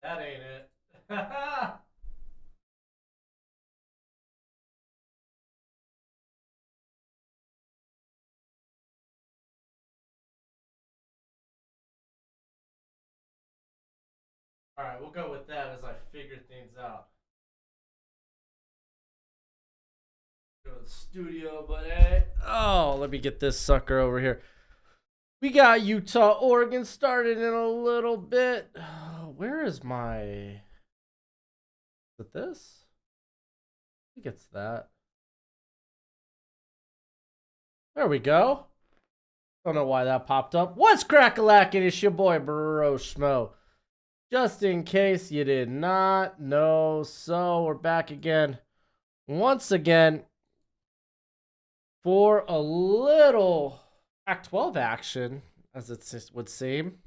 That ain't it. All right, we'll go with that as I figure things out. Go to the studio, buddy. Oh, let me get this sucker over here. We got Utah, Oregon started in a little bit. Where is my? Is it this? I think it's that. There we go. Don't know why that popped up. What's crack-a-lackin'? It's your boy Broshmo. Just in case you did not know, so we're back again, once again, for a little Pac-12 action, as it would seem.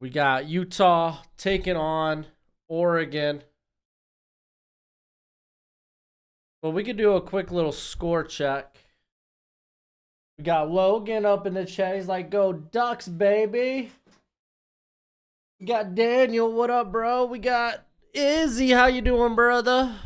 We got Utah taking on Oregon. But we could do a quick little score check. We got Logan up in the chat. He's like, go Ducks, baby. We got Daniel. What up, bro? We got Izzy. How you doing, brother?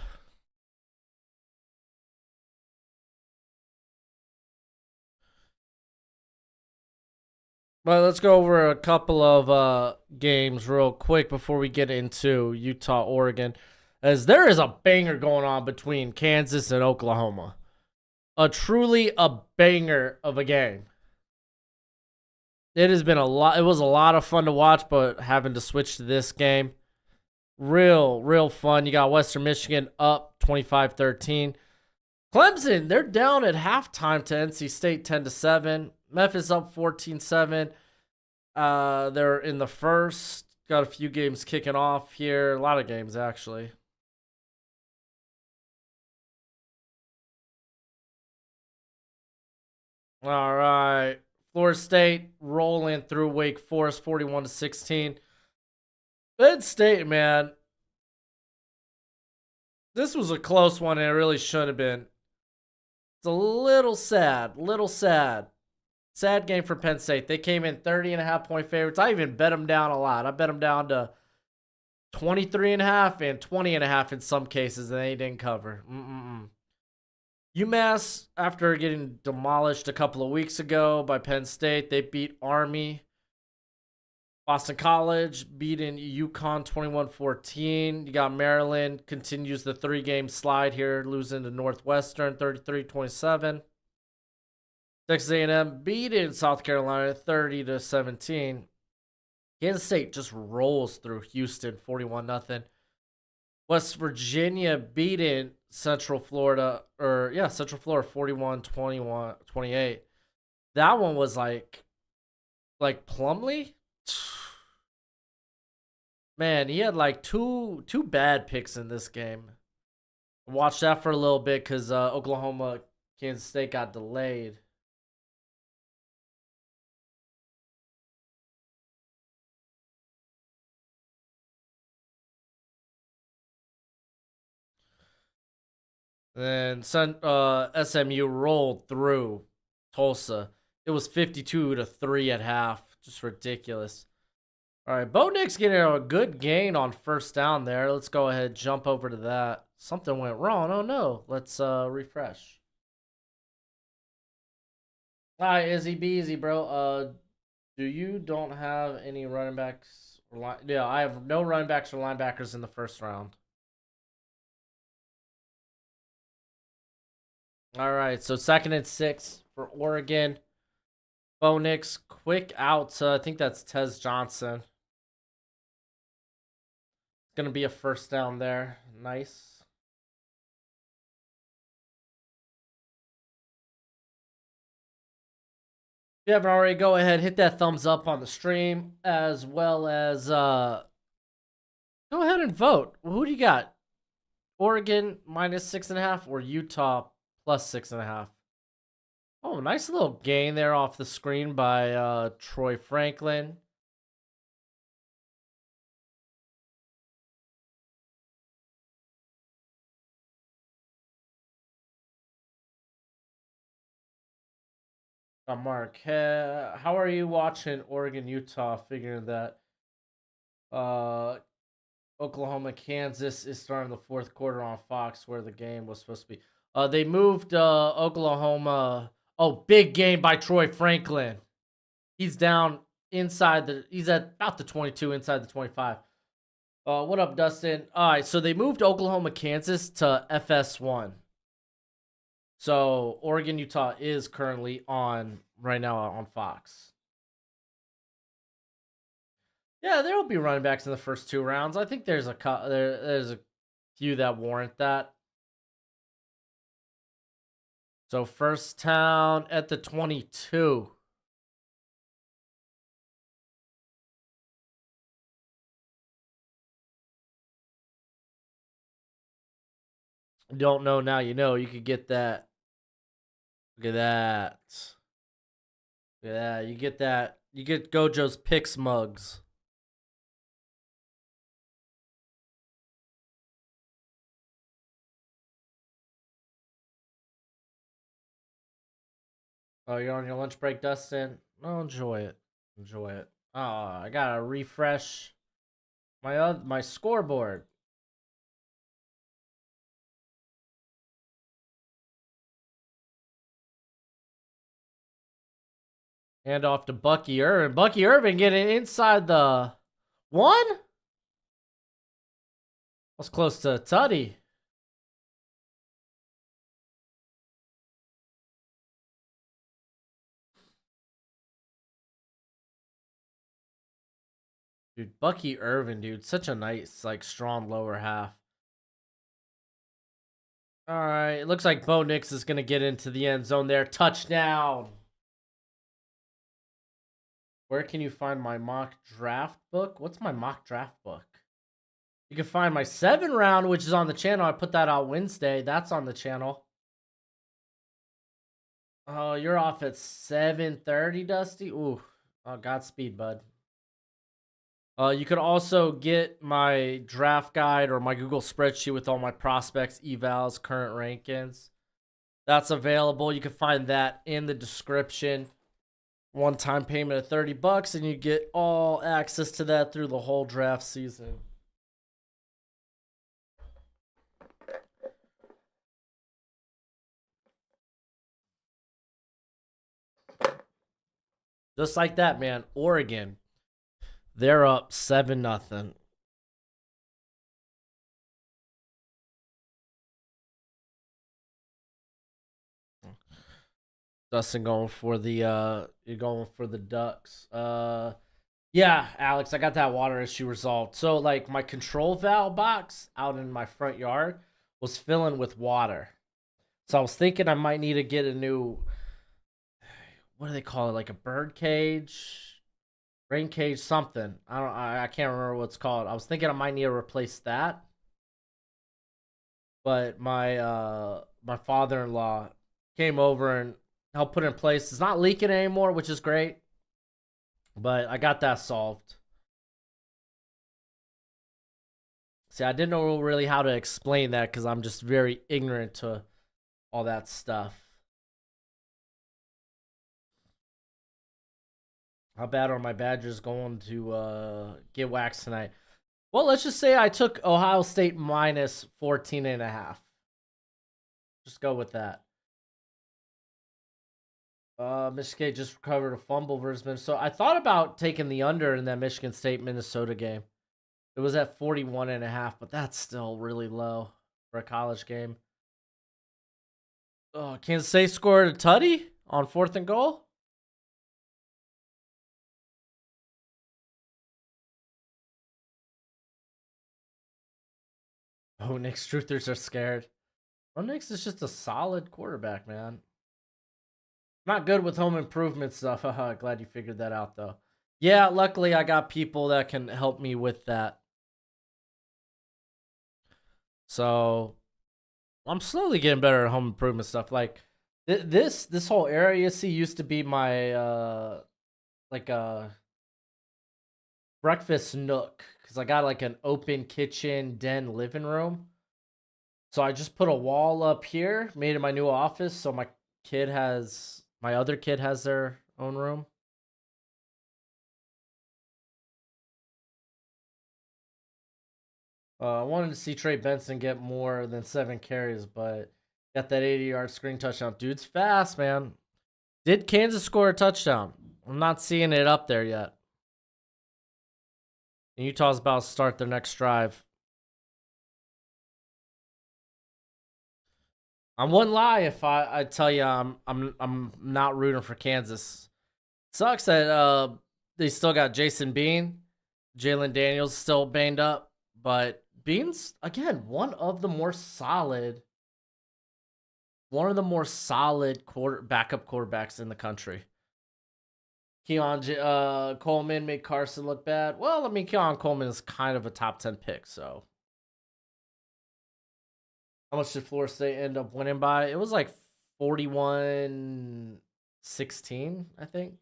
Well, let's go over a couple of games real quick before we get into Utah, Oregon. As there is a banger going on between Kansas and Oklahoma. Truly a banger of a game. It has been a lot. It was a lot of fun to watch, but having to switch to this game, real fun. You got Western Michigan up 25-13. Clemson, they're down at halftime to NC State 10-7. Memphis up 14-7. They're in the first. Got a few games kicking off here. A lot of games, actually. All right. Florida State rolling through Wake Forest 41-16. Penn State, man. This was a close one, and it really should have been. It's a little sad. Little sad. Sad game for Penn State. They came in 30.5-point favorites. I even bet them down a lot. I bet them down to 23.5 and 20.5 in some cases, and they didn't cover. UMass, after getting demolished a couple of weeks ago by Penn State, they beat Army. Boston College beating UConn 21-14. You got Maryland continues the 3-game slide here, losing to Northwestern 33-27. Texas A&M beating South Carolina 30-17. Kansas State just rolls through Houston 41-0. West Virginia beating Central Florida 41-28. That one was like Plumlee. Man, he had like two bad picks in this game. Watch that for a little bit because Oklahoma, Kansas State got delayed. Then SMU rolled through Tulsa. It was 52-3 at half. Just ridiculous. All right, Bo Nix getting a good gain on first down there. Let's go ahead and jump over to that. Something went wrong. Oh, no. Let's refresh. All right, Izzy, be easy, bro. Do you don't have any running backs? Yeah, I have no running backs or linebackers in the first round. All right, so 2nd and 6 for Oregon. Bo Nix, quick out. I think that's Tez Johnson. It's going to be a first down there. Nice. If you haven't already, go ahead, hit that thumbs up on the stream, as well as go ahead and vote. Who do you got? Oregon -6.5 or Utah +6.5? Oh, nice little gain there off the screen by Troy Franklin. Mark, how are you watching Oregon, Utah? Figuring that uh, Oklahoma, Kansas is starting the fourth quarter on Fox, where the game was supposed to be. They moved Oklahoma. Oh, big game by Troy Franklin. He's down inside the. He's at about the 22, inside the 25. What up, Dustin? All right, so they moved Oklahoma, Kansas to FS1. So Oregon, Utah is currently on right now on Fox. Yeah, there will be running backs in the first two rounds. I think there's there's a few that warrant that. So first town at the 22. Don't know now you know. You could get that. Look at that. Look at that. You get that. You get Gojo's Picks mugs. Oh, you're on your lunch break, Dustin? Oh, enjoy it. Enjoy it. Oh, I gotta refresh my scoreboard. Hand off to Bucky Irvin. Bucky Irvin getting inside the one? Was close to Tutty. Dude, Bucky Irvin, dude. Such a nice, like, strong lower half. All right. It looks like Bo Nix is going to get into the end zone there. Touchdown. Where can you find my mock draft book? What's my mock draft book? You can find my 7 round, which is on the channel. I put that out Wednesday. That's on the channel. Oh, you're off at 7:30, Dusty? Ooh. Oh, Godspeed, bud. You could also get my draft guide or my Google spreadsheet with all my prospects, evals, current rankings. That's available. You can find that in the description. One-time payment of $30, and you get all access to that through the whole draft season. Just like that, man. Oregon, they're up 7-0. Dustin going for the you're going for the Ducks. Yeah, Alex, I got that water issue resolved. So like my control valve box out in my front yard was filling with water. So I was thinking I might need to get a new, what do they call it? Like a bird cage, rain cage, something. I can't remember what it's called. I was thinking I might need to replace that. But my father-in-law came over and helped put it in place. It's not leaking anymore, which is great. But I got that solved. See, I didn't know really how to explain that because I'm just very ignorant to all that stuff. How bad are my Badgers going to get waxed tonight? Well, let's just say I took Ohio State minus 14.5. Just go with that. Michigan State just recovered a fumble versus Minnesota. So I thought about taking the under in that Michigan State Minnesota game. It was at 41.5, but that's still really low for a college game. Oh, Kansas State scored a tutty on 4th and goal. Oh, Nick's truthers are scared. Well, Nick's is just a solid quarterback, man. Not good with home improvement stuff. Glad you figured that out, though. Yeah, luckily I got people that can help me with that. So I'm slowly getting better at home improvement stuff. Like this whole area, see, used to be my like a breakfast nook because I got like an open kitchen, den, living room. So I just put a wall up here, made it my new office. So My other kid has their own room. I wanted to see Trey Benson get more than 7 carries, but got that 80-yard screen touchdown. Dude's fast, man. Did Kansas score a touchdown? I'm not seeing it up there yet. And Utah's about to start their next drive. I wouldn't lie if I tell you I'm not rooting for Kansas. Sucks that they still got Jason Bean, Jalen Daniels still banged up, but Bean's again one of the more solid backup quarterbacks in the country. Keon Coleman made Carson look bad. Well, I mean, Keon Coleman is kind of a top 10 pick, so. How much did Florida State end up winning by? It was like 41-16, I think.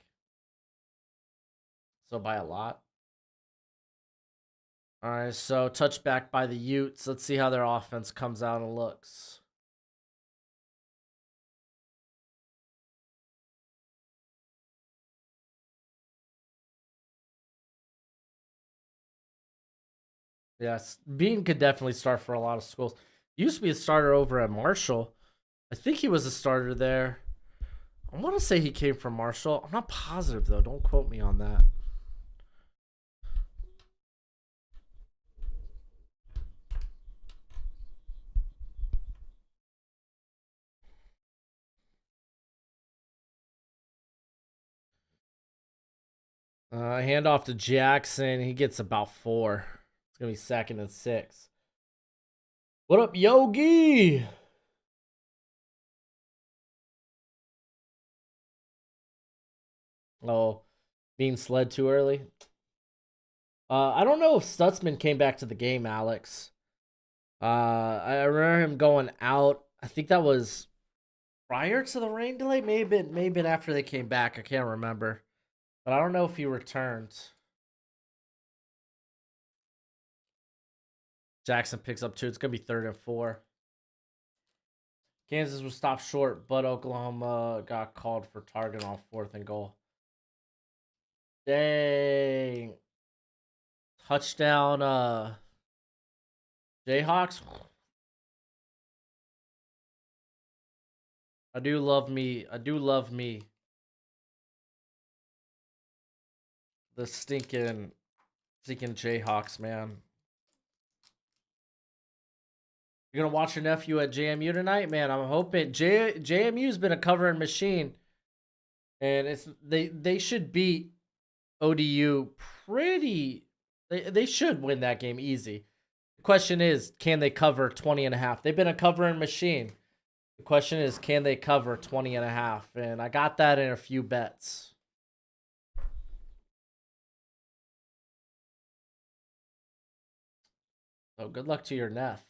So by a lot. All right, so touchback by the Utes. Let's see how their offense comes out and looks. Yes, Bean could definitely start for a lot of schools. Used to be a starter over at Marshall. I think he was a starter there. I want to say he came from Marshall. I'm not positive, though. Don't quote me on that. Hand off to Jackson. He gets about 4. It's going to be 2nd and 6. What up, Yogi? Oh, being sled too early. I don't know if Stutzman came back to the game, Alex. I remember him going out. I think that was prior to the rain delay. Maybe after they came back. I can't remember. But I don't know if he returned. Jackson picks up 2. It's going to be 3rd and 4. Kansas was stopped short, but Oklahoma got called for target on 4th and goal. Dang. Touchdown, Jayhawks. I do love me. The stinking Jayhawks, man. You're gonna watch your nephew at JMU tonight, man. I'm hoping JMU's been a covering machine, and they should beat ODU pretty. They should win that game easy. The question is, can they cover 20.5? They've been a covering machine. The question is, can they cover 20.5? And I got that in a few bets. So good luck to your nephew.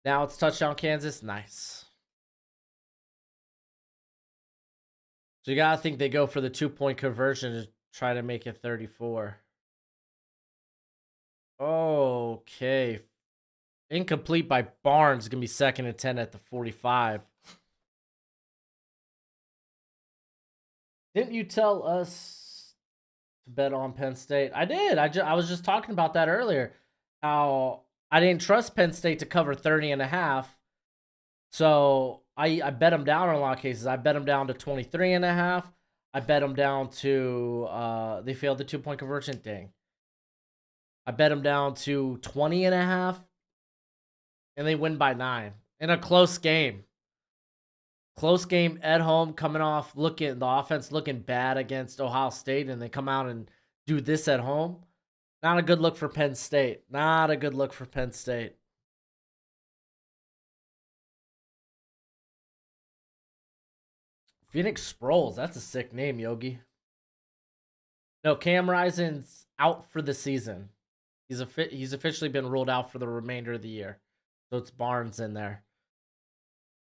Now it's touchdown Kansas. Nice. So you gotta think they go for the 2-point conversion to try to make it 34. Okay. Incomplete by Barnes. Gonna be 2nd and 10 at the 45. Didn't you tell us to bet on Penn State? I did. I was just talking about that earlier. How I didn't trust Penn State to cover 30.5. So I bet them down in a lot of cases. I bet them down to 23.5. I bet them down to they failed the 2-point conversion. Dang. I bet them down to 20.5. And they win by 9 in a close game. Close game at home, coming off the offense looking bad against Ohio State, and they come out and do this at home. Not a good look for Penn State. Not a good look for Penn State. Phoenix Sproles, that's a sick name, Yogi. No, Cam Rising's out for the season. He's officially been ruled out for the remainder of the year. So it's Barnes in there.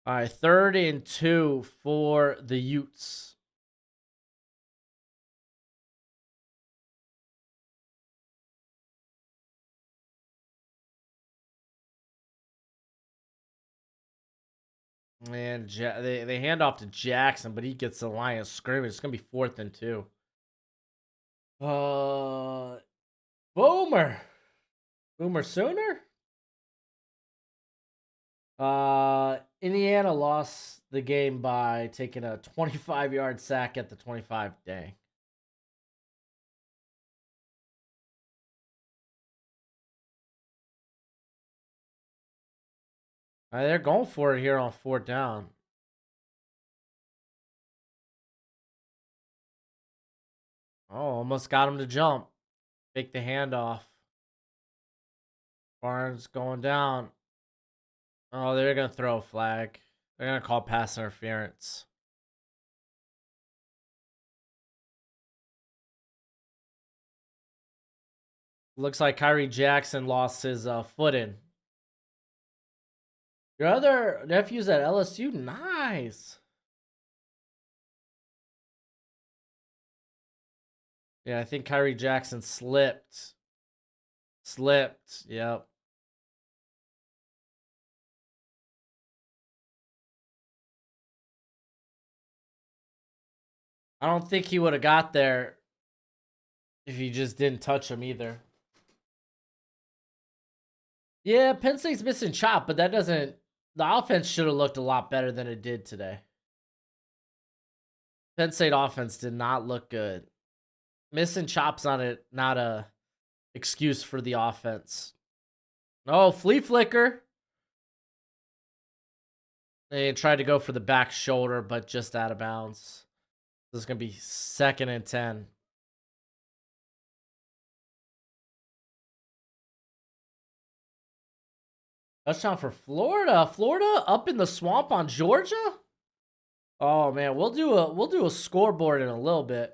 All right, 3rd and 2 for the Utes. And they hand off to Jackson, but he gets the line of scrimmage. It's gonna be 4th and 2. Boomer. Boomer Sooner? Indiana lost the game by taking a 25-yard sack at the 25. Dang. They're going for it here on 4th down. Oh, almost got him to jump. Take the handoff. Barnes going down. Oh, they're going to throw a flag. They're going to call pass interference. Looks like Kyrie Jackson lost his footing. Your other nephew's at LSU? Nice. Yeah, I think Kyrie Jackson slipped. Yep. I don't think he would have got there if he just didn't touch him either. Yeah, Penn State's missing Chop, but that doesn't... The offense should have looked a lot better than it did today. Penn State offense did not look good. Missing Chop's not a excuse for the offense. Oh, flea flicker. They tried to go for the back shoulder, but just out of bounds. This is going to be 2nd and 10. Touchdown for Florida. Florida up in the swamp on Georgia? Oh man, we'll do a scoreboard in a little bit.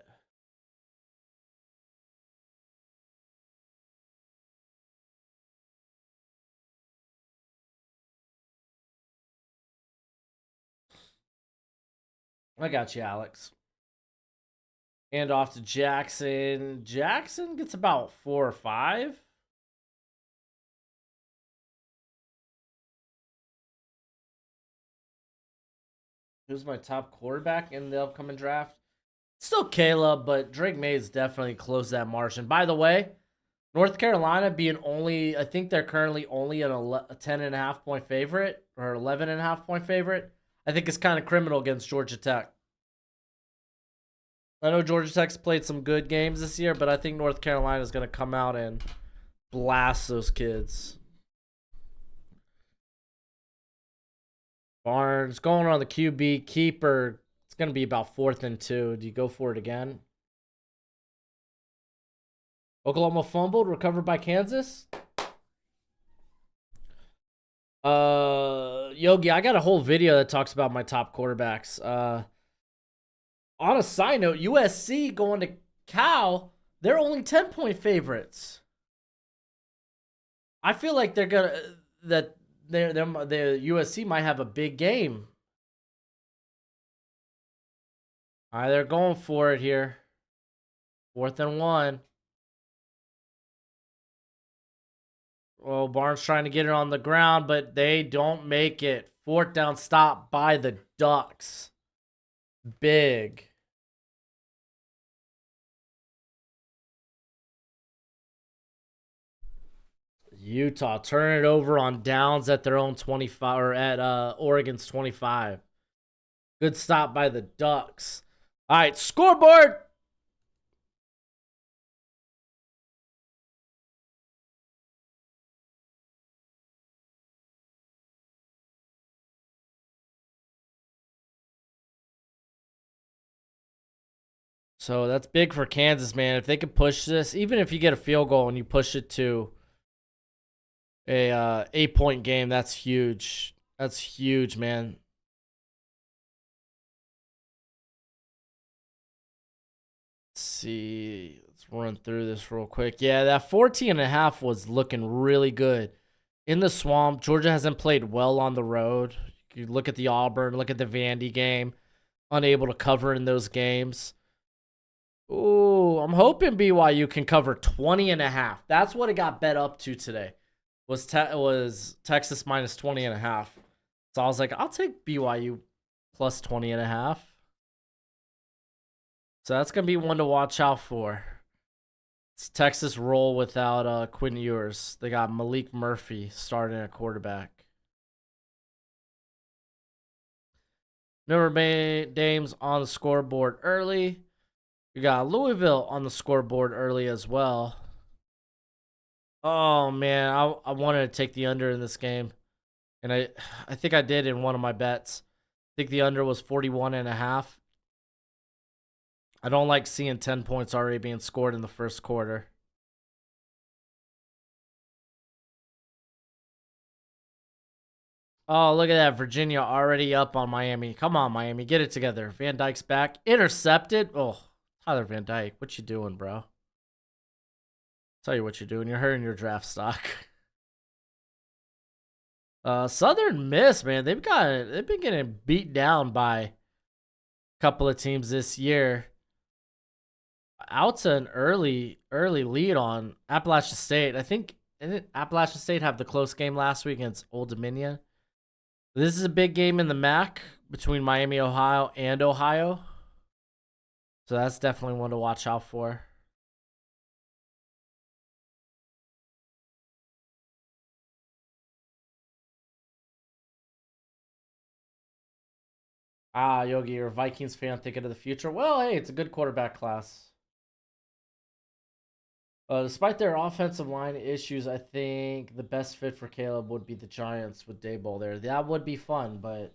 I got you, Alex. And off to Jackson. Jackson gets about 4 or 5. Who's my top quarterback in the upcoming draft? Still Caleb, but Drake Mays definitely closed that margin. By the way, North Carolina being only, I think they're currently only a 10.5 point favorite or 11.5 point favorite. I think it's kind of criminal against Georgia Tech. I know Georgia Tech's played some good games this year, but I think North Carolina is going to come out and blast those kids. Barnes going on the QB keeper. It's going to be about 4th and 2. Do you go for it again? Oklahoma fumbled, recovered by Kansas. Yogi, I got a whole video that talks about my top quarterbacks. On a side note, USC going to Cal, they're only 10-point favorites. I feel like they're the USC might have a big game. All right, they're going for it here. 4th and 1. Oh, Barnes trying to get it on the ground, but they don't make it. 4th down stop by the Ducks. Big. Utah turn it over on downs at their own 25 or at Oregon's 25. Good stop by the Ducks. All right, scoreboard. So that's big for Kansas, man. If they could push this, even if you get a field goal and you push it to a 8-point game, that's huge. That's huge, man. Let's see. Let's run through this real quick. Yeah, that 14.5 was looking really good. In the swamp, Georgia hasn't played well on the road. You look at the Auburn, look at the Vandy game. Unable to cover in those games. Ooh, I'm hoping BYU can cover 20.5. That's what it got bet up to today. Was Texas minus 20.5. So I was like, I'll take BYU plus 20.5. So that's going to be one to watch out for. It's Texas roll without Quinn Ewers. They got Malik Murphy starting at quarterback. Notre Dame's on the scoreboard early. You got Louisville on the scoreboard early as well. Oh man, I wanted to take the under in this game, and I think I did in one of my bets. I think the under was 41.5. I don't like seeing 10 points already being scored in the first quarter. Oh, look at that. Virginia already up on Miami. Come on, Miami. Get it together. Van Dyke's back. Intercepted. Oh, Tyler Van Dyke. What you doing, bro? Tell you what you're doing. You're hurting your draft stock. Southern Miss, man. They've been getting beat down by a couple of teams this year. Out to an early lead on Appalachian State. I think didn't Appalachian State have the close game last week against Old Dominion? This is a big game in the MAC between Miami, Ohio, and Ohio. So that's definitely one to watch out for. Ah, Yogi, you're a Vikings fan thinking of the future. Well, hey, it's a good quarterback class. Despite their offensive line issues, I think the best fit for Caleb would be the Giants with Daboll there. That would be fun, but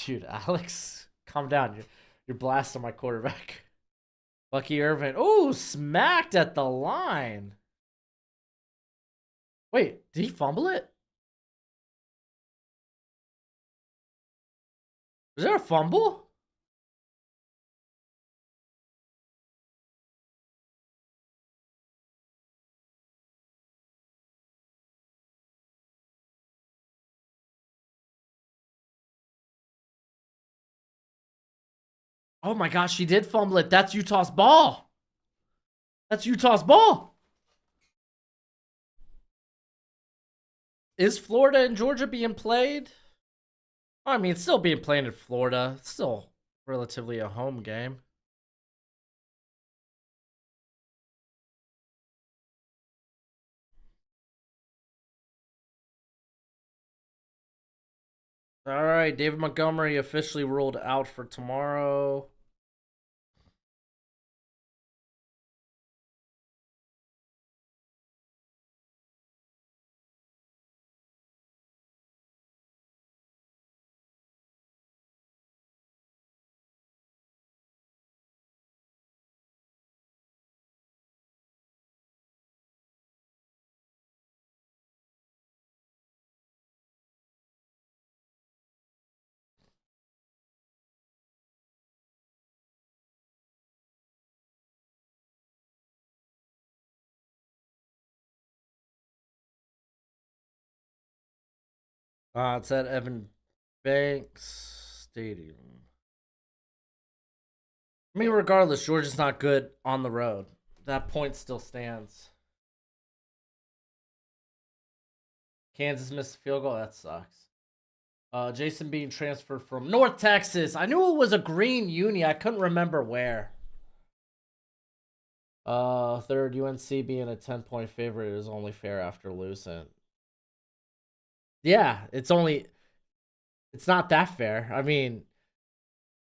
dude, Alex, calm down. You're blasting my quarterback. Bucky Irvin. Oh, smacked at the line. Wait, did he fumble it? Was there a fumble? Oh my gosh, he did fumble it. That's Utah's ball. That's Utah's ball. Is Florida and Georgia being played? I mean, it's still being played in Florida. It's still relatively a home game. All right, David Montgomery officially ruled out for tomorrow. It's at Evan Banks Stadium. I mean, regardless, Georgia's not good on the road. That point still stands. Kansas missed a field goal. That sucks. Jason being transferred from North Texas. I knew it was a green uni. I couldn't remember where. Third, UNC being a 10-point favorite is only fair after losing. Yeah, it's not that fair. I mean,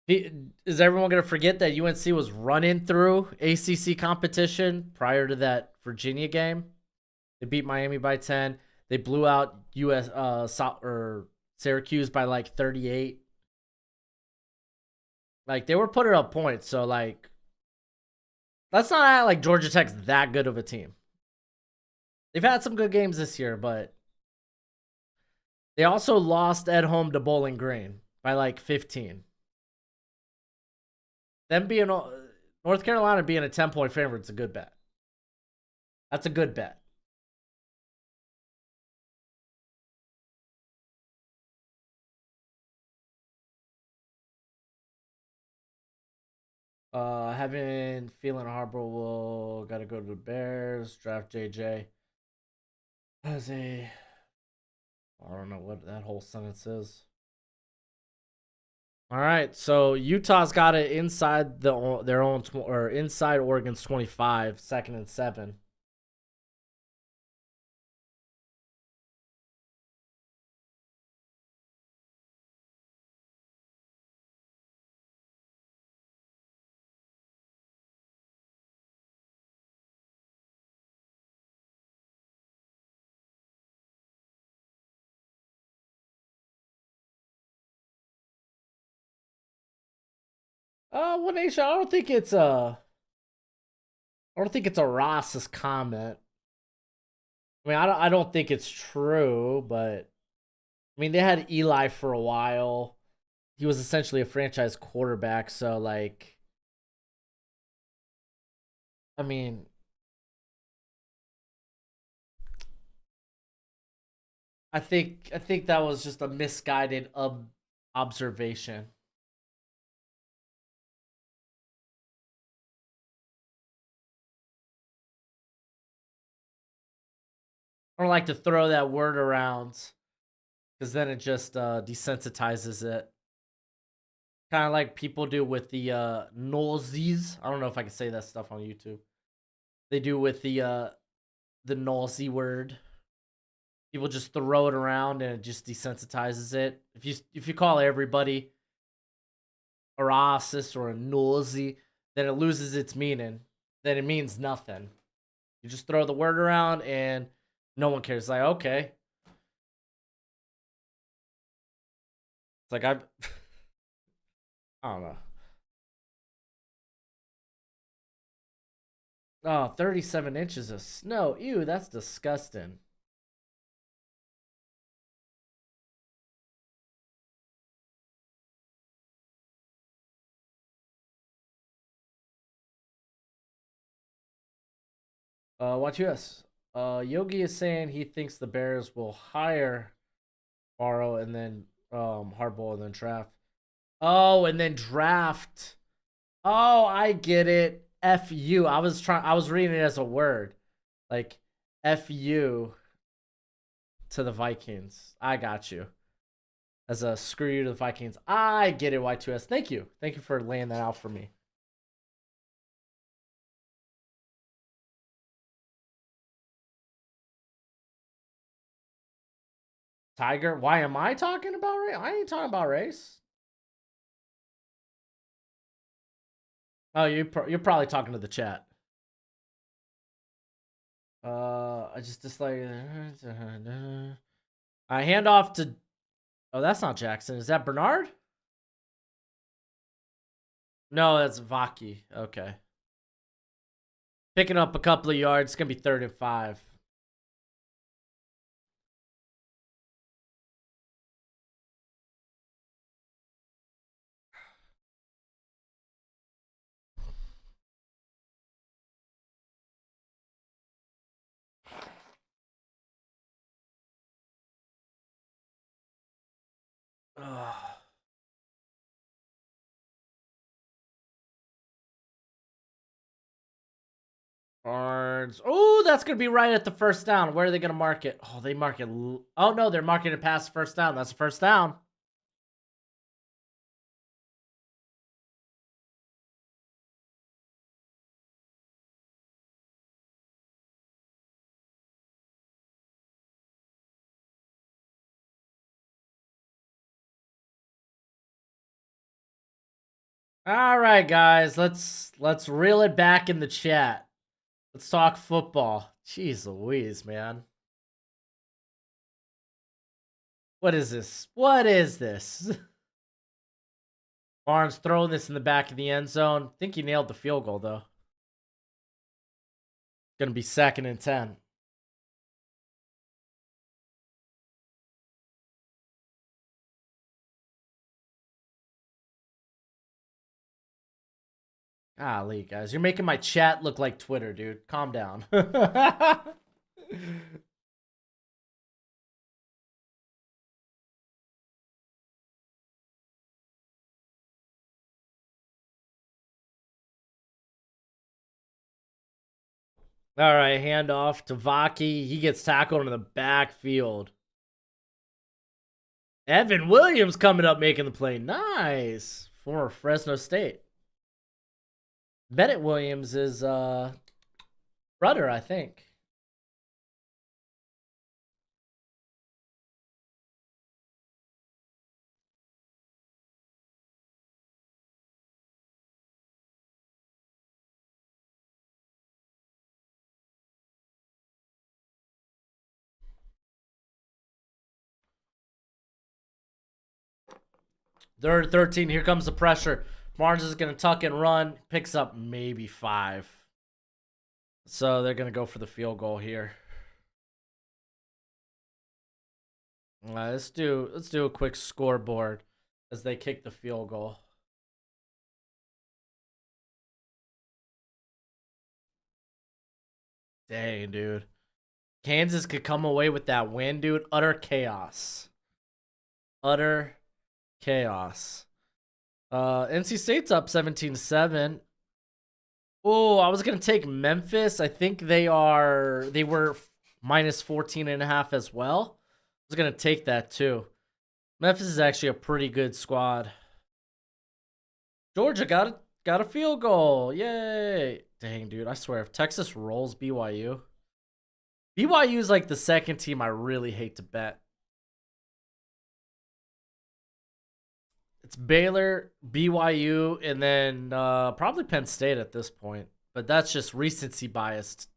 is everyone going to forget that UNC was running through ACC competition prior to that Virginia game? They beat Miami by 10. They blew out or Syracuse by like 38. Like, they were putting up points, so like let's not act like Georgia Tech's that good of a team. They've had some good games this year, but they also lost at home to Bowling Green by like 15. Them being North Carolina being a 10-point favorite is a good bet. That's a good bet. Having feeling Harbor will gotta go to the Bears, draft JJ. As a, I don't know what that whole sentence is. All right, so Utah's got it inside their own or inside Oregon's 25, second and 7. Well, Nation, I don't think it's a Ross's comment. I mean, I don't think it's true, but I mean, they had Eli for a while. He was essentially a franchise quarterback, so like, I mean, I think that was just a misguided observation. I don't like to throw that word around because then it just desensitizes it. Kind of like people do with the nolzies. I don't know if I can say that stuff on YouTube. They do with the nolzy word. People just throw it around and it just desensitizes it. If you call everybody a racist or a nosy, then it loses its meaning. Then it means nothing. You just throw the word around and no one cares. It's like, okay. It's like I don't know. Oh, 37 inches of snow. Ew, that's disgusting. Watch US. Yogi is saying he thinks the Bears will hire Morrow and then Harbaugh and then draft. Oh, and then draft. Oh, I get it. F you. I was reading it as a word. Like F you to the Vikings. I got you. As a screw you to the Vikings. I get it, Y2S. Thank you. Thank you for laying that out for me. Tiger, why am I talking about race? I ain't talking about race. Oh, you're probably talking to the chat. I just dislike. I hand off to. Oh, that's not Jackson. Is that Bernard? No, that's Vaki. Okay. Picking up a couple of yards. It's gonna be 3rd and 5. Barnes. Oh, that's gonna be right at the first down. Where are they gonna mark it? Oh, they mark it. Oh no, they're marking it past first down. That's a first down. All right, guys. Let's reel it back in the chat. Let's talk football. Jeez Louise, man. What is this? What is this? Barnes throwing this in the back of the end zone. I think he nailed the field goal, though. Gonna be 2nd and 10. Golly, guys. You're making my chat look like Twitter, dude. Calm down. All right, handoff to Vaki. He gets tackled in the backfield. Evan Williams coming up making the play. Nice. Former Fresno State. Bennett Williams is brother, I think. Third 13. Here comes the pressure. Barnes is going to tuck and run. Picks up maybe 5. So they're going to go for the field goal here. Let's do a quick scoreboard as they kick the field goal. Dang, dude. Kansas could come away with that win, dude. Utter chaos. Utter chaos. NC State's up 17-7. Oh, I was gonna take Memphis. I think they were minus 14.5 as well. I was gonna take that too. Memphis is actually a pretty good squad. Georgia got a field goal. Yay. Dang, dude. I swear, if Texas rolls BYU is like the second team I really hate to bet. It's Baylor, BYU, and then probably Penn State at this point. But that's just recency biased.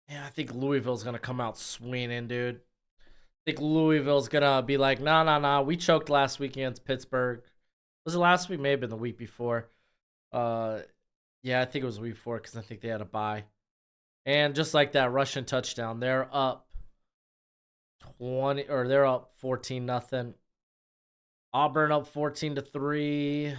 Yeah, I think Louisville's going to come out swinging, dude. I think Louisville's going to be like, nah. We choked last week against Pittsburgh. Was it last week? May have been the week before. Yeah, I think it was the week before because I think they had a bye. And just like that Russian touchdown, they're up 20, or they're up 14-0. Auburn up 14-3.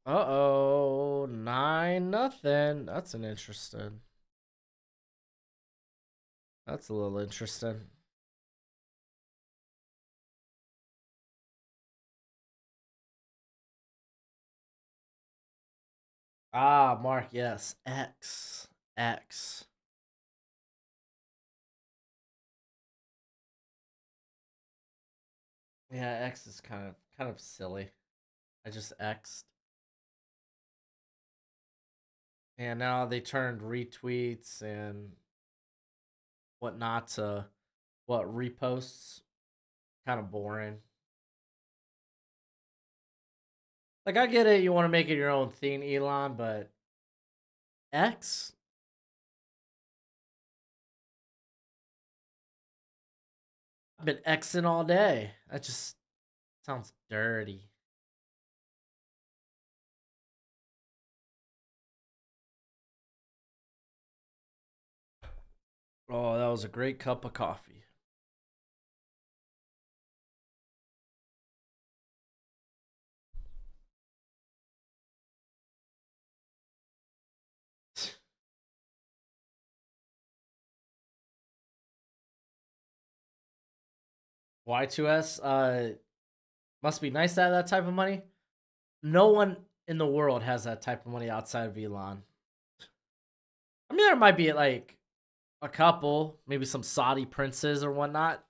Uh-oh, 9-0. That's an interesting. That's a little interesting. Ah, Mark, yes. X. X. Yeah, X is kind of silly. I just X'd. And now they turned retweets and whatnot to what reposts. Kind of boring. Like I get it, you want to make it your own thing, Elon, but X? I've been Xing all day. That just sounds dirty. Oh, that was a great cup of coffee. Y2S, must be nice to have that type of money. No one in the world has that type of money outside of Elon. I mean, there might be like a couple, maybe some Saudi princes or whatnot.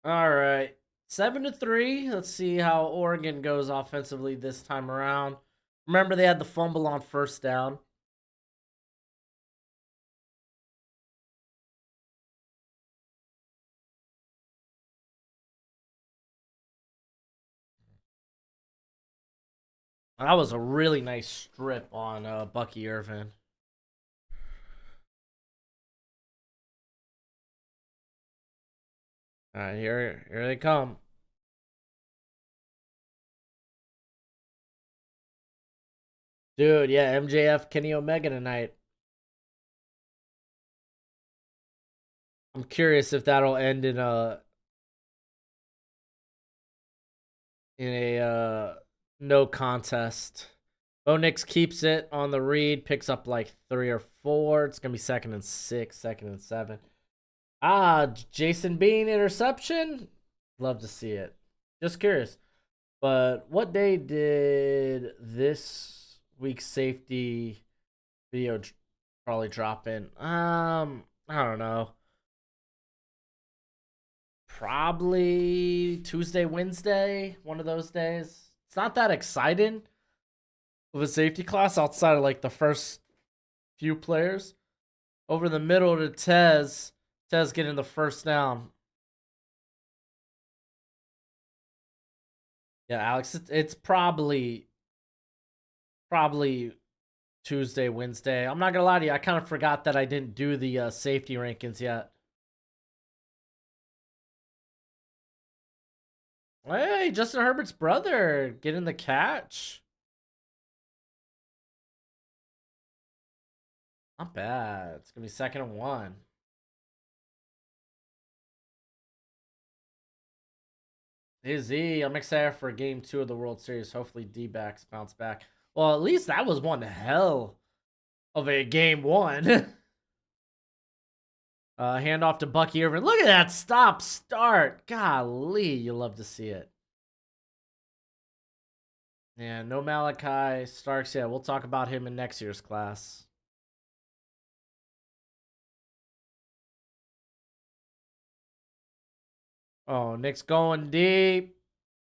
All right. 7-3. Let's see how Oregon goes offensively this time around. Remember, they had the fumble on first down. That was a really nice strip on Bucky Irvin. All right, here they come. Dude, yeah, MJF, Kenny Omega tonight. I'm curious if that'll end in a no contest. Bo Nix keeps it on the read, picks up like 3 or 4. It's gonna be 2nd and 6, 2nd and 7. Jason Bean interception. Love to see it. Just curious. But what day did this week's safety video probably drop in? I don't know. Probably Tuesday, Wednesday, one of those days. It's not that exciting of a safety class outside of like the first few players. Over the middle to Tez. Tez getting the first down. Yeah, Alex, it's probably Tuesday, Wednesday. I'm not gonna lie to you. I kind of forgot that I didn't do the safety rankings yet. Hey, Justin Herbert's brother getting the catch. Not bad. It's gonna be 2nd and 1. Izzy, I'm excited for game 2 of the World Series. Hopefully D-backs bounce back. Well, at least that was one hell of a game 1. Handoff to Bucky Irvin. Look at that stop start. Golly, you love to see it. Yeah, no Malachi Starks yet. We'll talk about him in next year's class. Oh, Nick's going deep.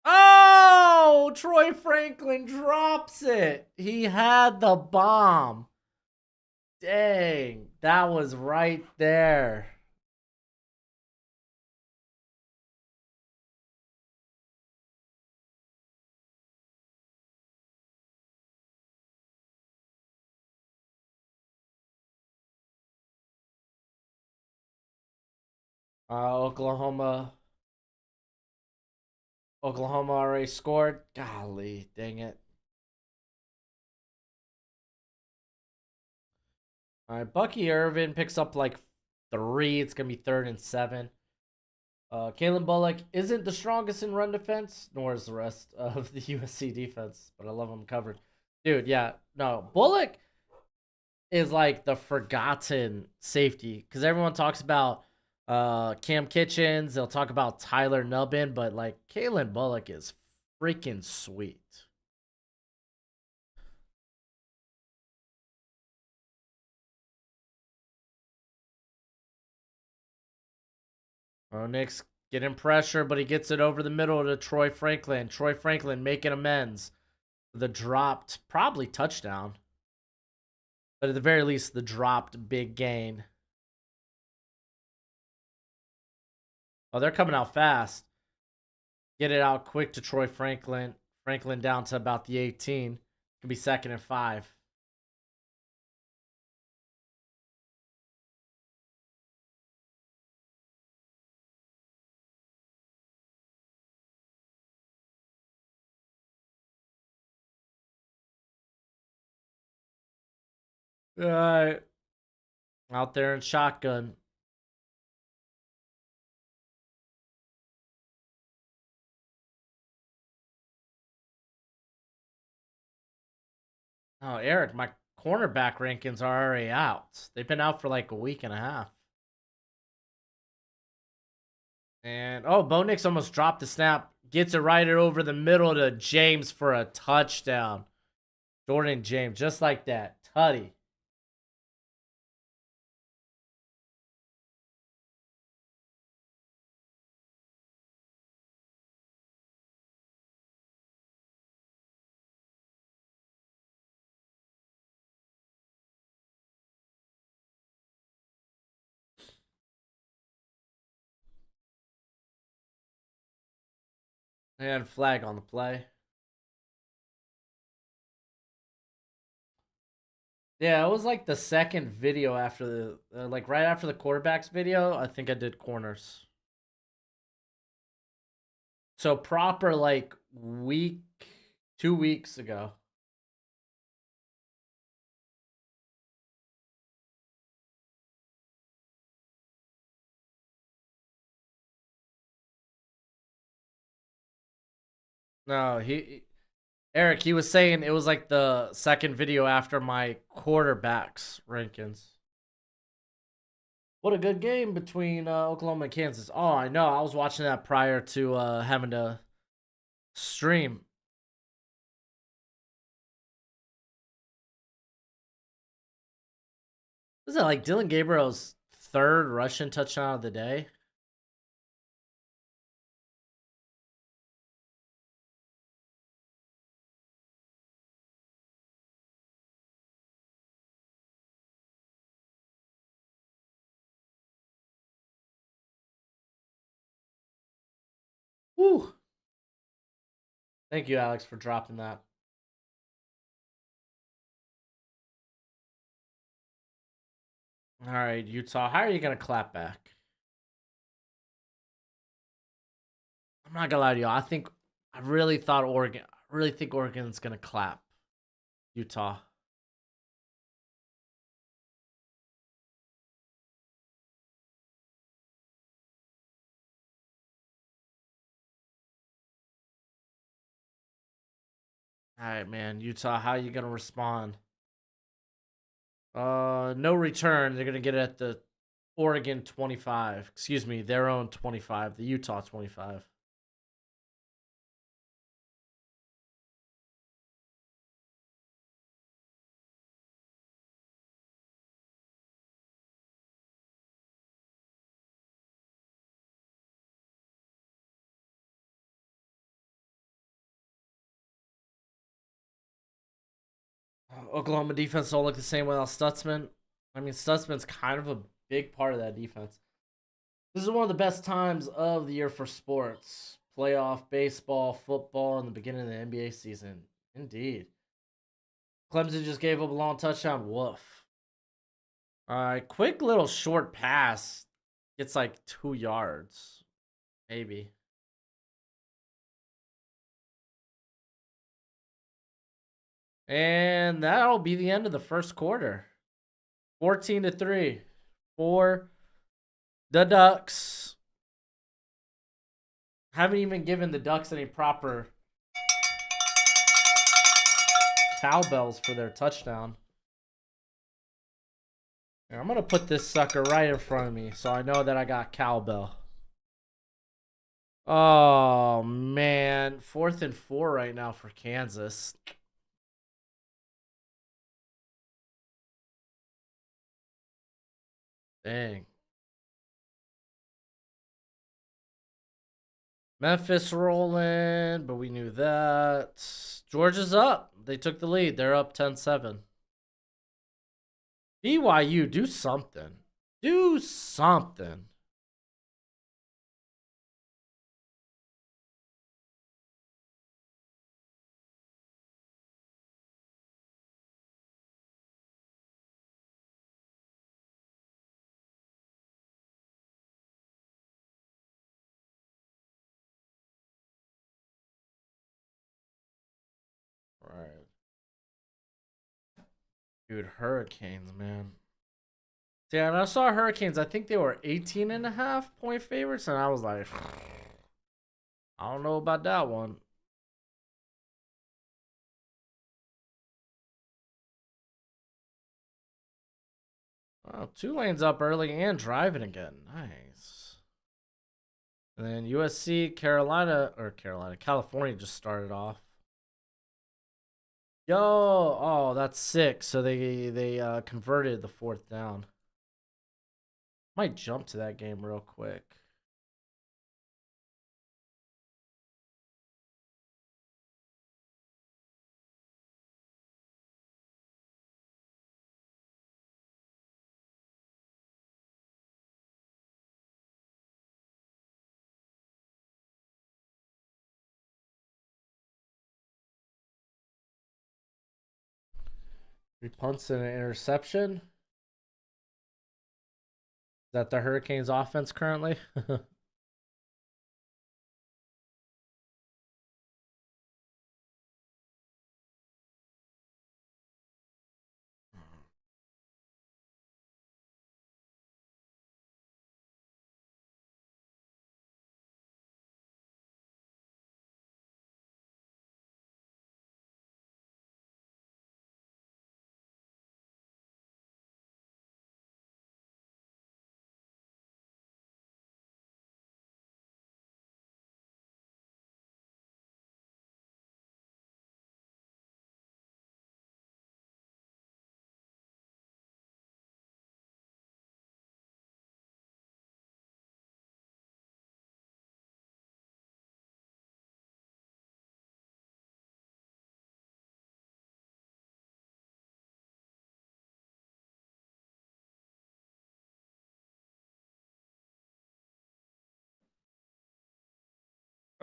Oh, Troy Franklin drops it. He had the bomb. Dang, that was right there. Oklahoma. Oklahoma already scored. Golly, dang it. All right, Bucky Irvin picks up like 3. It's gonna be 3rd and 7. Kalen Bullock isn't the strongest in run defense, nor is the rest of the USC defense, but I love him covered. Dude, yeah, no, Bullock is like the forgotten safety because everyone talks about Cam Kitchens, they'll talk about Tyler Nubbin, but like Kalen Bullock is freaking sweet. Nick's getting pressure, but he gets it over the middle to Troy Franklin. Troy Franklin making amends. The dropped, probably touchdown, but at the very least, the dropped big gain. Oh, they're coming out fast. Get it out quick to Troy Franklin. Franklin down to about the 18. Could be 2nd and 5. All right. Out there in shotgun. Oh, Eric, my cornerback rankings are already out. They've been out for like a week and a half. And oh, Bo Nix almost dropped the snap. Gets it right over the middle to James for a touchdown. Jordan James, just like that. Tutty. And flag on the play. Yeah, it was like the second video after like right after the quarterbacks video. I think I did corners. So proper like 2 weeks ago. No, Eric, he was saying it was like the second video after my quarterbacks rankings. What a good game between Oklahoma and Kansas. Oh, I know. I was watching that prior to having to stream. Was that like Dylan Gabriel's third Russian touchdown of the day? Woo! Thank you, Alex, for dropping that. All right, Utah, how are you gonna clap back? I'm not gonna lie to you. I really thought Oregon. I really think Oregon's gonna clap Utah. All right, man. Utah, how are you gonna respond? No return. They're gonna get it at the Oregon 25. Excuse me, their own 25. The Utah 25. Oklahoma defense don't look the same without Stutzman. I mean, Stutzman's kind of a big part of that defense. This is one of the best times of the year for sports. Playoff, baseball, football, and the beginning of the NBA season. Indeed. Clemson just gave up a long touchdown. Woof. All right, quick little short pass. It's like 2 yards, maybe. And that'll be the end of the first quarter. 14-3 for the Ducks. Haven't even given the Ducks any proper cowbells for their touchdown. Here, I'm going to put this sucker right in front of me so I know that I got cowbell. Oh, man. 4th and 4 right now for Kansas. Dang. Memphis rolling, but we knew that. Georgia's up. They took the lead. They're up 10-7. BYU, do something. Do something. Right. Dude, Hurricanes, man. Yeah, and I saw Hurricanes. I think they were 18.5 point favorites, and I was like, I don't know about that one. Oh, Tulane's up early and driving again. Nice. And then USC, California just started off. Yo, oh, that's sick. So they converted the 4th down. Might jump to that game real quick. Three punts and an interception. Is that the Hurricanes offense currently?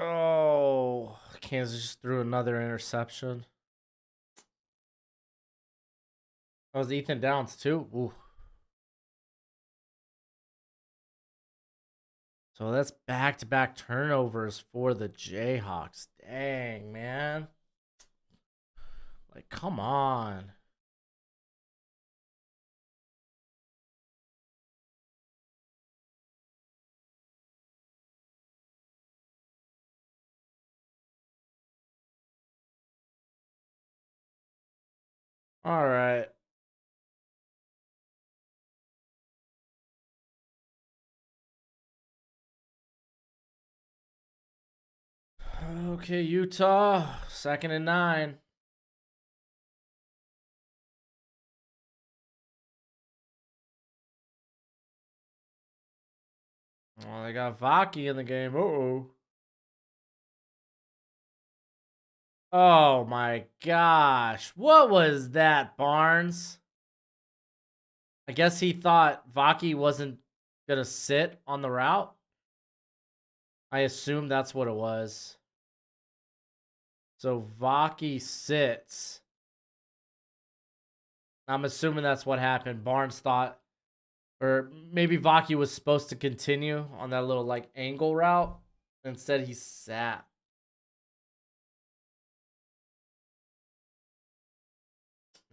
Oh, Kansas just threw another interception. That was Ethan Downs too. Ooh. So that's back-to-back turnovers for the Jayhawks. Dang, man. Like, come on. All right. Okay, Utah. 2nd and 9. Well, they got Vaki in the game. Uh-oh. Oh my gosh. What was that, Barnes? I guess he thought Vaki wasn't going to sit on the route. I assume that's what it was. So Vaki sits. I'm assuming that's what happened. Barnes thought, or maybe Vaki was supposed to continue on that little like angle route. Instead, he sat.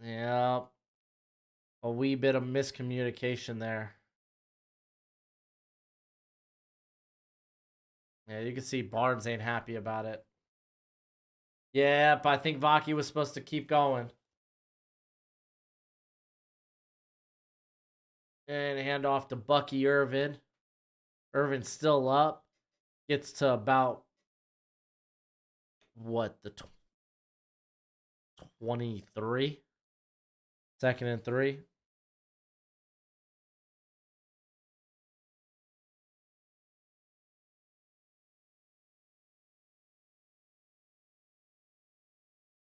Yeah. A wee bit of miscommunication there. Yeah, you can see Barnes ain't happy about it. Yeah, but I think Vaki was supposed to keep going. And hand off to Bucky Irvin. Irvin's still up. Gets to about what, the 23? 2nd and 3.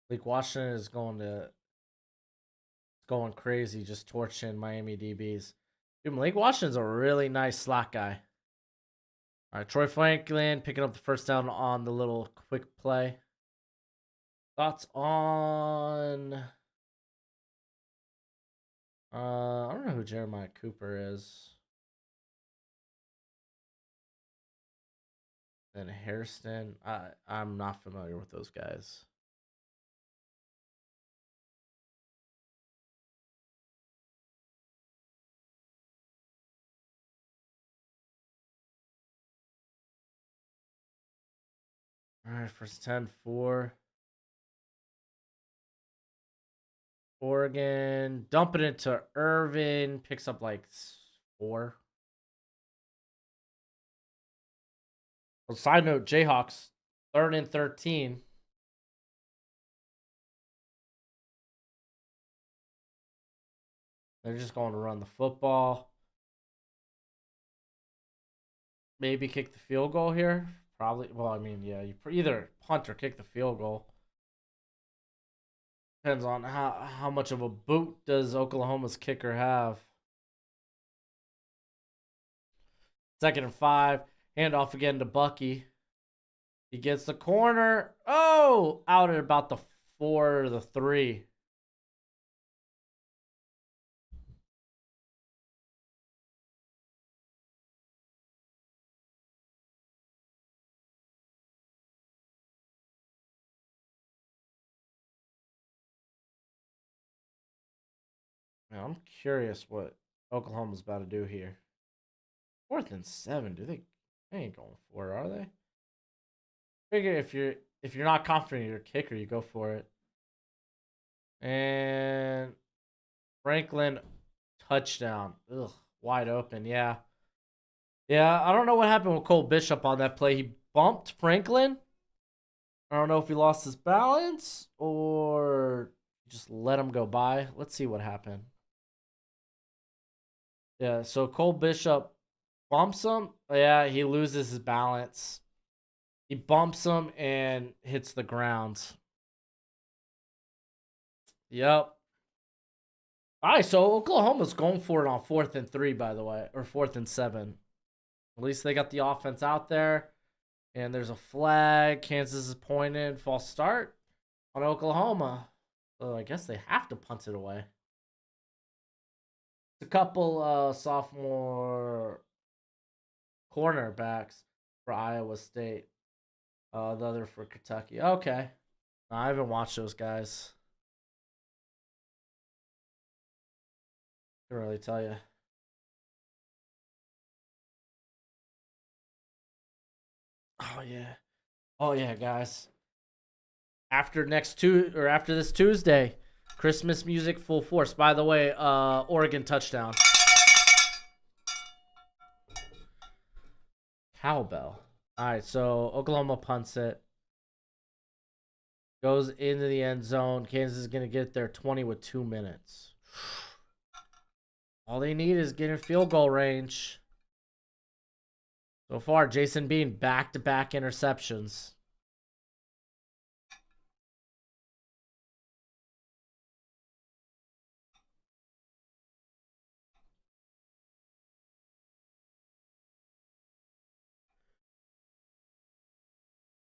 Like Washington is going crazy, just torching Miami DBs. Dude, Malik Washington's a really nice slot guy. All right, Troy Franklin picking up the first down on the little quick play. Thoughts on? I don't know who Jeremiah Cooper is. Then Hairston. I'm not familiar with those guys. All right, first 10 for Oregon. Dumping it to Irvin. Picks up like 4. Well, side note, Jayhawks, 3rd and 13. They're just going to run the football. Maybe kick the field goal here. Probably. Well, I mean, yeah, you either punt or kick the field goal. Depends on how much of a boot does Oklahoma's kicker have. 2nd and 5. Hand off again to Bucky. He gets the corner. Oh, out at about the 4 or the 3. Now, I'm curious what Oklahoma's about to do here. 4th and 7. They ain't going for it, are they? Figure if you're not confident in your kicker, you go for it. And Franklin touchdown. Ugh, wide open. Yeah. Yeah, I don't know what happened with Cole Bishop on that play. He bumped Franklin. I don't know if he lost his balance or just let him go by. Let's see what happened. Yeah, so Cole Bishop bumps him. Yeah, he loses his balance. He bumps him and hits the ground. Yep. All right, so Oklahoma's going for it on 4th and 3, by the way, or 4th and 7. At least they got the offense out there. And there's a flag. Kansas is pointed. False start on Oklahoma. So I guess they have to punt it away. A couple sophomore cornerbacks for Iowa State. The other for Kentucky. Okay. I haven't watched those guys. Can't really tell you. Oh yeah. Oh yeah, guys. After after this Tuesday, Christmas music full force. By the way, Oregon touchdown. Cowbell. All right, so Oklahoma punts it. Goes into the end zone. Kansas is going to get there 20 with 2 minutes. All they need is get in field goal range. So far, Jason Bean back-to-back interceptions.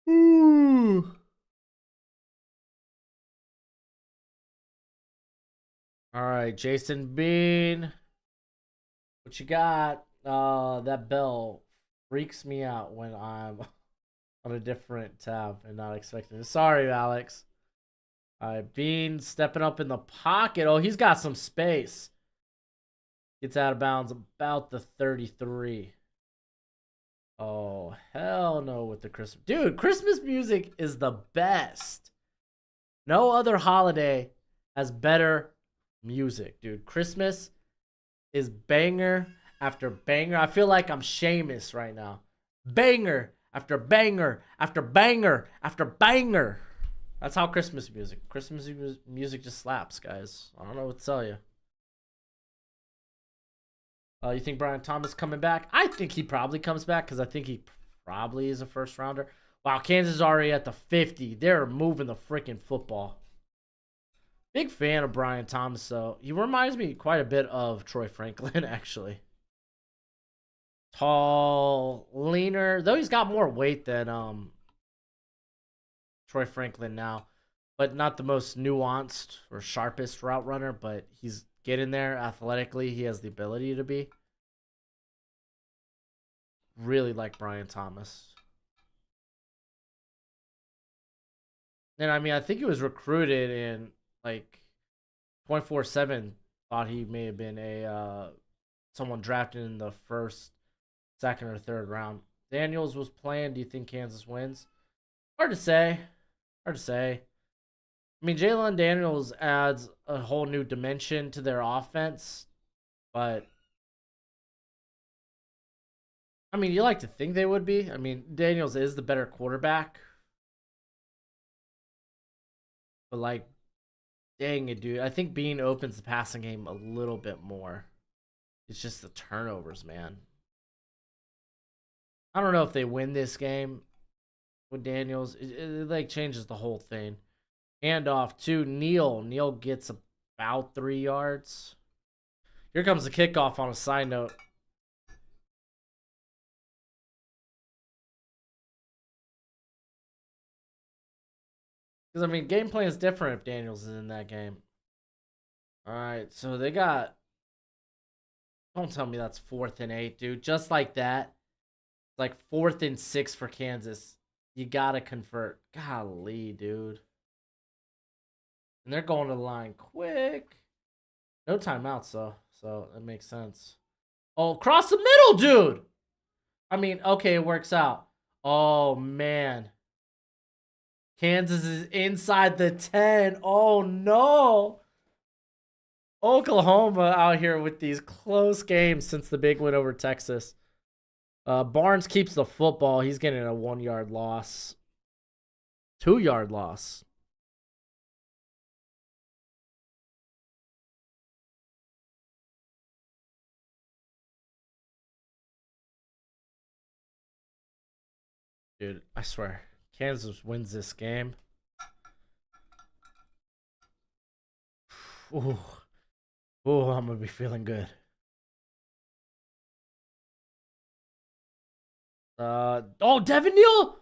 Ooh. All right, Jason Bean. What you got? That bell freaks me out when I'm on a different tab and not expecting it. Sorry, Alex. All right, Bean stepping up in the pocket. Oh, he's got some space. Gets out of bounds about the 33. Oh, hell no with the Christmas. Dude, Christmas music is the best. No other holiday has better music, dude. Christmas is banger after banger. I feel like I'm Seamus right now. Banger after banger after banger after banger. That's how Christmas music. Christmas music just slaps, guys. I don't know what to tell you. You think Brian Thomas coming back? I think he probably comes back because I think he probably is a first rounder. Wow, Kansas is already at the 50. They're moving the freaking football. Big fan of Brian Thomas, though. He reminds me quite a bit of Troy Franklin, actually. Tall, leaner, though he's got more weight than Troy Franklin now, but not the most nuanced or sharpest route runner, but he's getting there athletically. He has the ability to be. Really like Brian Thomas. And I mean, I think he was recruited in like 24/7 thought he may have been a someone drafted in the first, second, or third round. Daniels was playing. Do you think Kansas wins? Hard to say. Hard to say. I mean, Jalen Daniels adds a whole new dimension to their offense, but I mean, you like to think they would be. I mean, Daniels is the better quarterback, but like, dang it, dude. I think Bean opens the passing game a little bit more. It's just the turnovers, man. I don't know if they win this game with Daniels. It like changes the whole thing. Handoff to Neal. Neal gets about 3 yards. Here comes the kickoff on a side note. Because, I mean, game plan is different if Daniels is in that game. All right, so they got... Don't tell me that's 4th and 8, dude. Just like that. Like 4th and 6 for Kansas. You got to convert. Golly, dude. And they're going to the line quick. No timeouts, though. So that makes sense. Oh, across the middle, dude. I mean, okay, it works out. Oh, man. Kansas is inside the 10. Oh, no. Oklahoma out here with these close games since the big win over Texas. Barnes keeps the football. He's getting a 1-yard loss. 2-yard loss. Dude, I swear. Kansas wins this game. Ooh. Ooh, I'm going to be feeling good. Oh, Devin Neal!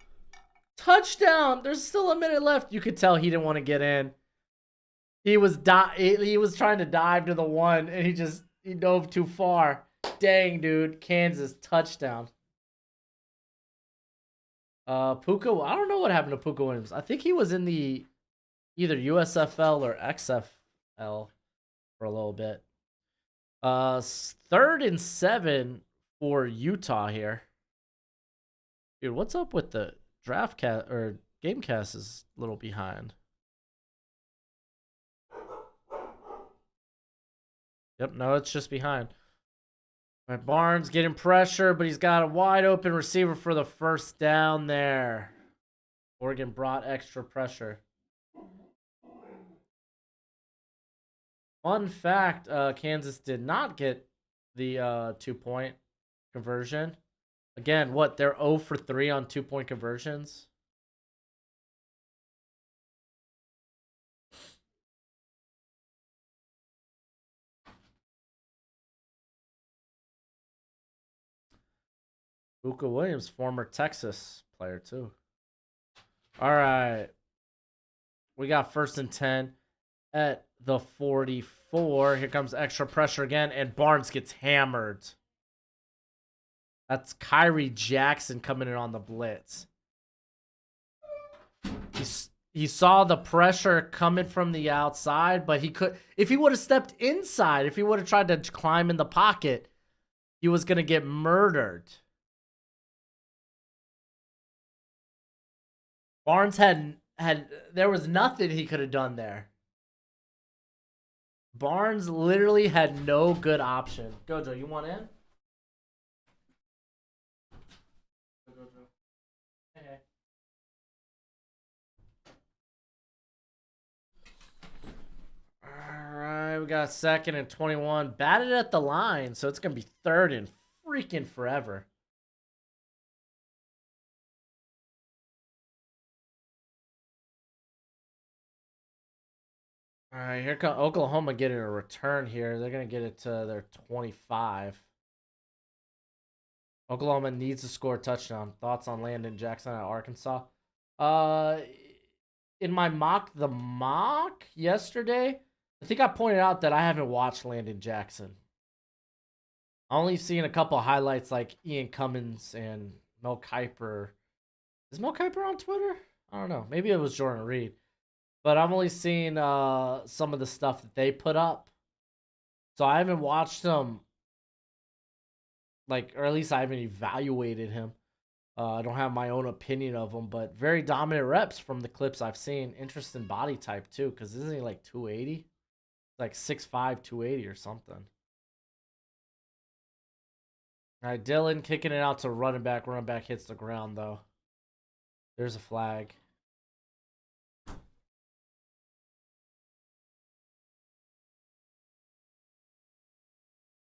Touchdown! There's still a minute left. You could tell he didn't want to get in. He was trying to dive to the one, and he dove too far. Dang, dude. Kansas touchdown. Puka, I don't know what happened to Puka Williams. I think he was in the either USFL or XFL for a little bit. 3rd and 7 for Utah here. Dude, what's up with the draft cast or game cast is a little behind. Yep, no, it's just behind. All right, Barnes getting pressure, but he's got a wide open receiver for the first down there. Oregon brought extra pressure. Fun fact, Kansas did not get the 2-point conversion. Again, what? They're 0 for 3 on 2-point conversions. Puka Williams, former Texas player too. All right. We got 1st and 10 at the 44. Here comes extra pressure again, and Barnes gets hammered. That's Kyrie Jackson coming in on the blitz. He saw the pressure coming from the outside, but if he would have stepped inside, if he would have tried to climb in the pocket, he was going to get murdered. Barnes there was nothing he could have done there. Barnes literally had no good option. Gojo, you want in? Gojo. Hey. All right, we got 2nd and 21. Batted at the line, so it's going to be 3rd and freaking forever. All right, here comes Oklahoma getting a return here. They're going to get it to their 25. Oklahoma needs to score a touchdown. Thoughts on Landon Jackson at Arkansas? In my mock yesterday, I think I pointed out that I haven't watched Landon Jackson. I only seen a couple of highlights like Ian Cummins and Mel Kiper. Is Mel Kiper on Twitter? I don't know. Maybe it was Jordan Reed. But I've only seen some of the stuff that they put up. So I haven't watched him, or at least I haven't evaluated him. I don't have my own opinion of him, but very dominant reps from the clips I've seen. Interesting body type, too, because isn't he like 280? Like 6'5", 280 or something. All right, Dylan kicking it out to running back. Running back hits the ground, though. There's a flag.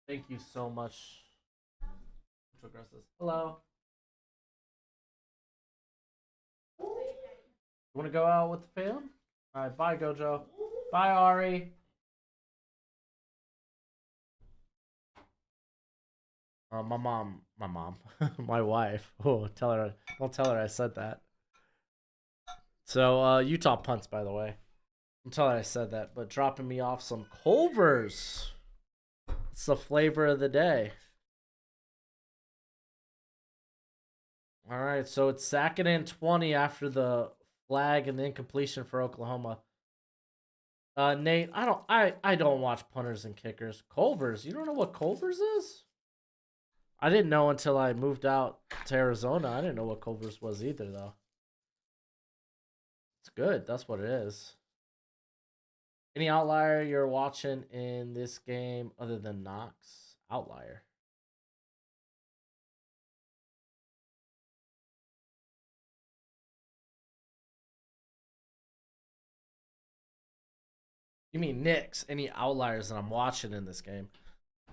Thank you so much. Hello. You want to go out with the fam? All right, bye, Gojo. Bye, Ari. My mom, my wife. Oh, don't tell her I said that. So, Utah punts, by the way. Don't tell her I said that, but dropping me off some Culvers. It's the flavor of the day. All right, so it's 2nd and 20 after the flag and the incompletion for Oklahoma. Nate, I don't watch punters and kickers. Culvers, you don't know what Culvers is? I didn't know until I moved out to Arizona. I didn't know what Culvers was either, though. It's good. That's what it is. Any outlier you're watching in this game other than Knox? Outlier. You mean Knicks? Any outliers that I'm watching in this game?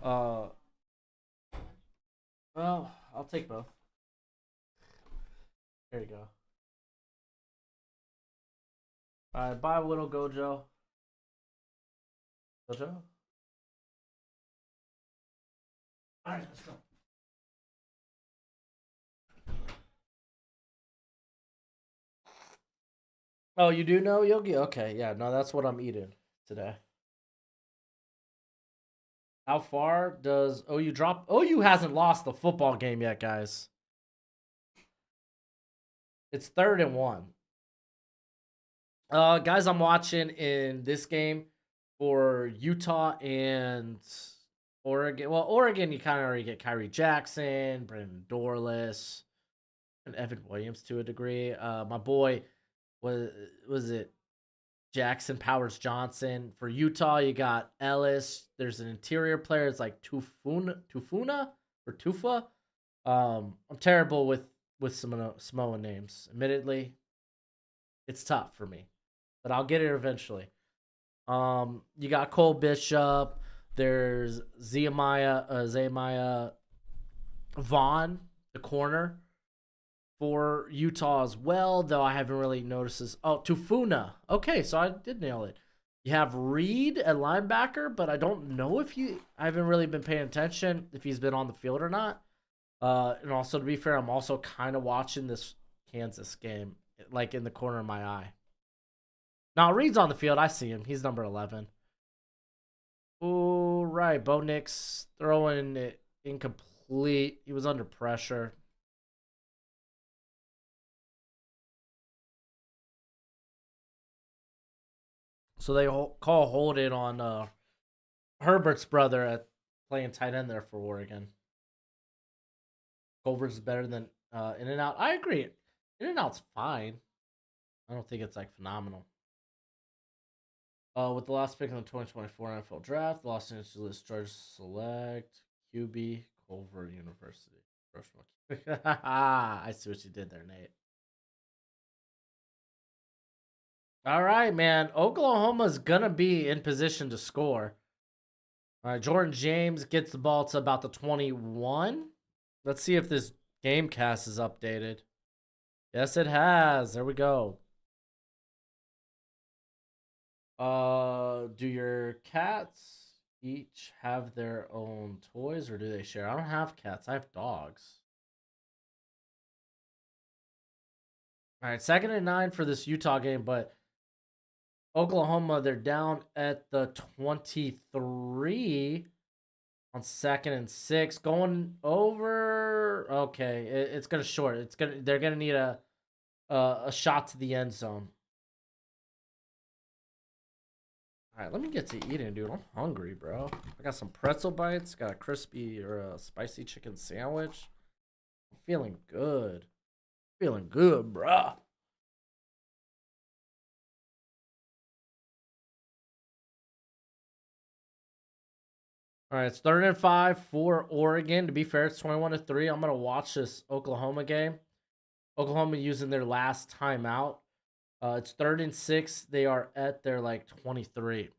Well, I'll take both. There you go. All right, bye, little Gojo. Gojo? All right, let's go. Oh, you do know Yogi? Okay, yeah, no, that's what I'm eating today. How far does OU drop? OU hasn't lost the football game yet, guys. It's 3rd and 1. Guys, I'm watching in this game for Utah and Oregon. Well, Oregon, you kind of already get Kyrie Jackson, Brandon Dorless, and Evan Williams to a degree. My boy was was it Jackson Powers Johnson. For Utah, you got Ellis. There's an interior player. It's like Tufuna or Tufa. I'm terrible with some Samoan names. Admittedly, it's tough for me, but I'll get it eventually. You got Cole Bishop. There's Zaymiah Vaughn, the corner for Utah as well, though I haven't really noticed this. Oh, Tufuna. Okay, so I did nail it. You have Reed at linebacker, but I don't know if I haven't really been paying attention if he's been on the field or not. And also, to be fair, I'm also kind of watching this Kansas game, like in the corner of my eye. Now, Reed's on the field. I see him. He's number 11. Ooh, right. Bo Nix throwing it incomplete. He was under pressure. So they call hold it on Herbert's brother at playing tight end there for Oregon. Culver's is better than In and Out. I agree. In and Out's fine. I don't think it's like phenomenal. With the last pick in the 2024 NFL Draft, the Los Angeles Chargers select QB Culver University. Broshmo. I see what you did there, Nate. All right, man. Oklahoma's gonna be in position to score. All right, Jordan James gets the ball to about the 21. Let's see if this game cast is updated. Yes, it has. There we go. Do your cats each have their own toys or do they share? I don't have cats. I have dogs. All right, 2nd and 9 for this Utah game, but Oklahoma, they're down at the 23 on 2nd and 6. Going over. Okay, it's gonna short. They're gonna need a shot to the end zone. All right, let me get to eating, dude. I'm hungry, bro. I got some pretzel bites, got a crispy or a spicy chicken sandwich. I'm feeling good. Feeling good, bro. All right, it's 3rd and 5 for Oregon. To be fair, it's 21-3. I'm gonna watch this Oklahoma game. Oklahoma using their last timeout. It's 3rd and 6. They are at their like 23. All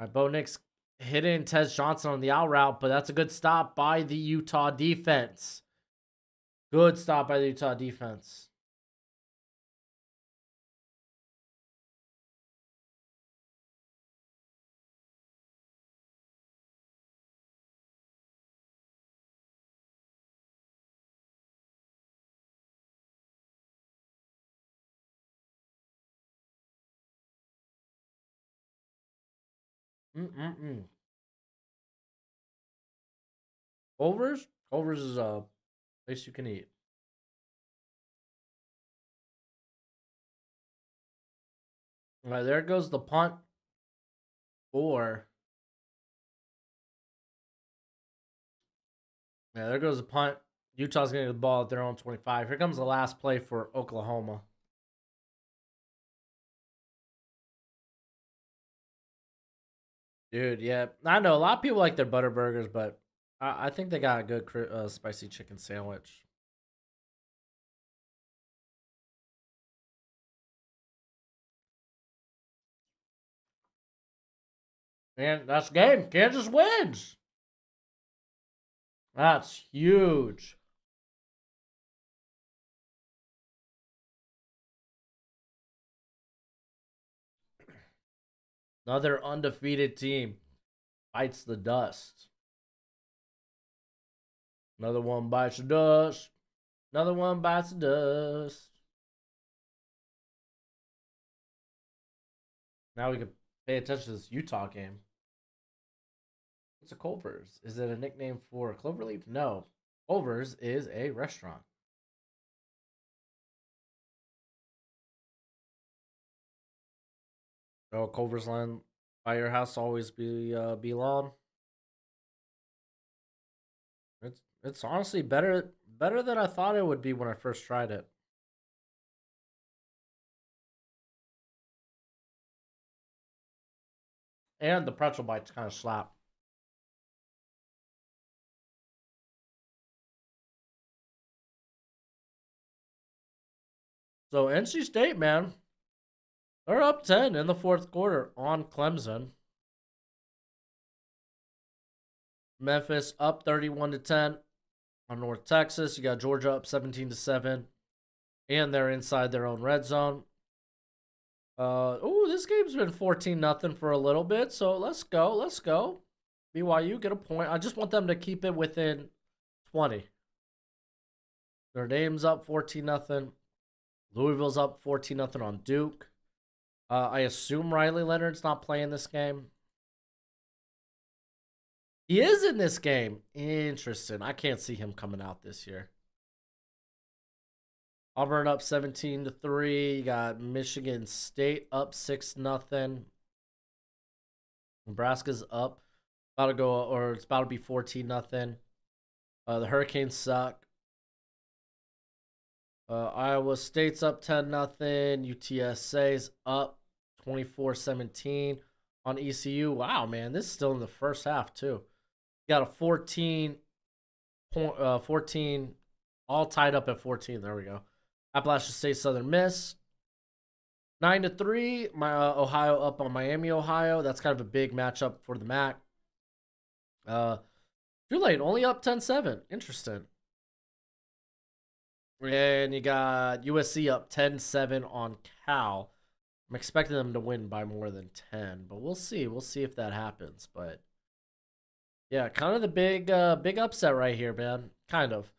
right, Bo Nix hitting Tez Johnson on the out route, but that's a good stop by the Utah defense. Good stop by the Utah defense. Mm-mm-mm. Culver's? Culver's is a place you can eat. All right, there goes the punt for. Yeah, there goes the punt. Utah's going to get the ball at their own 25. Here comes the last play for Oklahoma. Dude, yeah. I know a lot of people like their butter burgers, but I think they got a good spicy chicken sandwich. Man, that's the game. Kansas wins. That's huge. Another undefeated team bites the dust. Another one bites the dust. Another one bites the dust. Now we can pay attention to this Utah game. What's a Culver's? Is it a nickname for Cloverleaf? No. Culver's is a restaurant. Oh, Culver's Land by your house always be long. It's honestly better than I thought it would be when I first tried it. And the pretzel bites kind of slap. So NC State, man, they're up 10 in the fourth quarter on Clemson. Memphis up 31-10 on North Texas. You got Georgia up 17-7, and they're inside their own red zone. This game's been 14-0 for a little bit, so let's go. BYU get a point. I just want them to keep it within 20. Their name's up 14-0. Louisville's up 14-0 on Duke. I assume Riley Leonard's not playing this game. He is in this game. Interesting. I can't see him coming out this year. Auburn up 17-3. You got Michigan State up 6-0. Nebraska's up. It's about to be 14-0. The Hurricanes suck. Iowa State's up 10-0. UTSA's up 24-17 on ECU. Wow, man, this is still in the first half too. You got a 14, all tied up at 14. There we go. Appalachian State Southern Miss 9-3. Ohio up on Miami, Ohio. That's kind of a big matchup for the MAC. Tulane only up 10-7. Interesting. And you got USC up 10-7 on Cal. I'm expecting them to win by more than 10, but we'll see. We'll see if that happens. But yeah, kind of the big upset right here, man. Kind of.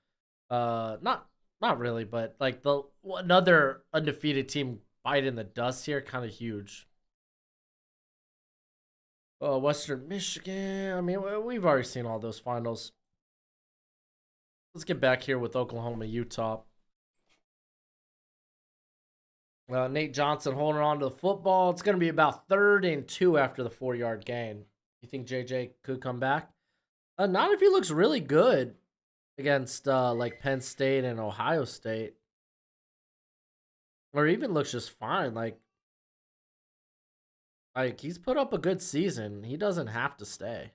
Not really, but like another undefeated team biting the dust here, kind of huge. Western Michigan. I mean, we've already seen all those finals. Let's get back here with Oklahoma, Utah. Nate Johnson holding on to the football. It's going to be about 3rd and 2 after the 4-yard gain. You think JJ could come back? Not if he looks really good against like Penn State and Ohio State. Or even looks just fine. Like he's put up a good season. He doesn't have to stay.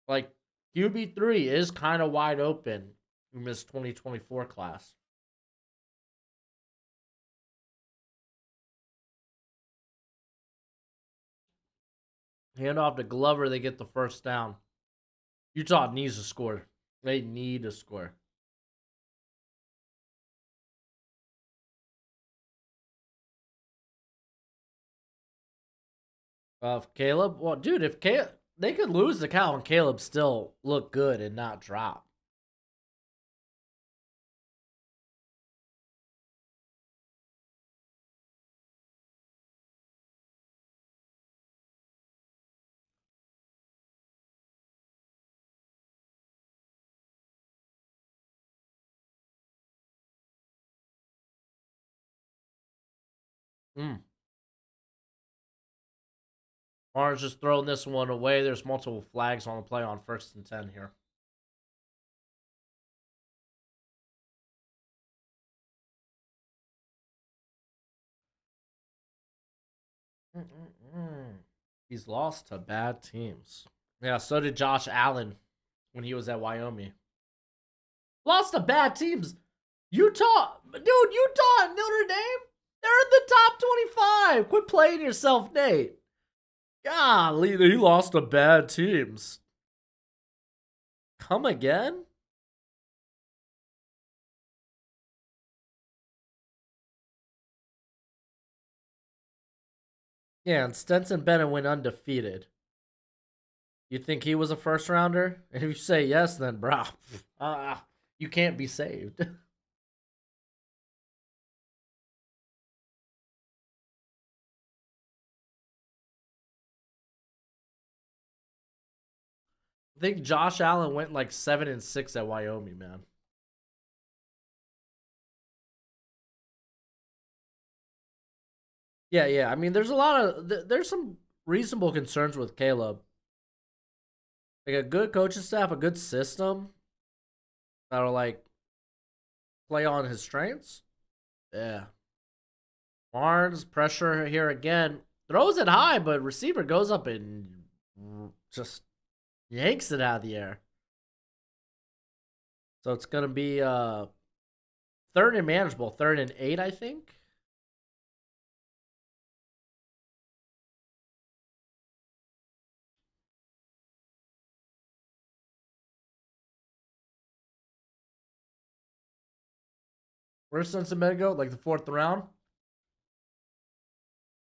Like QB3 is kind of wide open in this 2024 class. Hand off to Glover, they get the first down. Utah needs to score. They need to score. Caleb, well, dude, if Caleb, they could lose the Cal and Caleb still look good and not drop. Mm. Barnes just throwing this one away. There's multiple flags on the play on 1st and 10 here. He's lost to bad teams. Yeah, so did Josh Allen when he was at Wyoming. Lost to bad teams. Utah, dude, Utah and Notre Dame, they're in the top 25. Quit playing yourself, Nate. Golly, he lost to bad teams. Come again? Yeah, and Stenson Bennett went undefeated. You think he was a first rounder? And if you say yes, then bro, you can't be saved. I think Josh Allen went like 7-6 at Wyoming, man. Yeah, yeah. I mean, there's a lot of there's some reasonable concerns with Caleb. Like a good coaching staff, a good system that'll like play on his strengths. Yeah. Barnes pressure here again. Throws it high, but receiver goes up and just yanks it out of the air. So it's gonna be third and manageable, 3rd and 8, I think. Where's Cincinnati go? Like the 4th round?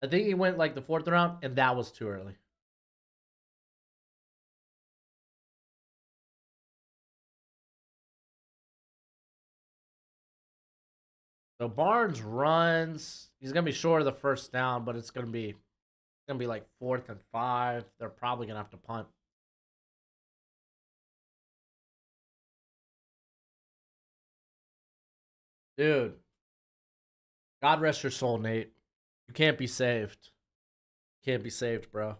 I think he went like the 4th round, and that was too early. So Barnes runs. He's gonna be short of the first down, but it's gonna be like 4th and 5. They're probably gonna have to punt. Dude, God rest your soul, Nate. You can't be saved. Can't be saved, bro.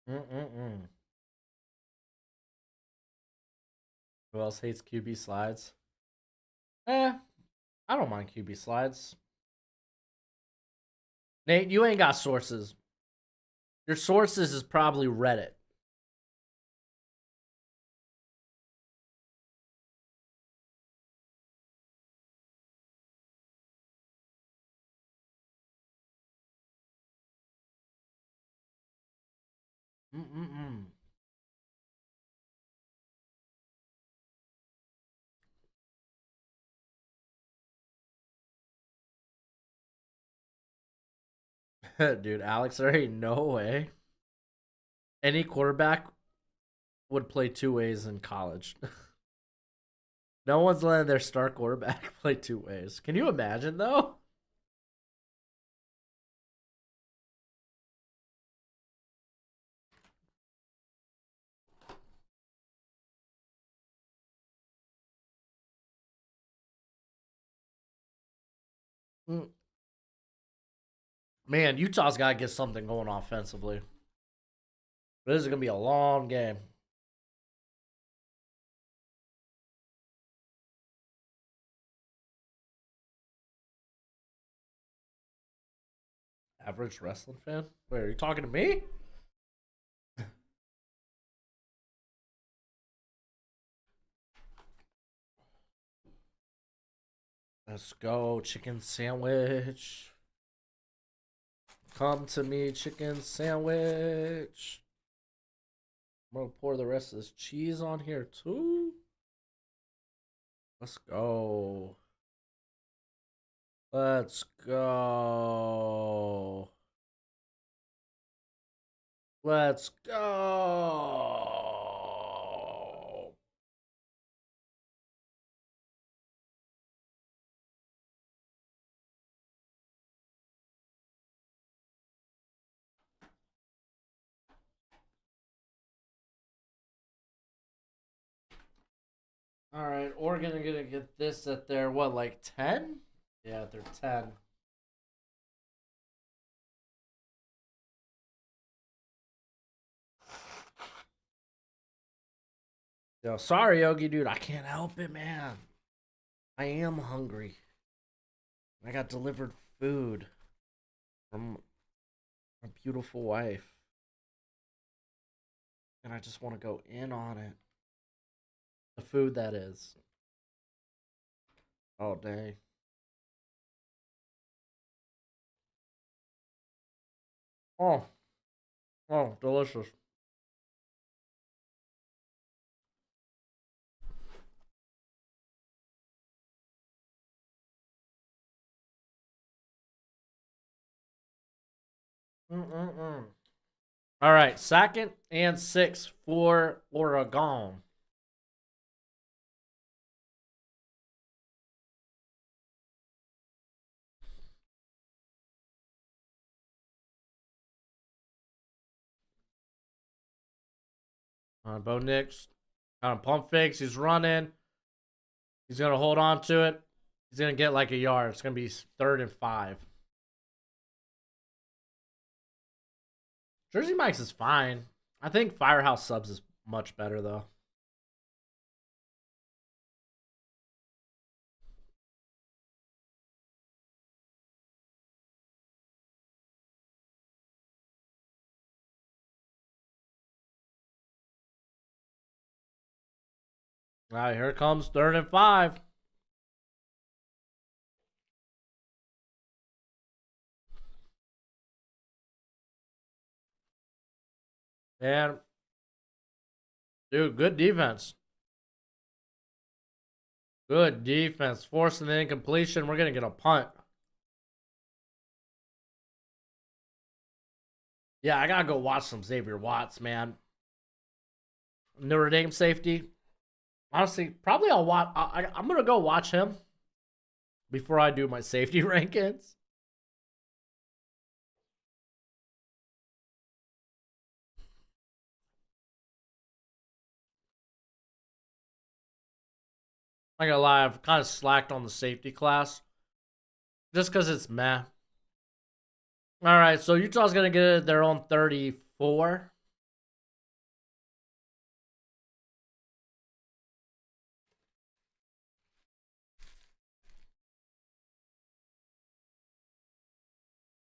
Mm-mm-mm. Who else hates QB slides? I don't mind QB slides. Nate, you ain't got sources. Your sources is probably Reddit. Mm-mm-mm. Dude, Alex, there ain't no way any quarterback would play 2 ways in college. No one's letting their star quarterback play 2 ways. Can you imagine though? Mm. Man, Utah's got to get something going offensively. This is gonna be a long game. Average wrestling fan? Wait, are you talking to me? Let's go, chicken sandwich. Come to me, chicken sandwich. I'm gonna pour the rest of this cheese on here too. Let's go. Let's go. Let's go. All right, Oregon are gonna get this at their what, like 10? Yeah, they're 10. Yo, sorry, Yogi, dude. I can't help it, man. I am hungry. I got delivered food from a beautiful wife, and I just want to go in on it. The food that is. Oh, dang. Oh, oh, delicious. Mm-mm-mm. All right, 2nd and 6 for Oregon. Bo Nix, kind of pump fakes. He's running. He's gonna hold on to it. He's gonna get like a yard. It's gonna be 3rd and 5. Jersey Mike's is fine. I think Firehouse Subs is much better though. All right, here comes 3rd and 5. And dude, good defense. Good defense. Forcing the incompletion. We're gonna get a punt. Yeah, I gotta go watch some Xavier Watts, man. Notre Dame safety. Honestly, probably I'll watch. I'm gonna go watch him before I do my safety rankings. I'm not gonna lie, I've kind of slacked on the safety class just because it's meh. All right, so Utah's gonna get their own 34.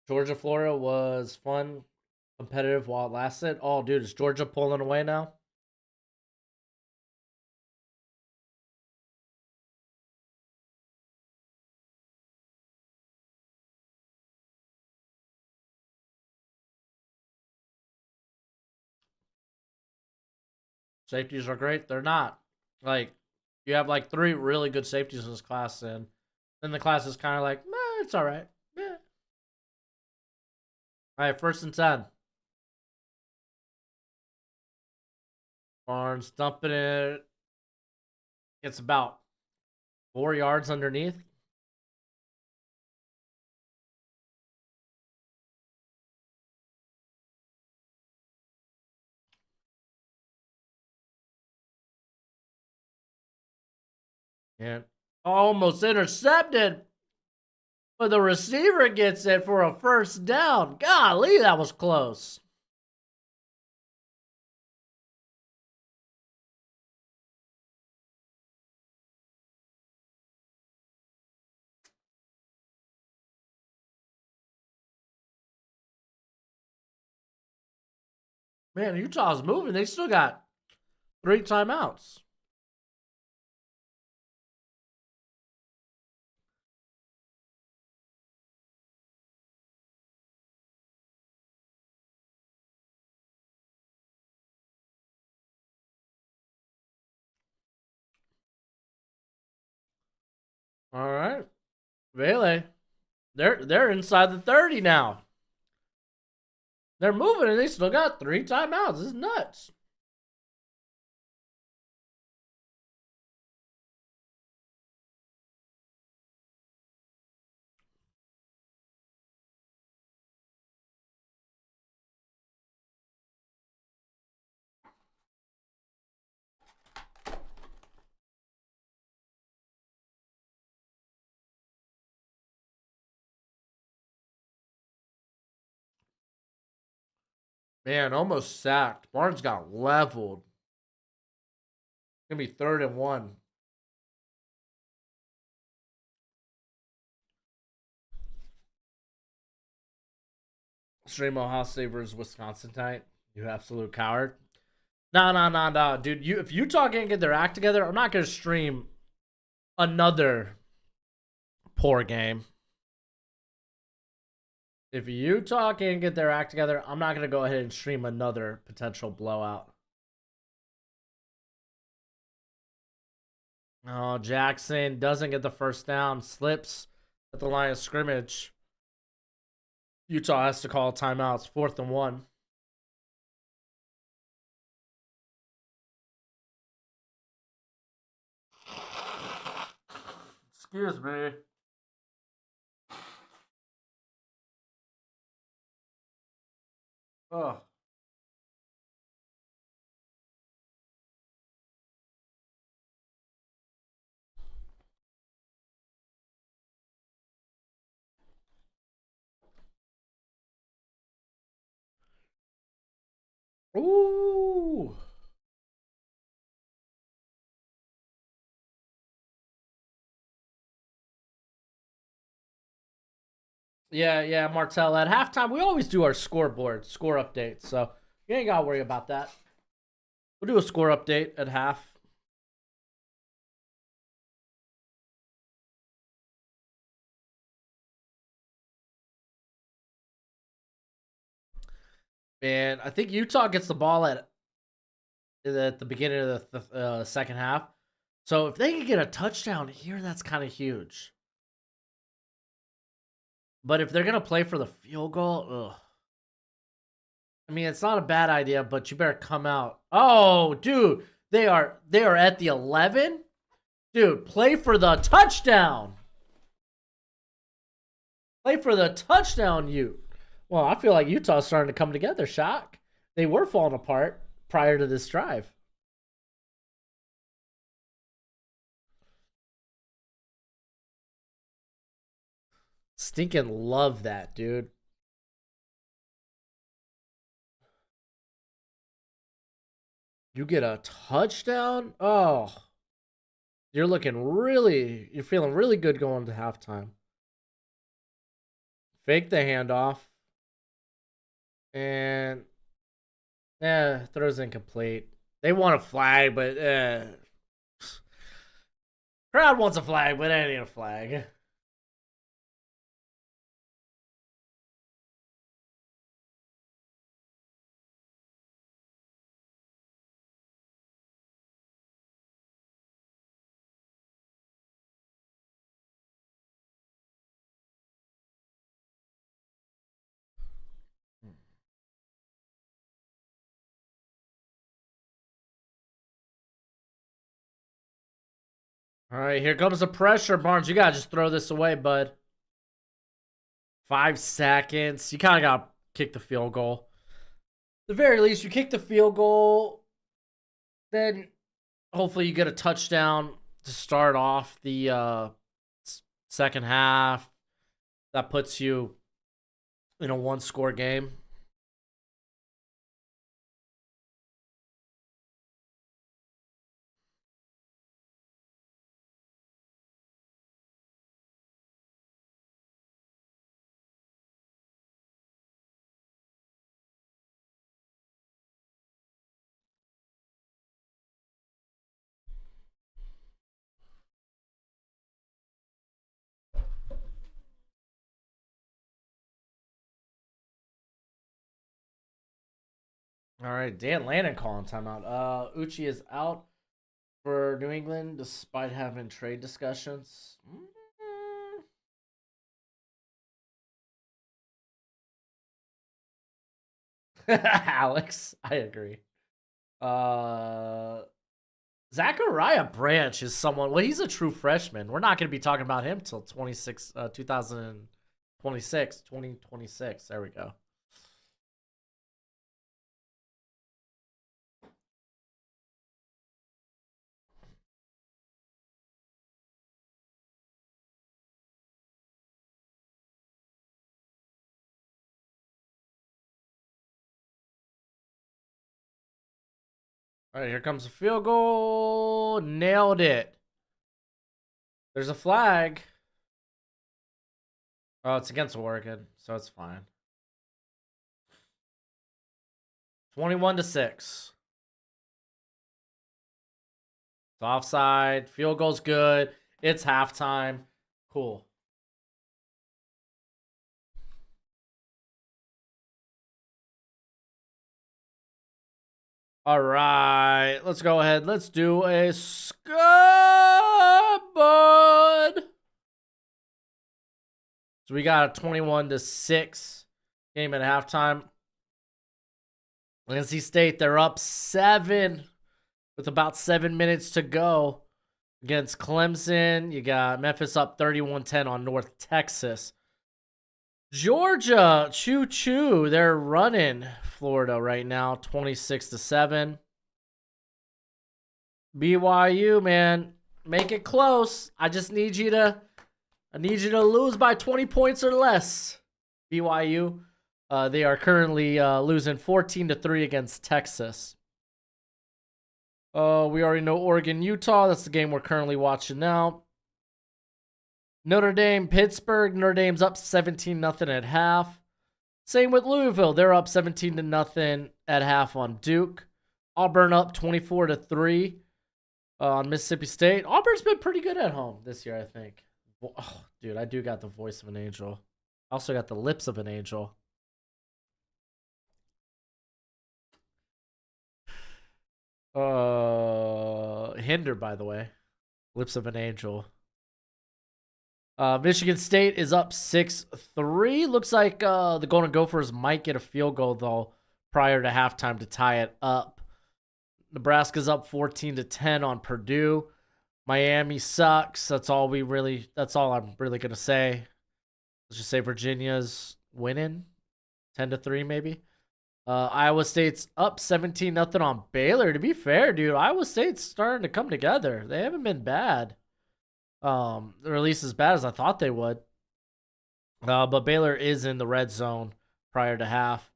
Georgia, Florida was fun, competitive while it lasted. Oh, dude, is Georgia pulling away now? Safeties are great. They're not. Like, you have like 3 really good safeties in this class, and then the class is kind of like, meh, it's all right. Meh. All right, 1st and 10. Barnes dumping it. It's about 4 yards underneath. And almost intercepted. But the receiver gets it for a 1st down. Golly, that was close. Man, Utah's moving. They still got 3 timeouts. All right. Really? They're inside the 30 now. They're moving and they still got 3 timeouts. This is nuts. Man, almost sacked. Barnes got leveled. It's gonna be 3rd and 1. Stream Ohio State versus Wisconsin tonight. You absolute coward. Nah, dude. If Utah can't get their act together, I'm not gonna stream another poor game. If Utah can't get their act together, I'm not gonna go ahead and stream another potential blowout. Oh, Jackson doesn't get the 1st down, slips at the line of scrimmage. Utah has to call timeouts. 4th and 1. Excuse me. Oh. Ooh. Yeah, Martell. At halftime, we always do our scoreboard, score updates. So you ain't got to worry about that. We'll do a score update at half. And I think Utah gets the ball at the beginning of the second half. So if they can get a touchdown here, that's kind of huge. But if they're going to play for the field goal, ugh. I mean, it's not a bad idea, but you better come out. Oh, dude, they are at the 11. Dude, play for the touchdown. Play for the touchdown, you. Well, I feel like Utah's starting to come together, Shock. They were falling apart prior to this drive. Stinking love that, dude. You get a touchdown? Oh. You're feeling really good going to halftime. Fake the handoff. And throws incomplete. They want a flag, but crowd wants a flag, but it ain't a flag. All right, here comes the pressure, Barnes. You gotta just throw this away, bud. 5 seconds. You kind of gotta kick the field goal. At the very least, you kick the field goal, then hopefully you get a touchdown to start off the second half. That puts you in a 1-score game. All right, Dan Lannon calling timeout. Uchi is out for New England despite having trade discussions. Alex, I agree. Zachariah Branch is someone. Well, he's a true freshman. We're not going to be talking about him till 2026. There we go. All right, here comes the field goal. Nailed it. There's a flag. Oh, it's against Oregon, so it's fine. 21-6. It's offside. Field goal's good. It's halftime. Cool. All right, let's go ahead. Let's do a scoreboard. So we got a 21-6 game at halftime. NC State, they're up 7 with about 7 minutes to go against Clemson. You got Memphis up 31-10 on North Texas. Georgia, choo-choo. They're running Florida right now, 26-7. BYU, man, make it close. I need you to lose by 20 points or less. BYU, they are currently losing 14-3 against Texas. We already know Oregon, Utah. That's the game we're currently watching now. Notre Dame, Pittsburgh. Notre Dame's up 17-0 at half. Same with Louisville. They're up 17-0 at half on Duke. Auburn up 24-3 on Mississippi State. Auburn's been pretty good at home this year, I think. Oh, dude, I do got the voice of an angel. I also got the lips of an angel. Hinder, by the way. Lips of an angel. Michigan State is up 6-3. Looks like the Golden Gophers might get a field goal, though, prior to halftime to tie it up. Nebraska's up 14-10 on Purdue. Miami sucks. That's all I'm really going to say. Let's just say Virginia's winning 10-3 maybe. Iowa State's up 17-0 on Baylor. To be fair, dude, Iowa State's starting to come together. They haven't been bad. Or at least as bad as I thought they would. But Baylor is in the red zone prior to half.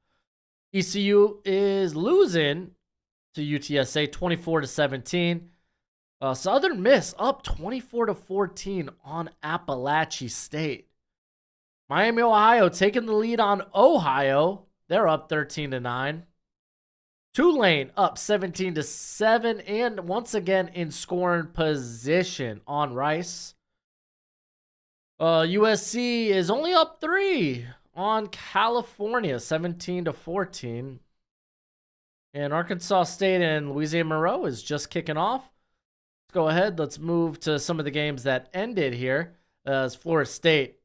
ECU is losing to UTSA 24-17. Southern Miss up 24-14 on Appalachia State. Miami, Ohio taking the lead on Ohio. They're up 13-9. Tulane up 17-7 and once again in scoring position on Rice. USC is only up 3 on California, 17-14. And Arkansas State and Louisiana Monroe is just kicking off. Let's go ahead. Let's move to some of the games that ended here. As Florida State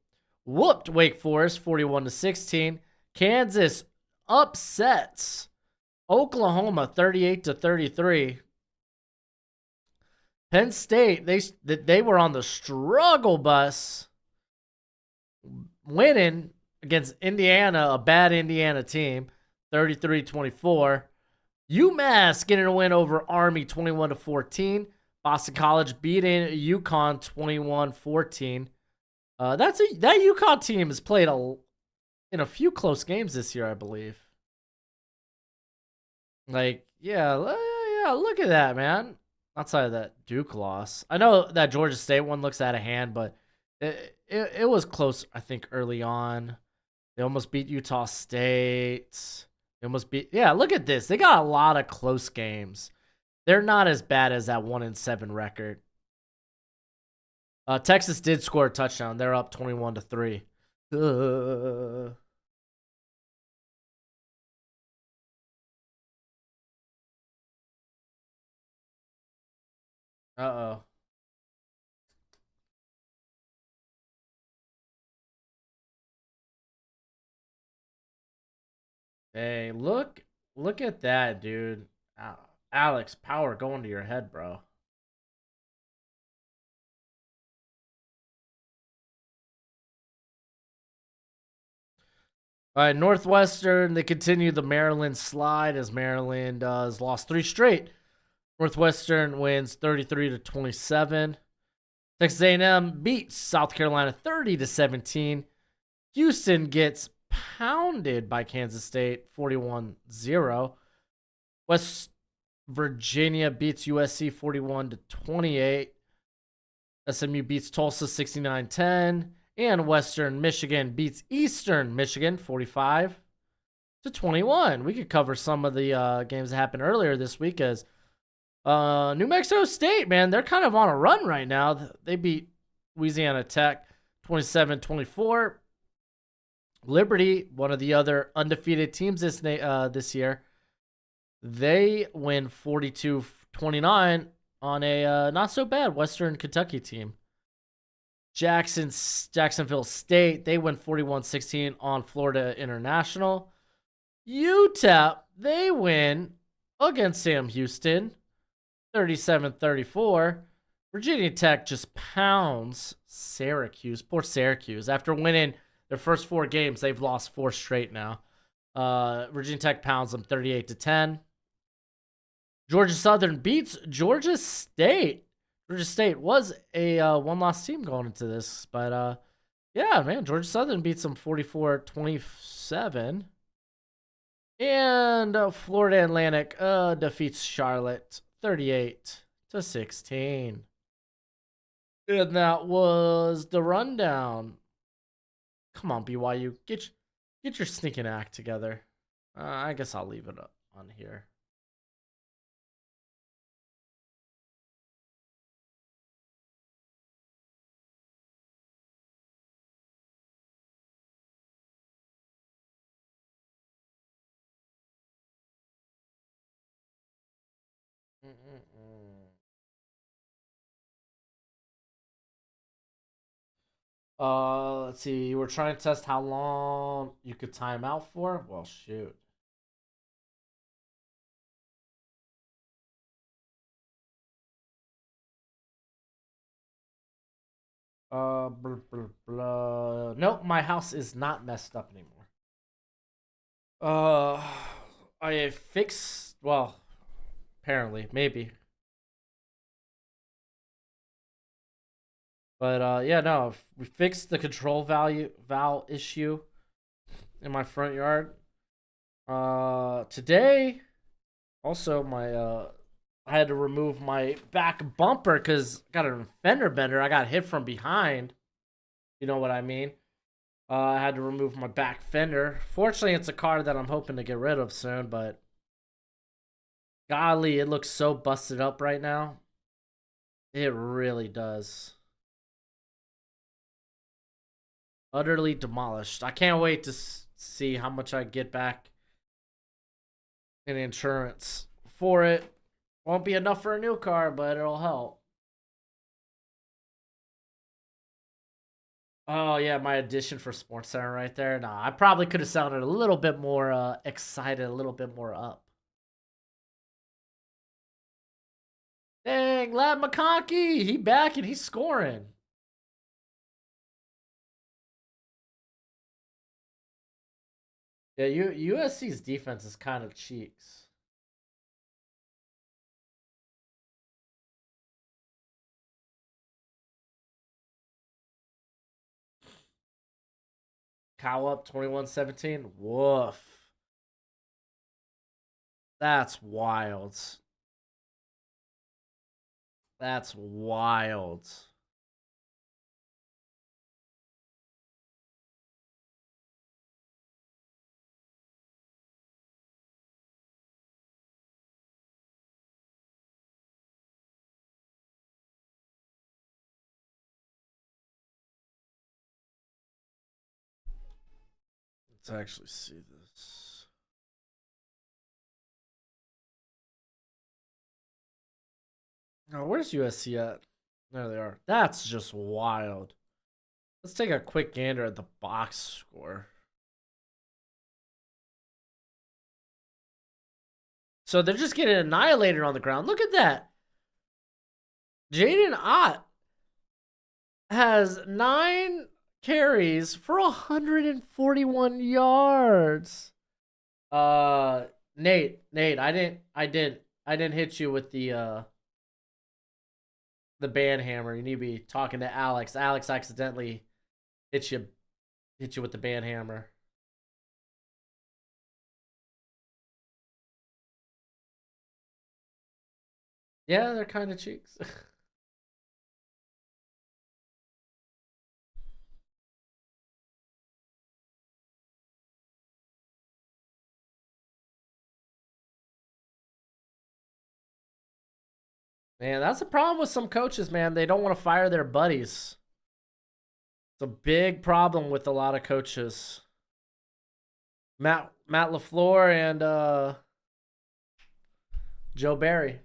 whooped Wake Forest 41-16. Kansas upsets Oklahoma 38-33. Penn State, they were on the struggle bus, winning against Indiana, a bad Indiana team, 33-24. UMass getting a win over Army 21-14. Boston College beating UConn 21-14. That UConn team has played in a few close games this year, I believe. Yeah, look at that, man. Outside of that Duke loss, I know that Georgia State one looks out of hand, but it was close. I think early on, they almost beat Utah State. They almost beat. Yeah, look at this. They got a lot of close games. They're not as bad as that 1-7 record. Texas did score a touchdown. They're up 21-3. Uh-oh. Hey, look at that, dude. Alex, power going to your head, bro. All right, Northwestern, they continue the Maryland slide as Maryland has lost 3 straight. Northwestern wins 33-27. Texas A&M beats South Carolina 30-17. Houston gets pounded by Kansas State 41-0. West Virginia beats USC 41-28. SMU beats Tulsa 69-10. And Western Michigan beats Eastern Michigan 45-21. We could cover some of the games that happened earlier this week as New Mexico State, man, they're kind of on a run right now. They beat Louisiana Tech 27-24. Liberty, one of the other undefeated teams this year, they win 42-29 on a not so bad Western Kentucky team. Jacksonville State, they win 41-16 on Florida International. UTEP, they win against Sam Houston 37-34. Virginia Tech just pounds Syracuse. Poor Syracuse. After winning their first 4 games, they've lost 4 straight now. Virginia Tech pounds them 38-10. Georgia Southern beats Georgia State. Georgia State was a one-loss team going into this, but yeah, man, Georgia Southern beats them 44-27. And Florida Atlantic defeats Charlotte 38-16. And that was the rundown. Come on, BYU, get your sneaking act together. I guess I'll leave it up on here. Let's see. You were trying to test how long you could time out for? Well, shoot. Blah, blah, blah. Nope, my house is not messed up anymore. Uh, I fixed. Well, apparently, maybe. But yeah, no, we fixed the control valve issue in my front yard. Today, also I had to remove my back bumper because I got a fender bender. I got hit from behind. You know what I mean? I had to remove my back fender. Fortunately, it's a car that I'm hoping to get rid of soon, but golly, it looks so busted up right now. It really does. Utterly demolished. I can't wait to see how much I get back in insurance for it. Won't be enough for a new car, but it'll help. Oh yeah, my addition for Sports Center right there. Nah, I probably could have sounded a little bit more excited, a little bit more up. Dang, Lad McConkey, he back and he's scoring. Yeah, USC's defense is kind of cheeks. Cow up 21-17. Woof. That's wild. That's wild. Let's actually see this. Oh, where's USC at? There they are. That's just wild. Let's take a quick gander at the box score. So they're just getting annihilated on the ground. Look at that. Jaden Ott has 9 carries for 141 yards. Nate, I didn't hit you with the band hammer. You need to be talking to Alex. Alex accidentally hit you with the band hammer. Yeah, they're kind of cheeks. Man, that's a problem with some coaches, man. They don't want to fire their buddies. It's a big problem with a lot of coaches. Matt LaFleur and Joe Barry.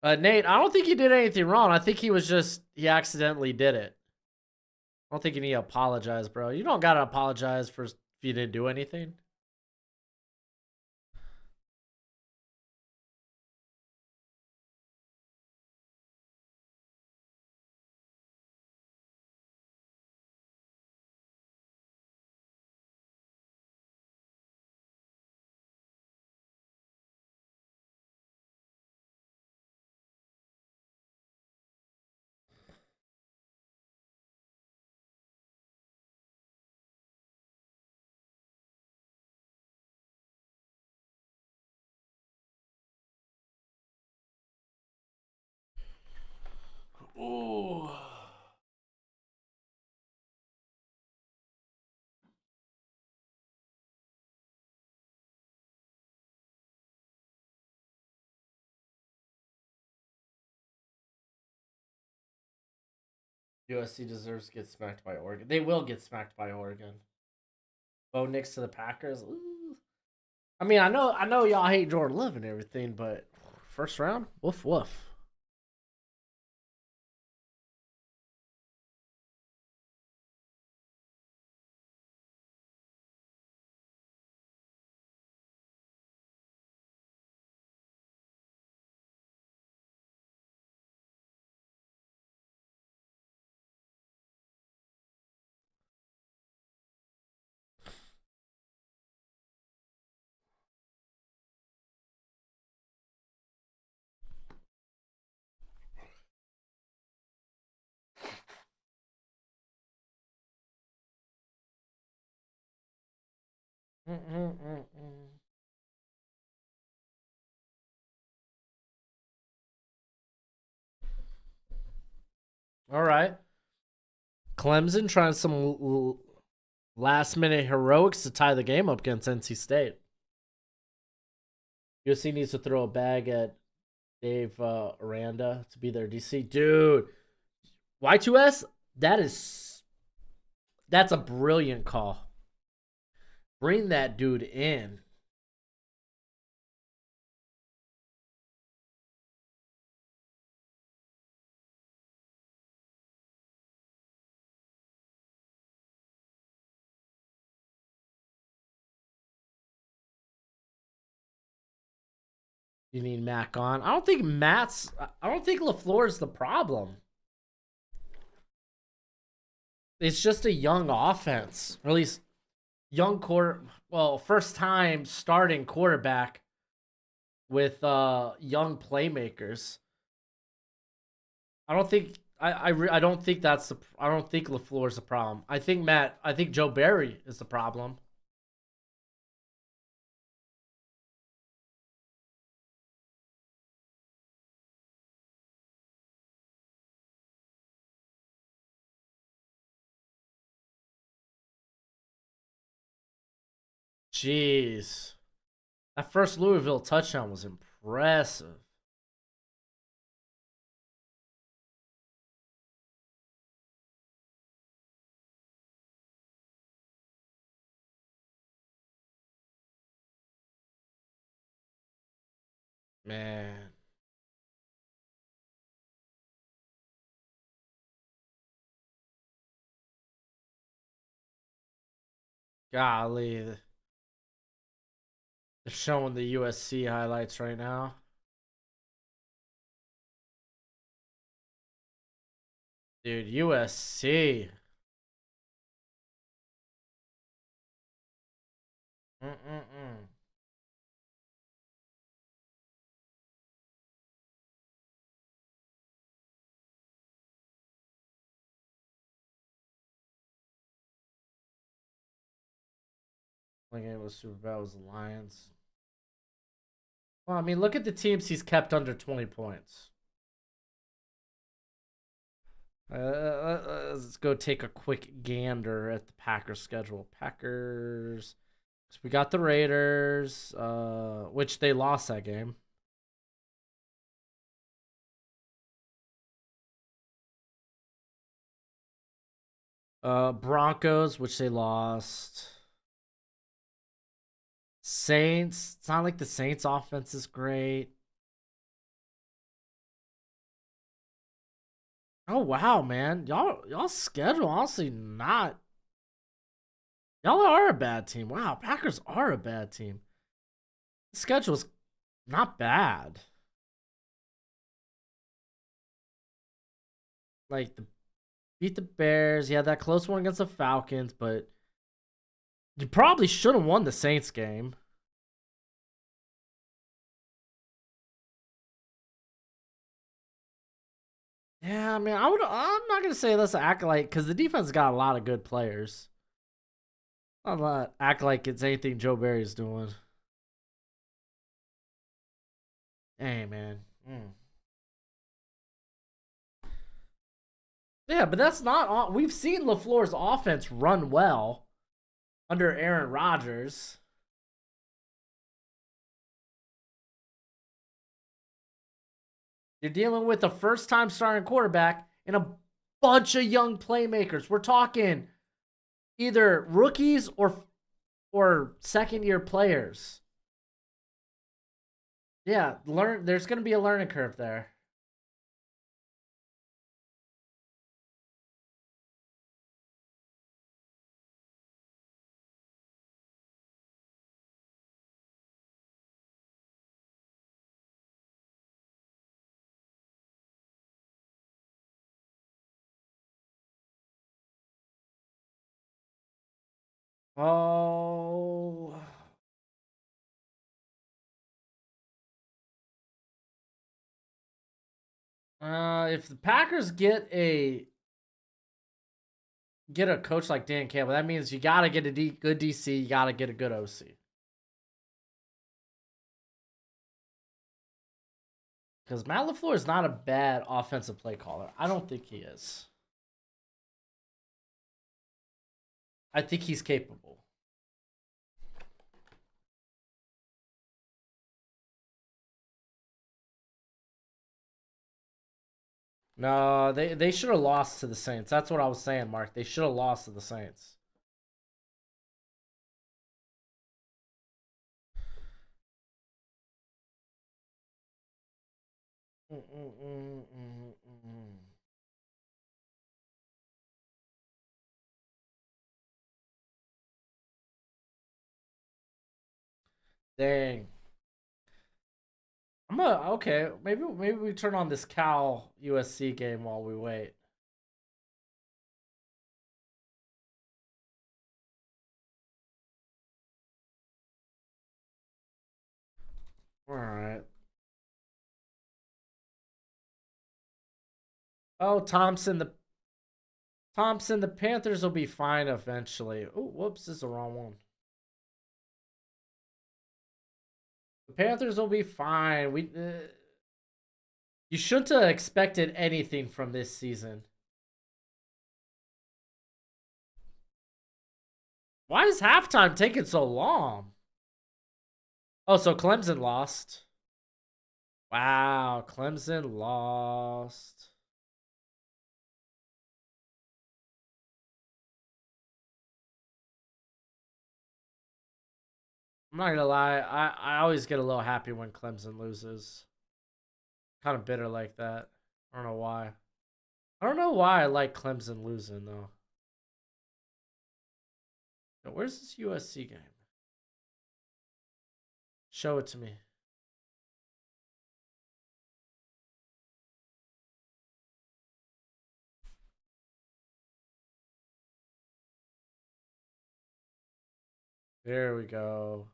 Nate, I don't think he did anything wrong. I think he accidentally did it. I don't think you need to apologize, bro. You don't gotta apologize for if you didn't do anything. Ooh. USC deserves to get smacked by Oregon. They will get smacked by Oregon. Bo Nix to the Packers. Ooh. I mean, I know y'all hate Jordan Love and everything, but first round, woof woof. All right. Clemson trying some last minute heroics to tie the game up against NC State. USC needs to throw a bag at Dave Aranda to be their DC. Dude, Y2S, that's a brilliant call. Bring that dude in. You need Mac on. I don't think LaFleur's the problem. It's just a young offense. Or at least first time starting quarterback with young playmakers. I don't think I don't think I don't think LaFleur's the problem. I think Joe Barry is the problem. Jeez. That first Louisville touchdown was impressive. Man. Golly. They're showing the USC highlights right now. Dude, USC. Mm-mm-mm. Only game was Super Bowl was the Lions. Well, I mean, look at the teams he's kept under 20 points. Let's go take a quick gander at the Packers schedule. Packers. So we got the Raiders, which they lost that game. Broncos, which they lost. Saints. It's not like the Saints offense is great. Oh wow, man. Y'all schedule honestly not. Y'all are a bad team. Wow, Packers are a bad team. The schedule's not bad. Like beat the Bears. Yeah, that close one against the Falcons, but you probably should have won the Saints game. Yeah, I mean, I'm not gonna say let's act like because the defense got a lot of good players. I'm not act like it's anything Joe Barry's doing. Hey, man. Yeah, but that's not all. We've seen LaFleur's offense run well under Aaron Rodgers. You're dealing with a first-time starting quarterback and a bunch of young playmakers. We're talking either rookies or second-year players. Yeah, there's going to be a learning curve there. Oh, if the Packers get a coach like Dan Campbell, that means you got to get a good DC, you got to get a good OC. Because Matt LaFleur is not a bad offensive play caller. I don't think he is. I think he's capable. No, they should have lost to the Saints. That's what I was saying, Mark. They should have lost to the Saints. Dang. Okay. Maybe we turn on this Cal USC game while we wait. All right. Oh, Thompson. The Panthers will be fine eventually. Oh, whoops! This is the wrong one. The Panthers will be fine. You shouldn't have expected anything from this season. Why is halftime taking so long? Oh, so Clemson lost. Wow, Clemson lost. I'm not gonna lie, I always get a little happy when Clemson loses. Kind of bitter like that. I don't know why. I don't know why I like Clemson losing though. Now, where's this USC game? Show it to me. There we go.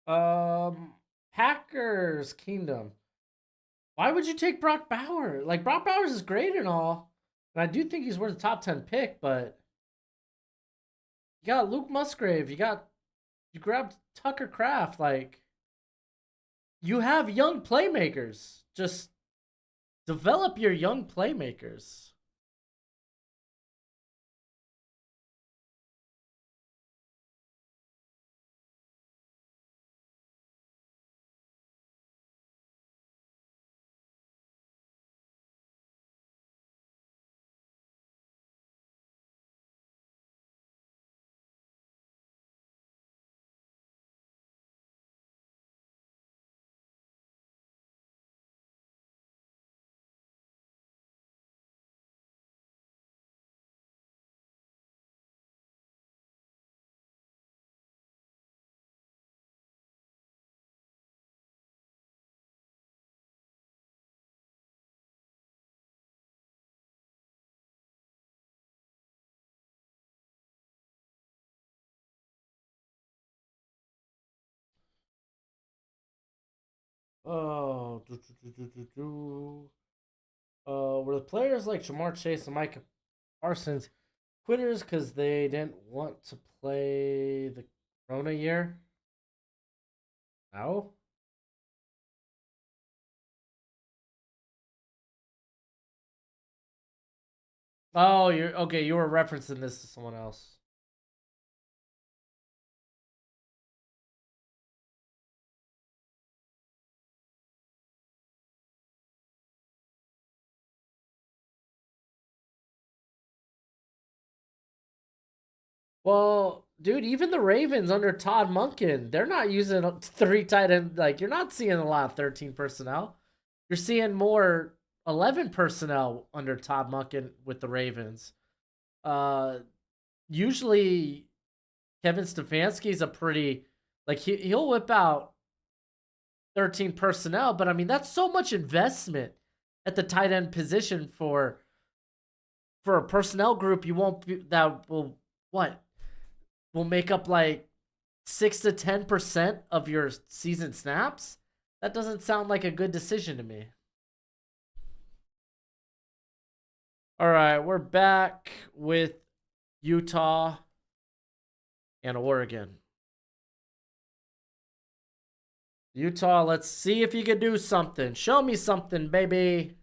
Um, Packers Kingdom. Why would you take Brock Bauer? Like Brock Bowers is great and all, and I do think he's worth a top 10 pick. But you got Luke Musgrave. You grabbed Tucker Kraft. Like you have young playmakers. Just develop your young playmakers. Oh, were the players like Jamar Chase and Micah Parsons quitters because they didn't want to play the Corona year? No. Oh, you're okay. You were referencing this to someone else. Well, dude, even the Ravens under Todd Monken, they're not using three tight end. Like, you're not seeing a lot of 13 personnel. You're seeing more 11 personnel under Todd Monken with the Ravens. Uh, Usually Kevin Stefanski's a pretty like he'll whip out 13 personnel, but I mean that's so much investment at the tight end position for a personnel group you won't be, that will what will make up like 6 to 10% of your season snaps. That doesn't sound like a good decision to me. All right, we're back with Utah and Oregon. Utah, let's see if you can do something. Show me something, baby.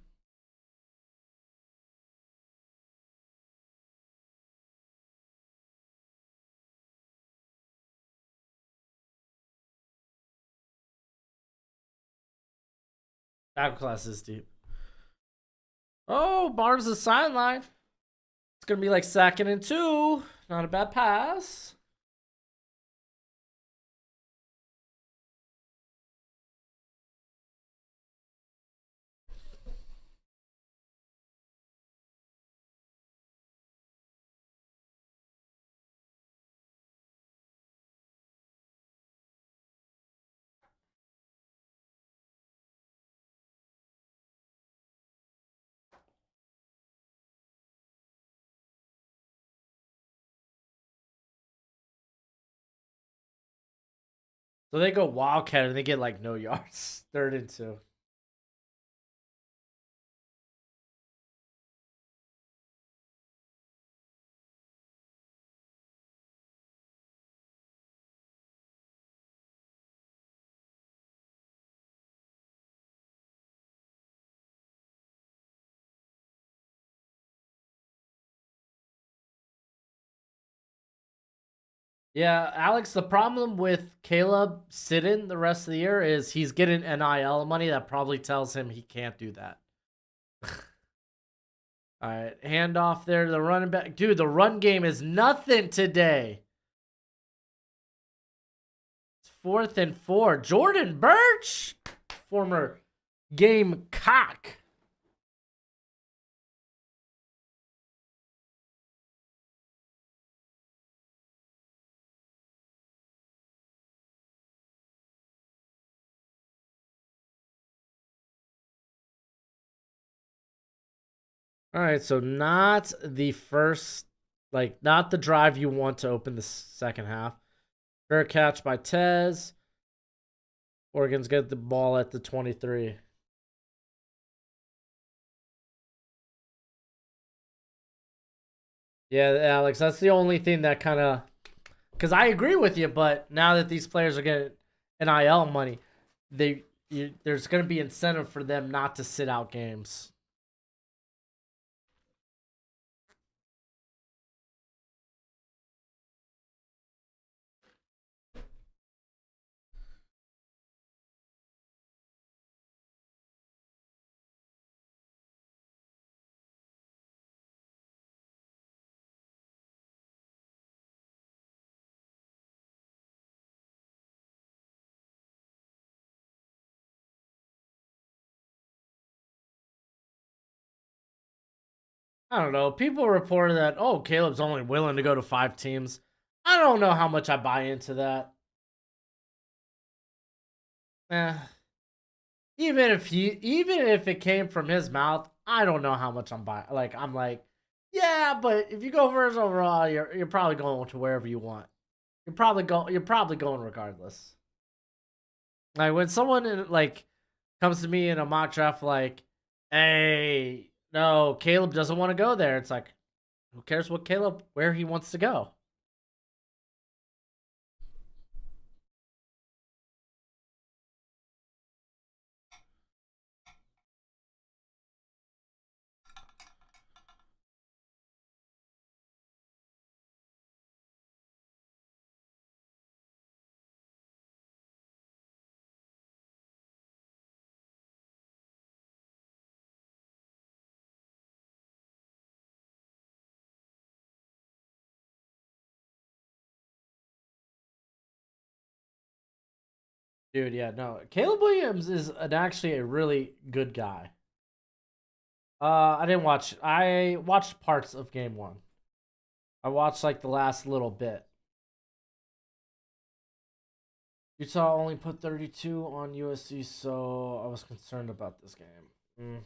Tackle class is deep. Oh, Barnes the sideline. It's gonna be like 2nd and 2. Not a bad pass. So they go Wildcat and they get like no yards. 3rd and 2. Yeah, Alex, the problem with Caleb sitting the rest of the year is he's getting NIL money that probably tells him he can't do that. All right, hand off there to the running back. Dude, the run game is nothing today. It's 4th and 4. Jordan Birch, former Gamecock. All right, so not the first, like, not the drive you want to open the second half. Fair catch by Tez. Oregon's got the ball at the 23. Yeah, Alex, that's the only thing that kind of, because I agree with you, but now that these players are getting NIL money, there's going to be incentive for them not to sit out games. I don't know. People reported that, oh, Caleb's only willing to go to 5 teams. I don't know how much I buy into that. Eh, even if it came from his mouth, I don't know how much I'm buying. Like I'm like, yeah, but if you go first overall, you're probably going to wherever you want. You're probably going regardless. Like when someone like comes to me in a mock draft like, hey, no, Caleb doesn't want to go there. It's like, who cares what Caleb, where he wants to go? Dude, yeah, no. Caleb Williams is actually a really good guy. I didn't watch. I watched parts of game one. I watched like the last little bit. Utah only put 32 on USC, so I was concerned about this game.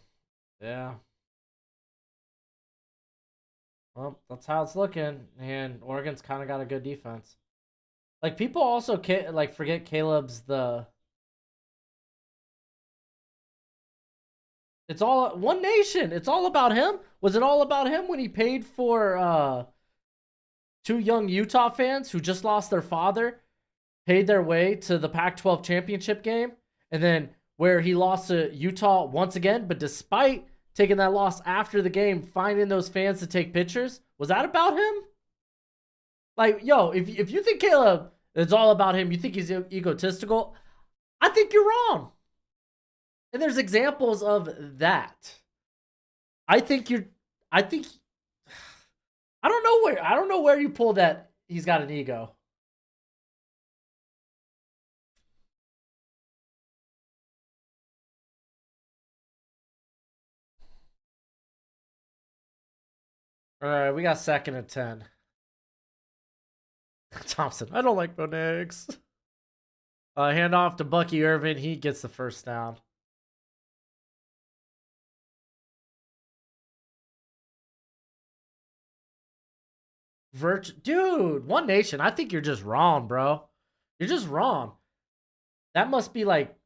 Yeah. Well, that's how it's looking, and Oregon's kind of got a good defense. Like people also like forget Caleb's the. It's all one nation. It's all about him. Was it all about him when he paid for two young Utah fans who just lost their father, paid their way to the Pac-12 championship game, and then where he lost to Utah once again, but despite taking that loss after the game, finding those fans to take pictures, was that about him? Like, yo, if you think Caleb is all about him, you think he's egotistical, I think you're wrong. And there's examples of that. I think you're. I think. I don't know where. I don't know where you pull that. He's got an ego. All right, we got second and 10. Thompson. I don't like bone eggs. Hand off to Bucky Irvin. He gets the first down. Dude, One Nation. I think you're just wrong, bro. You're just wrong. That must be like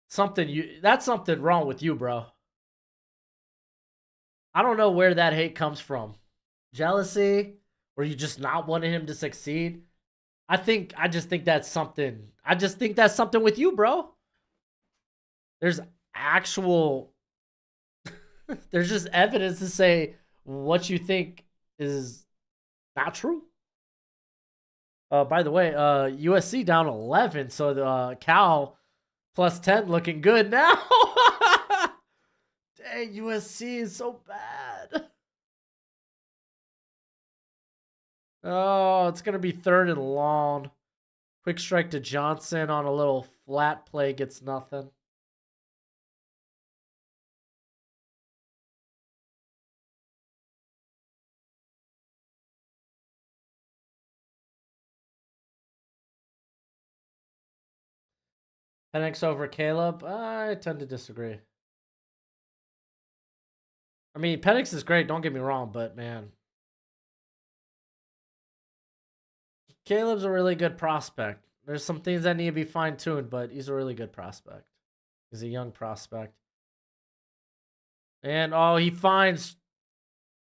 something you. That's something wrong with you, bro. I don't know where that hate comes from. Jealousy, or you just not wanting him to succeed. I just think that's something. I just think that's something with you, bro. There's actual there's just evidence to say what you think is not true. By the way, USC down 11, so the Cal plus 10 looking good now. Dang, USC is so bad. Oh, it's gonna be third and long. Quick strike to Johnson on a little flat play, gets nothing. Penix over Caleb? I tend to disagree. I mean, Penix is great, don't get me wrong, but man, Caleb's a really good prospect. There's some things that need to be fine-tuned, but he's a really good prospect. He's a young prospect. And oh, he finds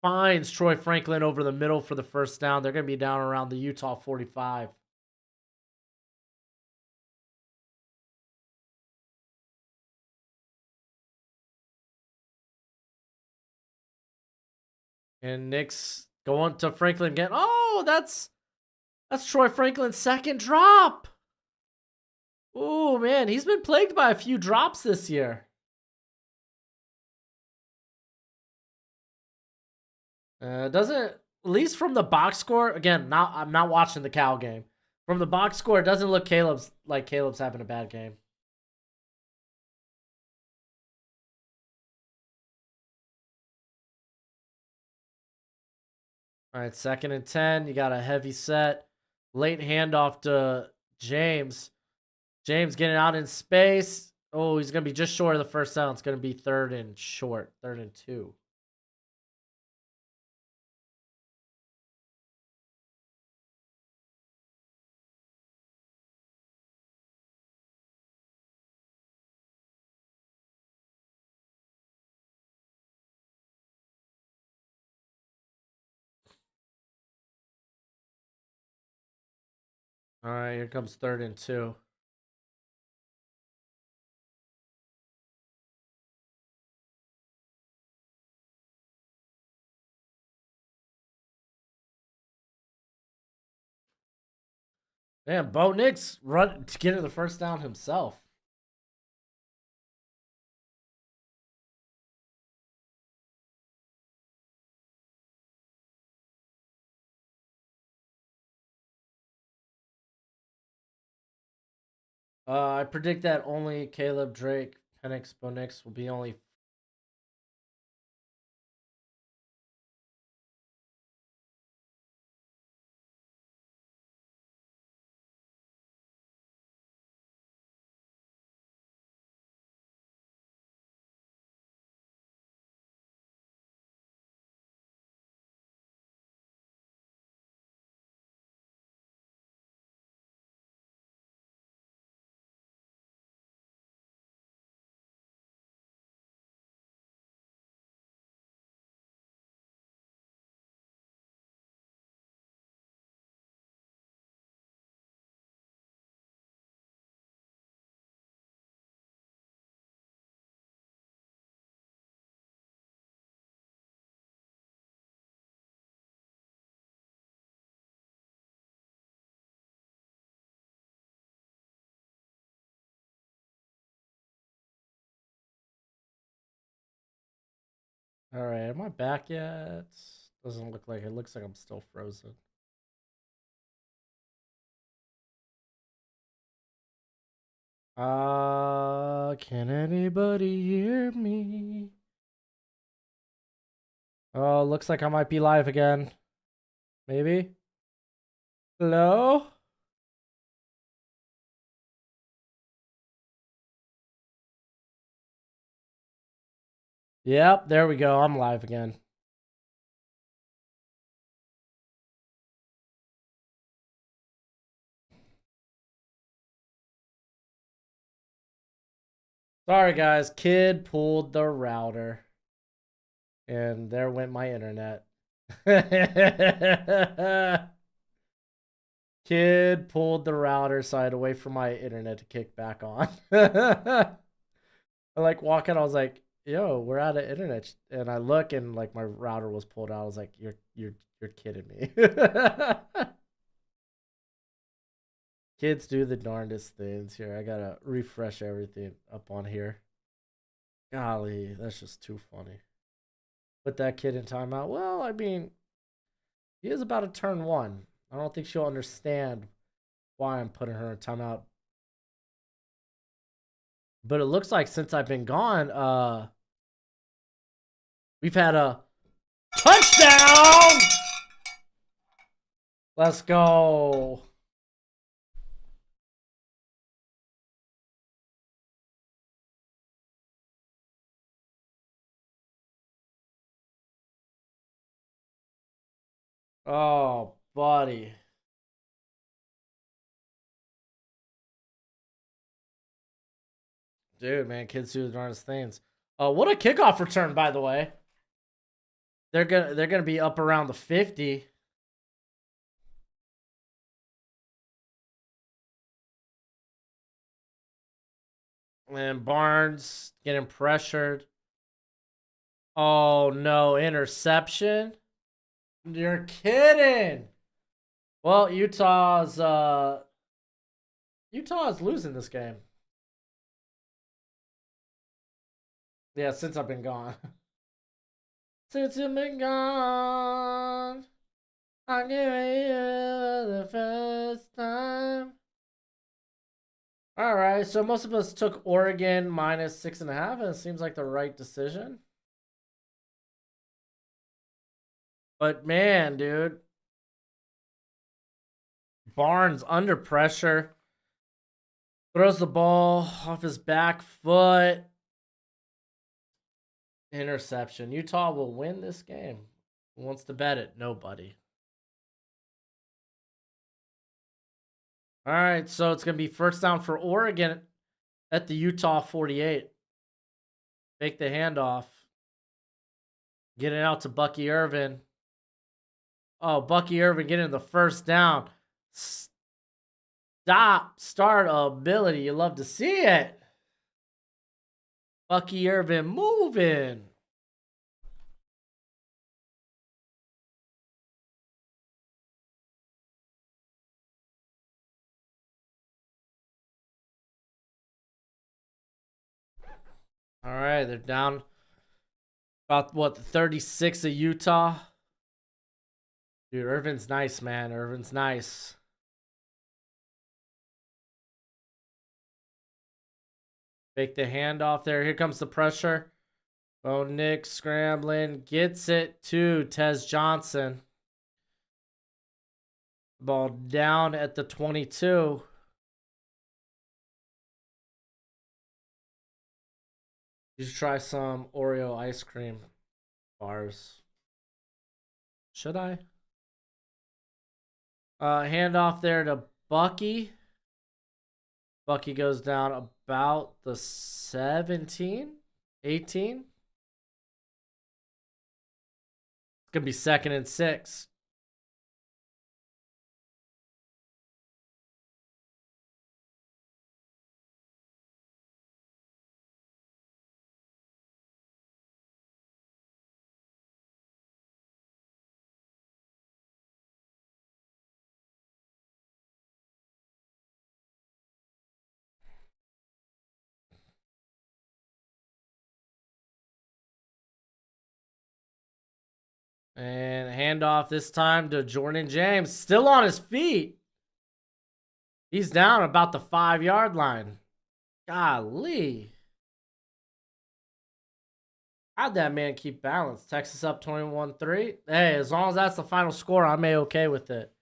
Troy Franklin over the middle for the first down. They're going to be down around the Utah 45. And Nick's going to Franklin again. Oh, that's Troy Franklin's second drop. Oh, man, he's been plagued by a few drops this year. Doesn't, at least from the box score, again, I'm not watching the Cal game. From the box score, it doesn't look Caleb's having a bad game. All right, second and 10. You got a heavy set. Late handoff to James. James getting out in space. Oh, he's going to be just short of the first down. It's going to be third and short. Third and 2. All right, here comes 3rd and 2. Man, Bo Nix run to get the first down himself. I predict that only Caleb, Drake, Penix, Bo Nix will be only. All right, am I back yet? Doesn't look like it. Looks like I'm still frozen. Can anybody hear me? Oh, looks like I might be live again. Maybe? Hello? Yep, there we go. I'm live again. Sorry, guys. Kid pulled the router. And there went my internet. Kid pulled the router, so I had to wait for my internet to kick back on. I like walking, I was like, yo, we're out of internet. And I look and like my router was pulled out. I was like, you're kidding me. Kids do the darndest things here. I gotta refresh everything up on here. Golly, that's just too funny. Put that kid in timeout. Well, I mean, he is about to turn 1. I don't think she'll understand why I'm putting her in timeout. But it looks like since I've been gone, we've had a touchdown! Let's go. Oh, buddy. Dude, man, kids do the darndest things. What a kickoff return, by the way. They're gonna be up around the 50. And Barnes getting pressured. Oh no, interception. You're kidding. Well, Utah's losing this game. Yeah, since I've been gone. Since you've been gone, I'm giving you the first time. All right, so most of us took Oregon minus 6.5, and it seems like the right decision. But man, dude, Barnes under pressure, throws the ball off his back foot. Interception. Utah will win this game. Who wants to bet it? Nobody. All right, so it's going to be first down for Oregon at the Utah 48. Make the handoff. Get it out to Bucky Irvin. Oh, Bucky Irvin getting the first down. start ability. You love to see it. Bucky Irvin moving. All right, they're down about what, 36 of Utah. Dude, Irvin's nice, man. Irvin's nice. Fake the handoff there. Here comes the pressure. Bo Nick scrambling. Gets it to Tez Johnson. Ball down at the 22. You should try some Oreo ice cream bars. Should I? Handoff there to Bucky. Bucky goes down about the 17, 18. It's gonna be 2nd and 6. And handoff this time to Jordan James. Still on his feet. He's down about the 5-yard line. Golly. How'd that man keep balance? Texas up 21-3. Hey, as long as that's the final score, I'm A-okay with it.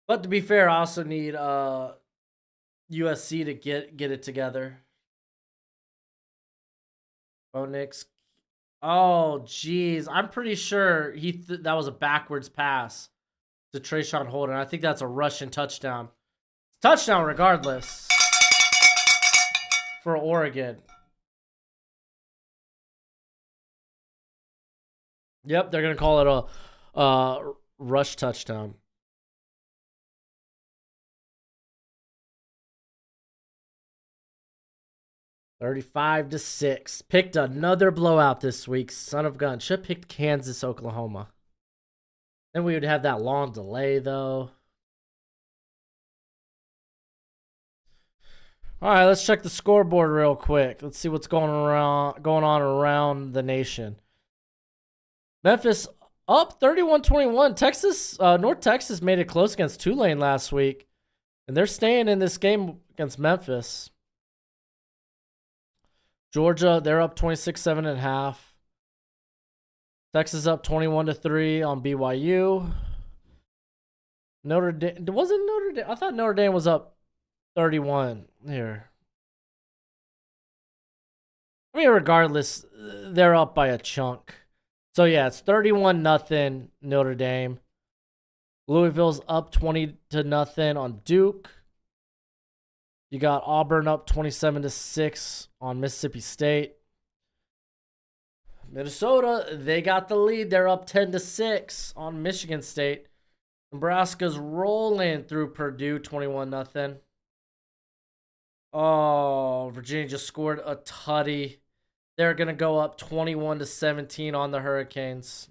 But to be fair, I also need USC to get it together. Bo Nix. Oh, geez. I'm pretty sure that was a backwards pass to Trayshawn Holden. I think that's a Russian touchdown. Touchdown regardless for Oregon. Yep, they're going to call it a rush touchdown. $35-6. Picked another blowout this week. Son of a gun. Should have picked Kansas, Oklahoma. Then we would have that long delay, though. All right, let's check the scoreboard real quick. Let's see what's going on around the nation. Memphis up 31-21. Texas, North Texas made it close against Tulane last week, and they're staying in this game against Memphis. Georgia, they're up 26-7.5. Texas up 21-3 on BYU. Notre Dame, wasn't Notre Dame? I thought Notre Dame was up 31 here. I mean, regardless, they're up by a chunk. So yeah, it's 31-0 Notre Dame. Louisville's up 20-0 on Duke. You got Auburn up 27-6 on Mississippi State. Minnesota, they got the lead. They're up 10-6 on Michigan State. Nebraska's rolling through Purdue 21-0. Oh, Virginia just scored a tutty. They're going to go up 21-17 on the Hurricanes.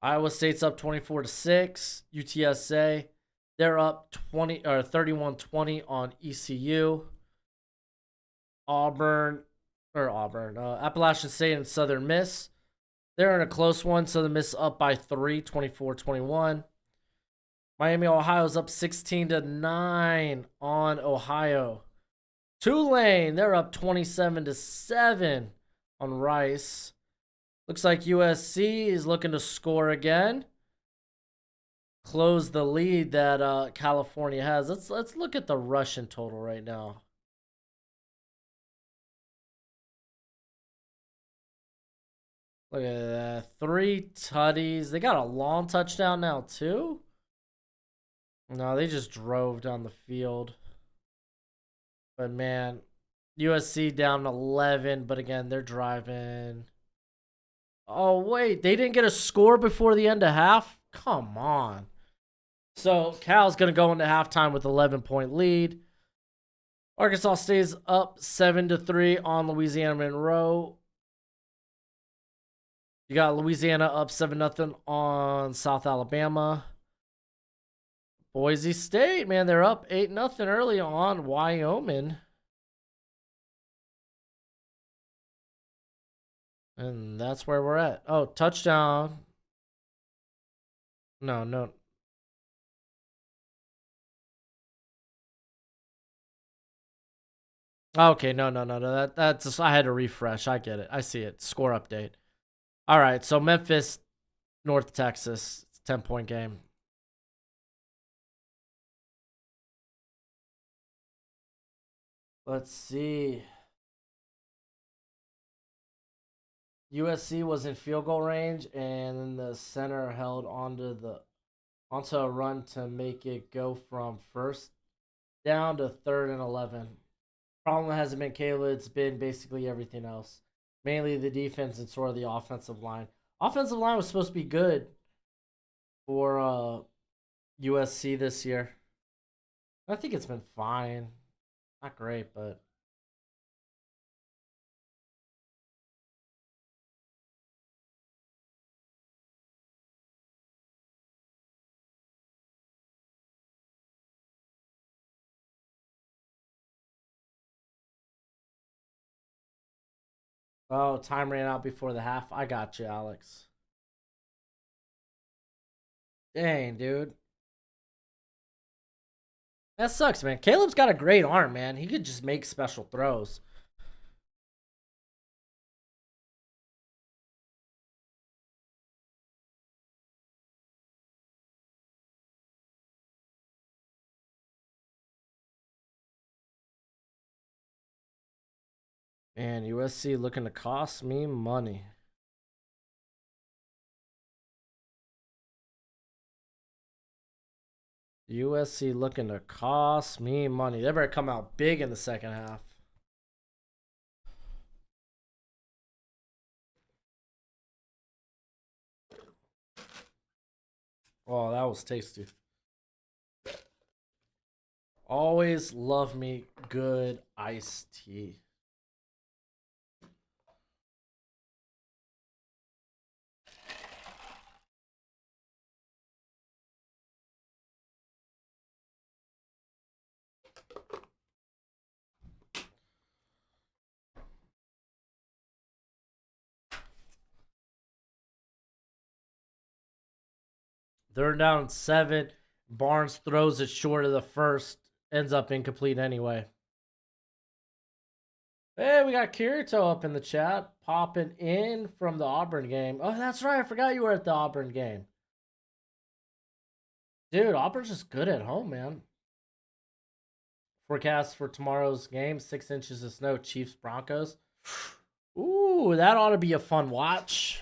Iowa State's up 24-6. UTSA, they're up 31-20 on ECU. Appalachian State and Southern Miss, they're in a close one. Southern Miss up by 3, 24-21. Miami, Ohio's up 16-9 on Ohio. Tulane, they're up 27-7 on Rice. Looks like USC is looking to score again. Close the lead that California has. Let's look at the Russian total right now. Look at that. 3 tutties. They got a long touchdown now, too? No, they just drove down the field. But, man, USC down 11. But, again, they're driving. Oh, wait. They didn't get a score before the end of half? Come on. So Cal's going to go into halftime with 11-point lead. Arkansas stays up 7-3 on Louisiana Monroe. You got Louisiana up 7-0 on South Alabama. Boise State, man, they're up 8-0 early on Wyoming. And that's where we're at. Oh, touchdown. No. Okay, no. That's just, I had to refresh. I get it. I see it. Score update. All right, so Memphis, North Texas, 10-point game. Let's see. USC was in field goal range, and then the center held onto a run to make it go from first down to 3rd and 11. Problem hasn't been Caleb, it's been basically everything else. Mainly the defense and sort of the offensive line. Offensive line was supposed to be good for USC this year. I think it's been fine. Not great, but oh, time ran out before the half. I got you, Alex. Dang, dude. That sucks, man. Caleb's got a great arm, man. He could just make special throws. Man, USC looking to cost me money. USC looking to cost me money. They better come out big in the second half. Oh, that was tasty. Always love me good iced tea. They're down 7. Barnes throws it short of the first. Ends up incomplete anyway. Hey, we got Kirito up in the chat, popping in from the Auburn game. Oh, that's right. I forgot you were at the Auburn game. Dude, Auburn's just good at home, man. Forecast for tomorrow's game, 6 inches of snow, Chiefs, Broncos. Ooh, that ought to be a fun watch.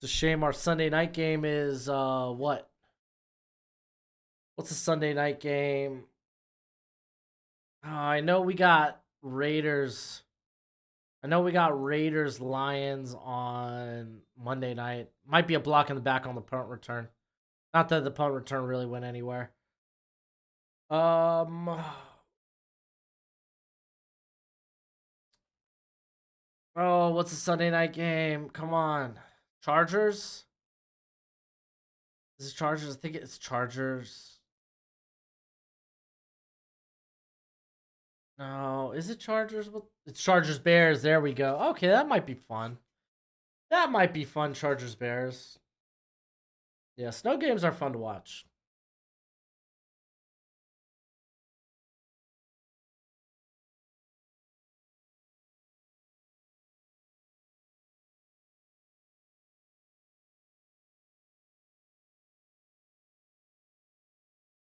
It's a shame our Sunday night game is, what? What's the Sunday night game? I know we got Raiders. I know we got Raiders Lions on Monday night. Might be a block in the back on the punt return. Not that the punt return really went anywhere. Oh, what's the Sunday night game? Come on. Chargers? Is it Chargers? I think it's Chargers. No, is it Chargers? It's Chargers Bears. There we go. Okay, that might be fun. That might be fun, Chargers Bears. Yeah, snow games are fun to watch.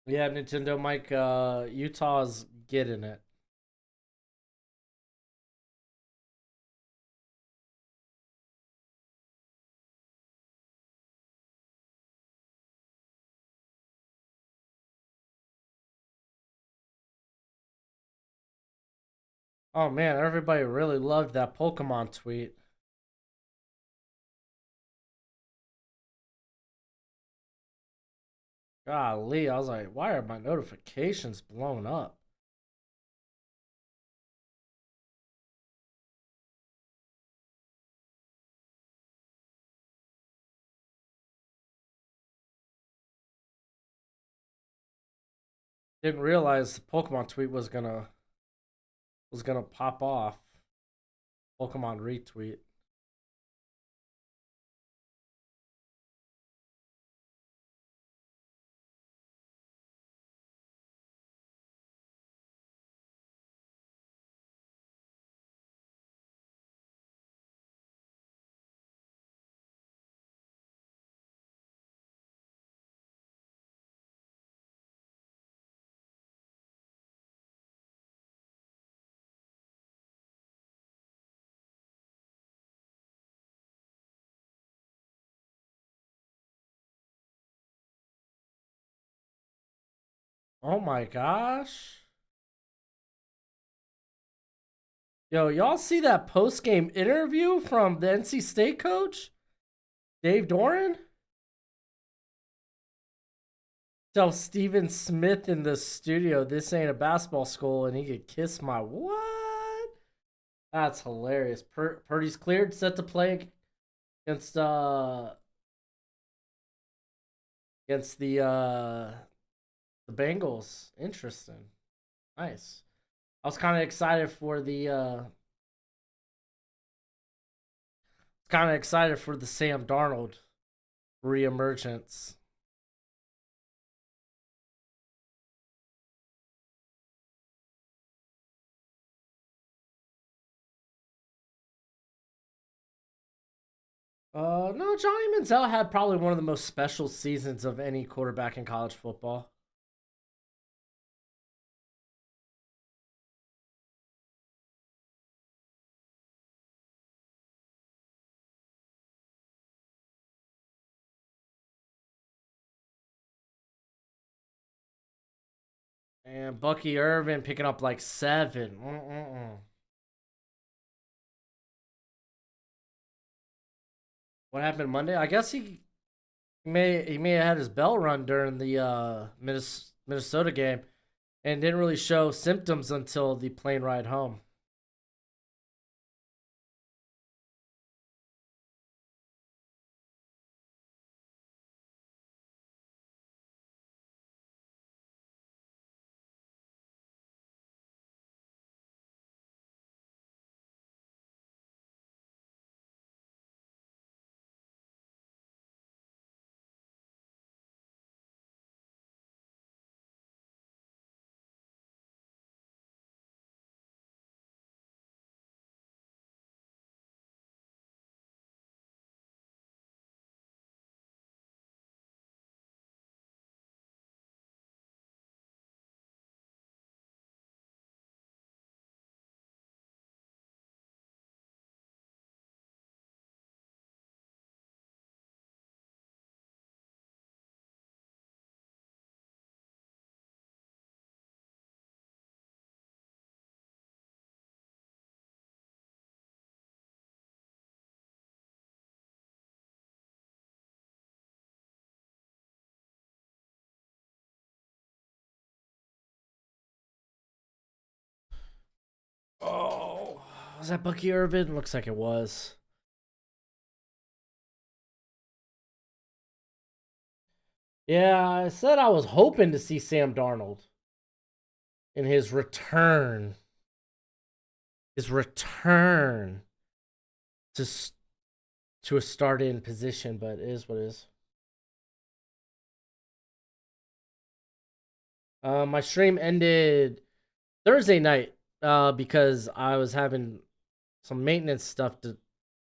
Yeah, Nintendo Mike, Utah's getting it. Oh man, everybody really loved that Pokemon tweet. Golly, I was like, why are my notifications blown up? Didn't realize the Pokemon tweet was gonna pop off. Pokemon retweet. Oh my gosh. Yo, y'all see that post game interview from the NC State coach, Dave Doran? Tell Steven Smith in the studio this ain't a basketball school and he could kiss my what? That's hilarious. Purdy's cleared, set to play against against the Bengals. Interesting. Nice. I was kind of excited for the Sam Darnold reemergence. No, Johnny Manziel had probably one of the most special seasons of any quarterback in college football. And Bucky Irvin picking up like 7. What happened Monday? I guess he may have had his bell run during the Minnesota game and didn't really show symptoms until the plane ride home. Oh, was that Bucky Irvin? Looks like it was. Yeah, I said I was hoping to see Sam Darnold in his return. His return to to a start-in position, but it is what it is. My stream ended Thursday night because I was having some maintenance stuff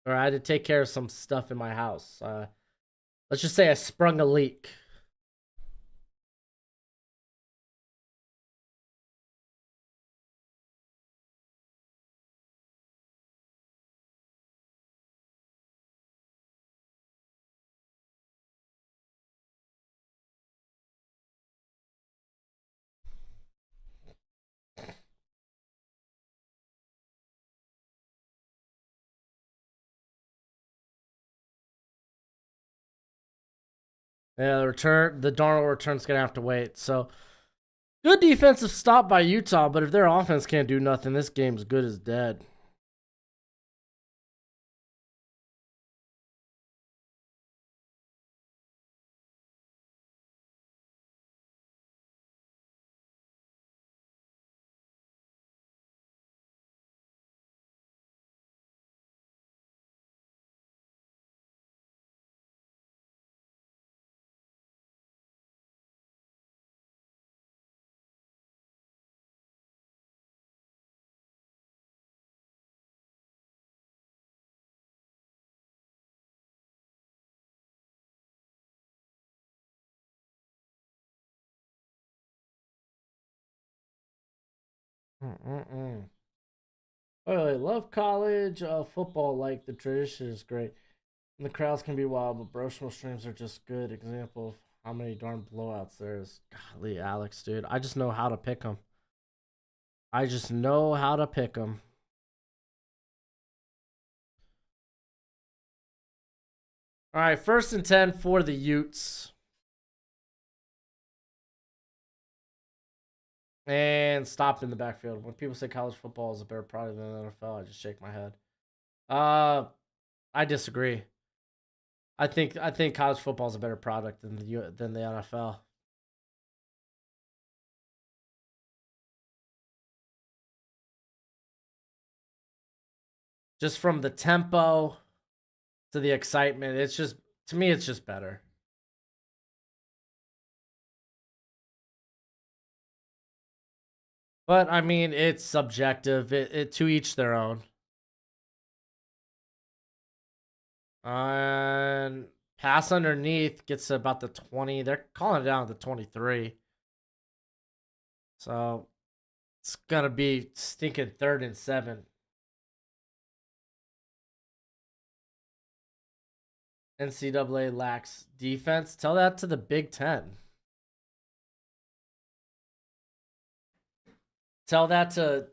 or I had to take care of some stuff in my house. Let's just say I sprung a leak. Yeah, the Darnold return's gonna have to wait. So good defensive stop by Utah, but if their offense can't do nothing, this game's good as dead. Mm-mm-mm. Oh, I love college football. Like the tradition is great, and the crowds can be wild, but Broshmo streams are just good example of how many darn blowouts there is. Golly, Alex, dude, I just know how to pick them. I just know how to pick them. All right, 1st and 10 for the Utes. And stopped in the backfield. When people say college football is a better product than the NFL, I just shake my head. Uh, I disagree. I think college football is a better product than the NFL. Just from the tempo to the excitement, it's just to me, it's just better. But I mean, it's subjective. It to each their own. And pass underneath gets to about the 20. They're calling it down to the 23. So it's gonna be stinking 3rd and 7. NCAA lacks defense. Tell that to the Big Ten. Tell that to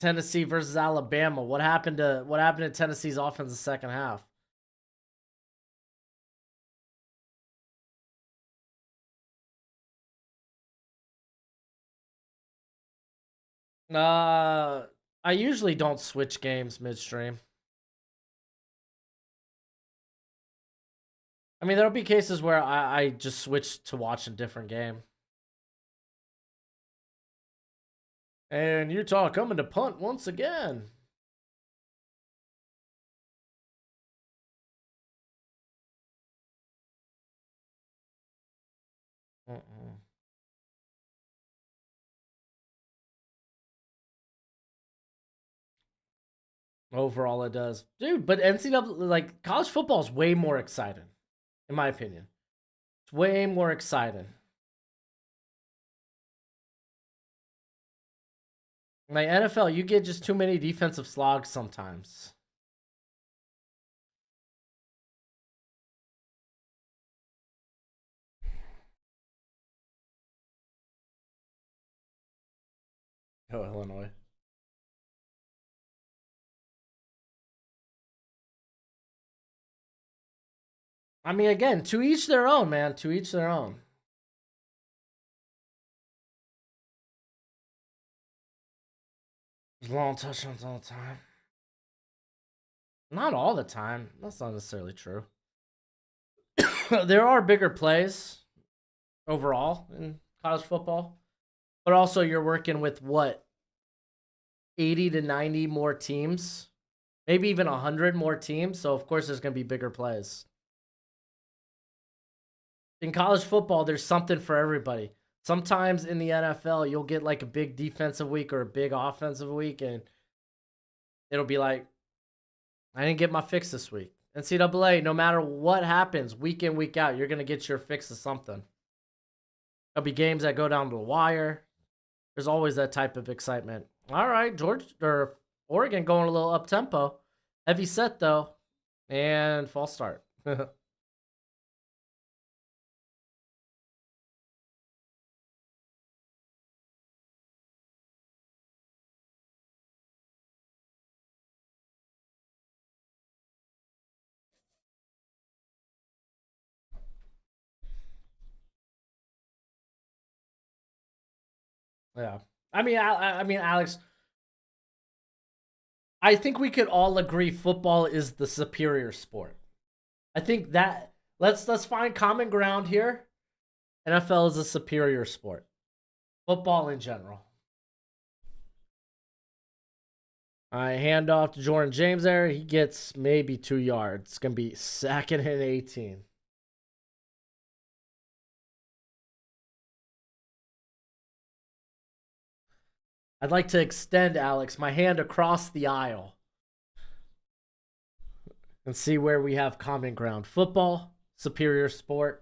Tennessee versus Alabama. What happened to Tennessee's offense in the second half? Uh, I usually don't switch games midstream. I mean, there'll be cases where I just switch to watch a different game. And Utah coming to punt once again. Mm-mm. Overall, it does, dude. But NCAA, like college football, is way more exciting, in my opinion. It's way more exciting. Like NFL, you get just too many defensive slogs sometimes. Oh, Illinois. I mean, again, to each their own, man. To each their own. There's long touchdowns all the time. Not all the time. That's not necessarily true. There are bigger plays overall in college football, but also you're working with what 80 to 90 more teams, maybe even 100 more teams. So of course there's going to be bigger plays. In college football, there's something for everybody. Sometimes in the NFL, you'll get like a big defensive week or a big offensive week, and it'll be like, I didn't get my fix this week. NCAA, no matter what happens, week in, week out, you're going to get your fix of something. There'll be games that go down to the wire. There's always that type of excitement. All right, George or Oregon going a little up tempo. Heavy set though, and false start. Yeah. I mean, Alex, I think we could all agree football is the superior sport. I think that let's find common ground here. NFL is a superior sport. Football in general. I hand off to Jordan James there. He gets maybe 2 yards. It's gonna be 2nd and 18. I'd like to extend, Alex, my hand across the aisle and see where we have common ground. Football, superior sport.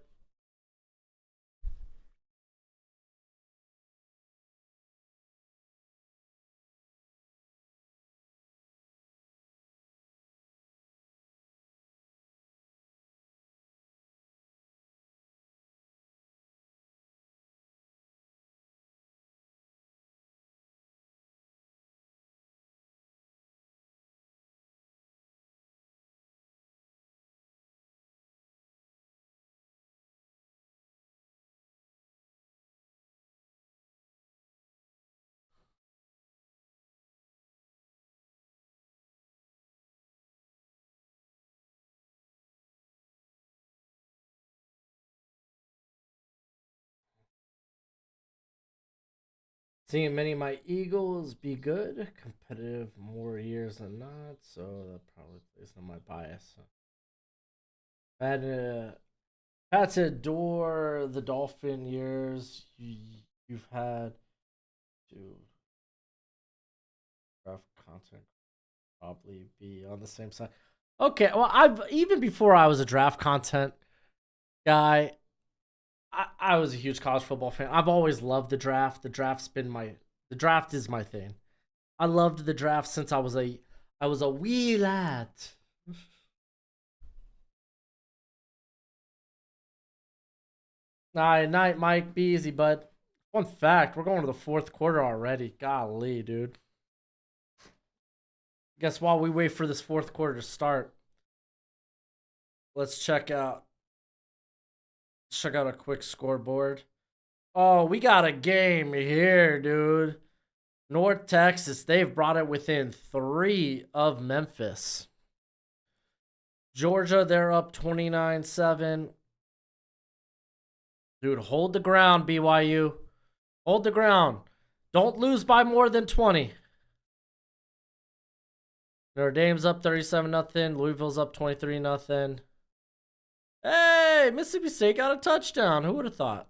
Seeing many of my Eagles be good, competitive more years than not, so that probably plays on my bias. Had to adore the Dolphin years you've had to rough content probably be on the same side. Okay, well, I've even before I was a draft content guy, I was a huge college football fan. I've always loved the draft. The draft is my thing. I loved the draft since I was a wee lad. Night, Mike. Be easy, bud. Fun fact: we're going to the fourth quarter already. Golly, dude. Guess while we wait for this fourth quarter to start, let's check out a quick scoreboard. Oh, we got a game here, dude. North Texas, they've brought it within 3 of Memphis. Georgia, they're up 29-7. Dude, hold the ground, BYU. Hold the ground. Don't lose by more than 20. Notre Dame's up 37-0. Louisville's up 23-0. Hey, Mississippi State got a touchdown. Who would have thought?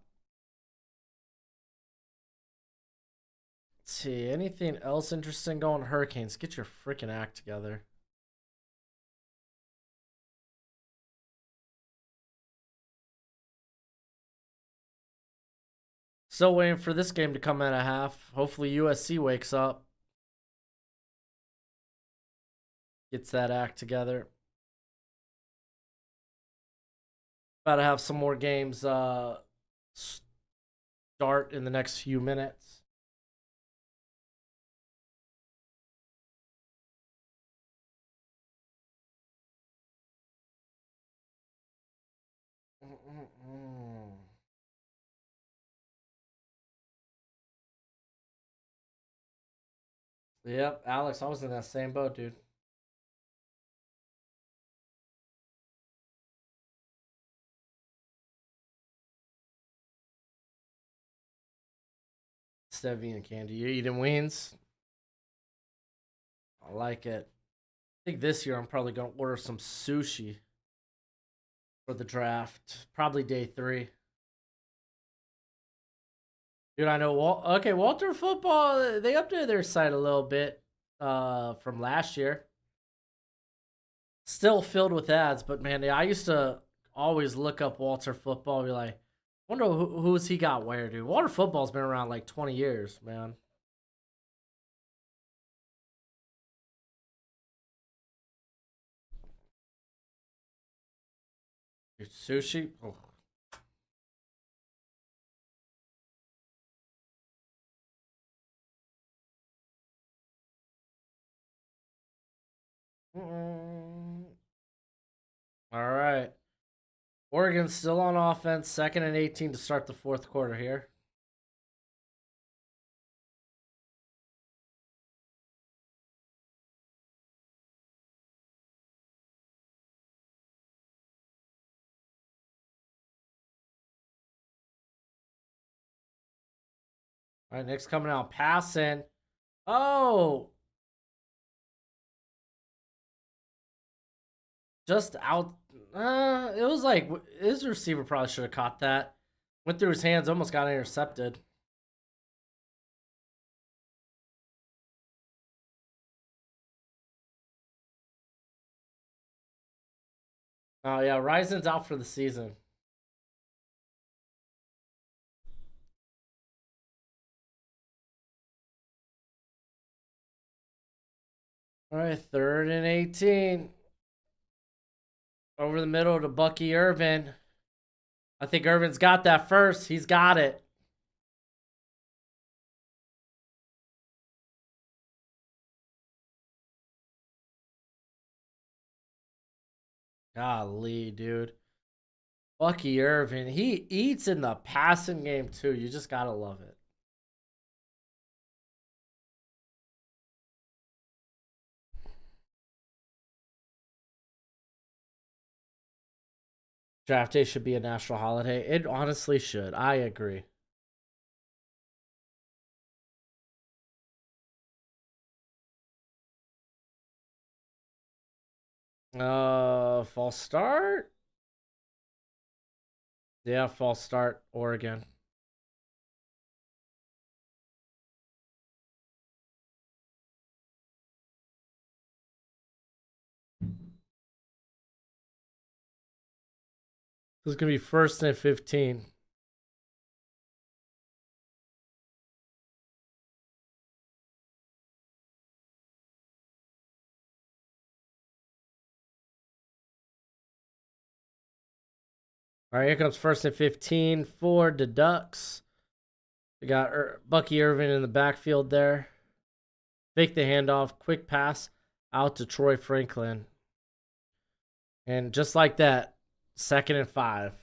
Let's see. Anything else interesting going? Hurricanes, get your freaking act together. Still waiting for this game to come at a half. Hopefully USC wakes up. Gets that act together. About to have some more games start in the next few minutes. Yep, Alex, I was in that same boat, dude. Stevie and candy. You eating wings? I like it. I think this year I'm probably gonna order some sushi for the draft. Probably day 3. Dude, I know. Okay, Walter Football. They updated their site a little bit from last year. Still filled with ads, but man, I used to always look up Walter Football and be like, wonder who's he got where, dude. Walter Football's been around like 20 years, man. Dude, sushi. Oh. All right. Oregon's still on offense. 2nd and 18 to start the fourth quarter here. All right, next coming out, passing. Oh, just out. It was like his receiver probably should have caught that. Went through his hands, almost got intercepted. Oh yeah, Risen's out for the season. All right, 3rd and 18. Over the middle to Bucky Irvin. I think Irvin's got that first. He's got it. Golly, dude. Bucky Irvin. He eats in the passing game too. You just gotta love it. Draft day should be a national holiday. It honestly should. I agree. False start? Yeah, false start, Oregon. This is gonna be 1st and 15. All right, here comes 1st and 15 for the Ducks. We got Bucky Irvin in the backfield there. Fake the handoff, quick pass out to Troy Franklin. And just like that, 2nd and 5.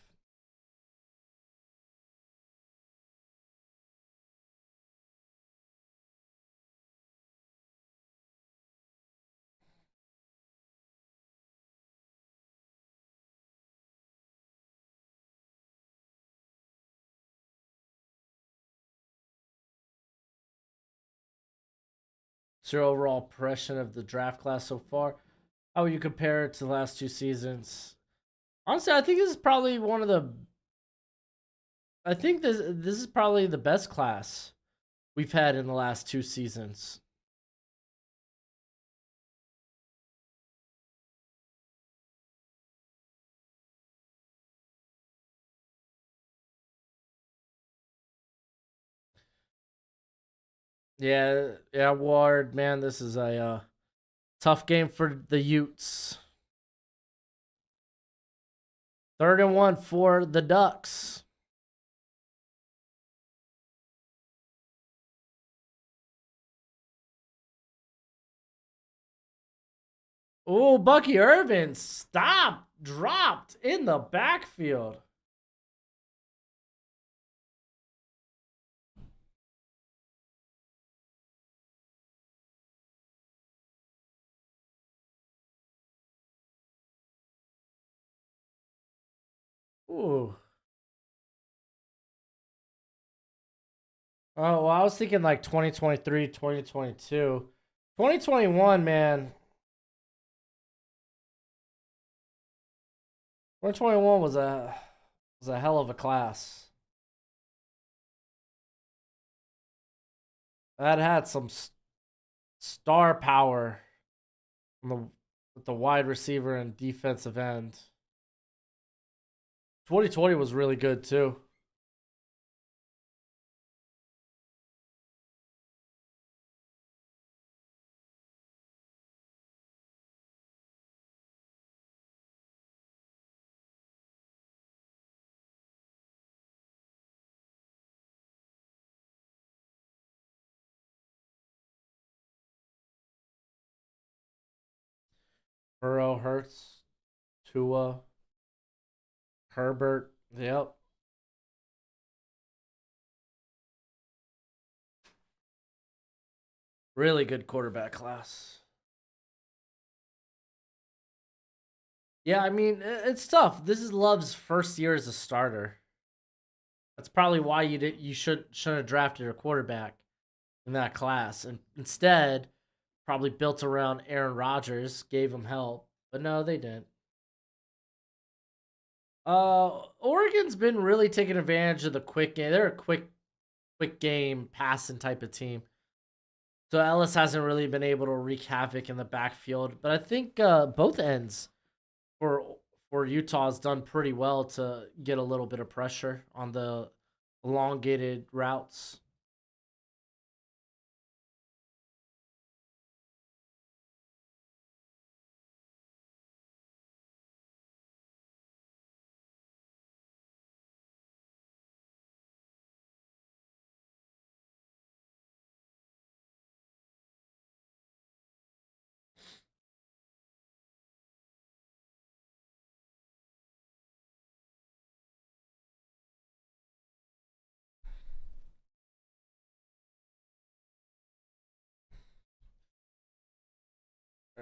What's your overall impression of the draft class so far? How would you compare it to the last 2 seasons? Honestly, I think this is probably one of the. I think this is probably the best class we've had in the last 2 seasons. Yeah, yeah, Ward, man, this is a tough game for the Utes. 3rd and 1 for the Ducks. Oh, Bucky Irvin stopped, dropped in the backfield. Ooh. Oh, well, I was thinking like 2023, 2022. 2021, man. 2021 was a hell of a class. That had some star power on with the wide receiver and defensive end. 2020 was really good too. Burrow, Hurts, Tua, Herbert. Yep. Really good quarterback class. Yeah, I mean, it's tough. This is Love's first year as a starter. That's probably why you shouldn't have drafted a quarterback in that class, and instead probably built around Aaron Rodgers, gave him help, but no, they didn't. Oregon's been really taking advantage of the quick game. They're a quick game passing type of team. So Ellis hasn't really been able to wreak havoc in the backfield, but I think both ends for Utah's done pretty well to get a little bit of pressure on the elongated routes.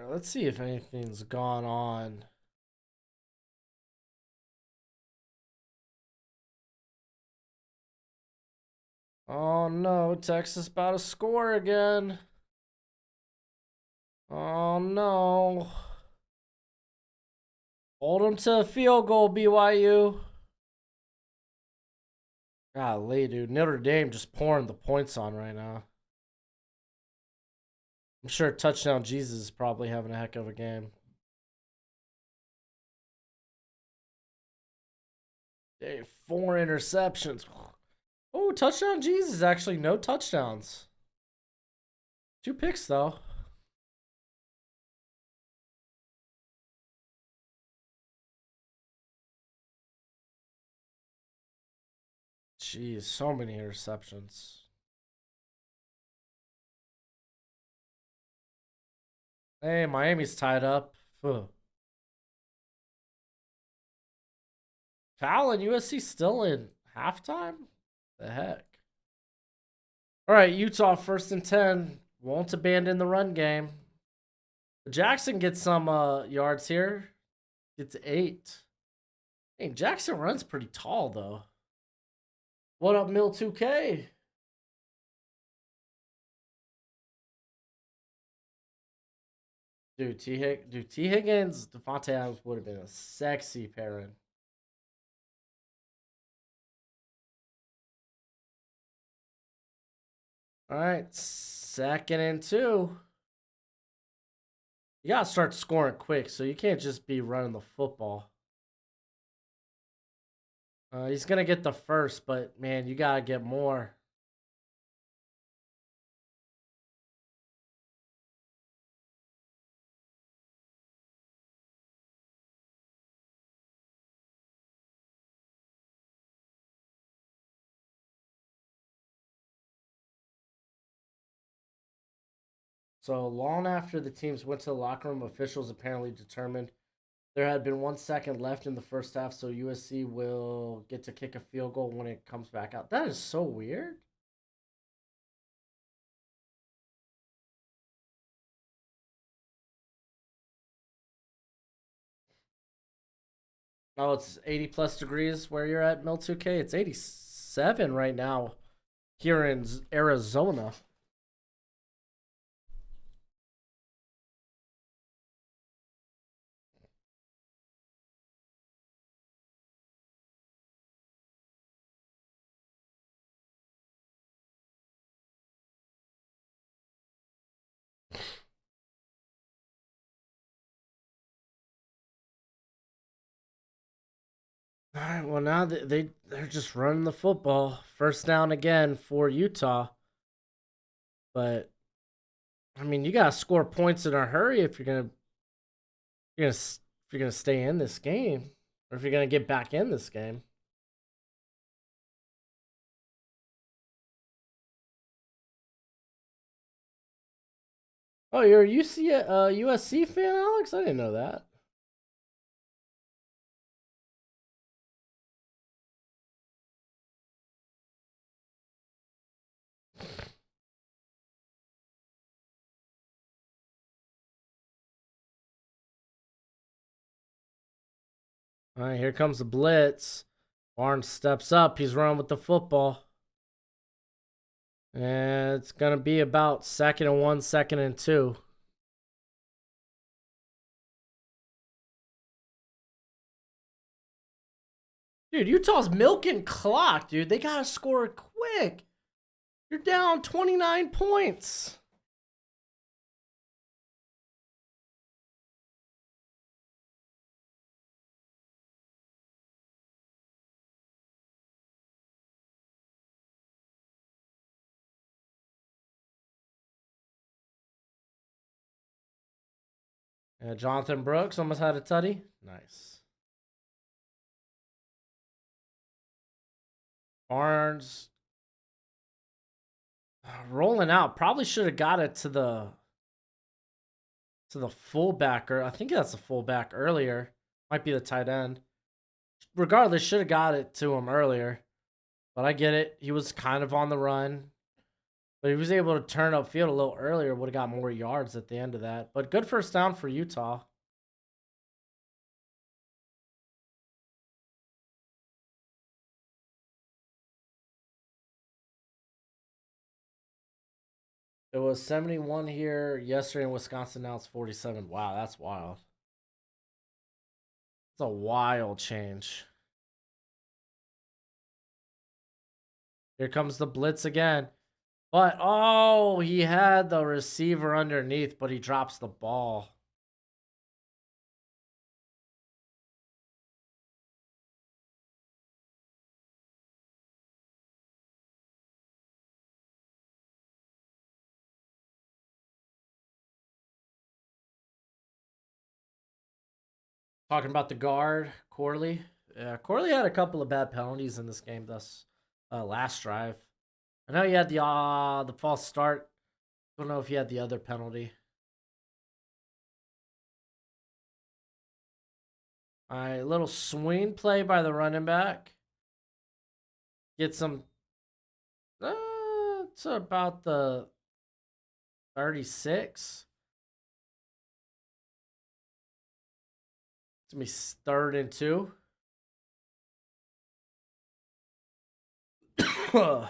Let's see if anything's gone on. Oh no, Texas about to score again. Oh no. Hold them to a field goal, BYU. Golly, dude. Notre Dame just pouring the points on right now. I'm sure Touchdown Jesus is probably having a heck of a game. Hey, 4 interceptions. Oh, Touchdown Jesus. Actually, no touchdowns. 2 picks, though. Jeez, so many interceptions. Hey, Miami's tied up. Ugh. Cal and USC still in halftime? The heck? All right, Utah 1st and 10. Won't abandon the run game. Jackson gets some yards here. Gets 8. Hey, Jackson runs pretty tall, though. What up, Mill 2K? Dude, T. Higgins, Devontae Adams would have been a sexy pairing. All right, 2nd and 2. You gotta start scoring quick, so you can't just be running the football. He's gonna get the first, but man, you gotta get more. So long after the teams went to the locker room, officials apparently determined there had been 1 second left in the first half, so USC will get to kick a field goal when it comes back out. That is so weird. Oh, it's 80 plus degrees where you're at, Mil 2K. It's 87 right now here in Arizona. All right, well now they're just running the football. 1st down again for Utah. But I mean, you gotta score points in a hurry if you're gonna stay in this game, or if you're gonna get back in this game. Oh, you're a USC fan, Alex? I didn't know that. All right, here comes the blitz. Barnes steps up. He's running with the football. And it's going to be about 2nd and 1, 2nd and 2. Dude, Utah's milking clock, dude. They got to score quick. You're down 29 points. Jonathan Brooks almost had a tutty. Nice. Barnes rolling out. Probably should have got it to the fullback. I think that's the fullback earlier. Might be the tight end. Regardless, should have got it to him earlier. But I get it. He was kind of on the run. But he was able to turn upfield a little earlier. Would have got more yards at the end of that. But good first down for Utah. It was 71 here yesterday in Wisconsin. Now it's 47. Wow, that's wild. It's a wild change. Here comes the blitz again. But, oh, he had the receiver underneath, but he drops the ball. Talking about the guard, Corley. Yeah, Corley had a couple of bad penalties in this game thus last drive. I know he had the false start. I don't know if he had the other penalty. All right, little swing play by the running back. Get some. It's about the 36. It's gonna be 3rd and 2.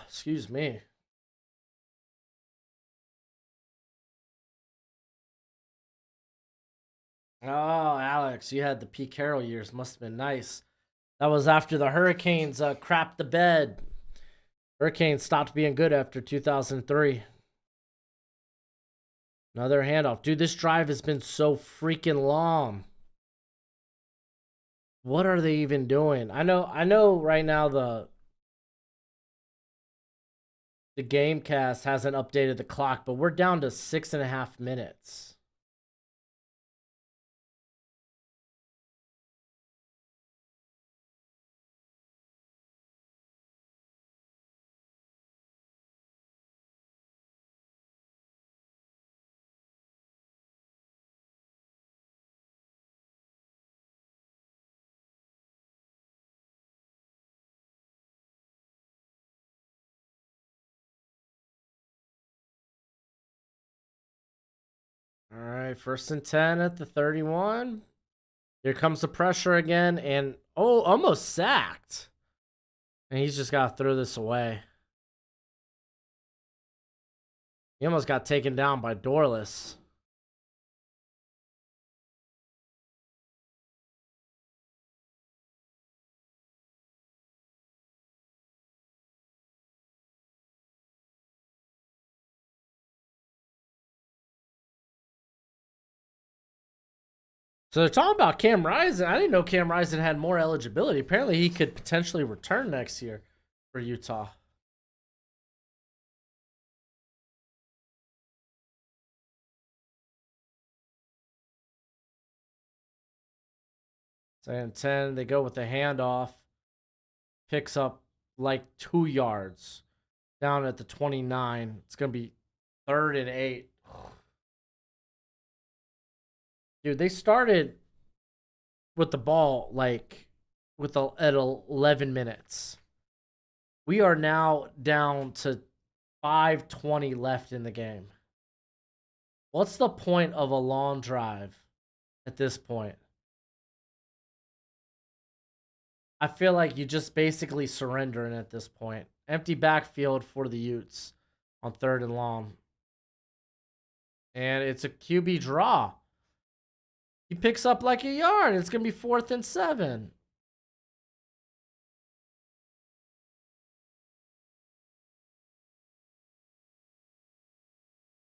Excuse me. Oh, Alex, you had the Pete Carroll years. Must have been nice. That was after the Hurricanes crapped the bed. Hurricanes stopped being good after 2003. Another handoff. Dude, this drive has been so freaking long. What are they even doing? I know right now the Gamecast hasn't updated the clock, but we're down to 6.5 minutes. All right, 1st and 10 at the 31. Here comes the pressure again, and oh, almost sacked. And he's just got to throw this away. He almost got taken down by Dorless. So they're talking about Cam Rising. I didn't know Cam Rising had more eligibility. Apparently, he could potentially return next year for Utah. And 10, they go with the handoff. Picks up like 2 yards down at the 29. It's going to be 3rd and 8. Dude, they started with the ball like at 11 minutes. We are now down to 5:20 left in the game. What's the point of a long drive at this point? I feel like you just basically surrendering at this point. Empty backfield for the Utes on 3rd and long. And it's a QB draw. He picks up like a yard. It's going to be 4th and 7.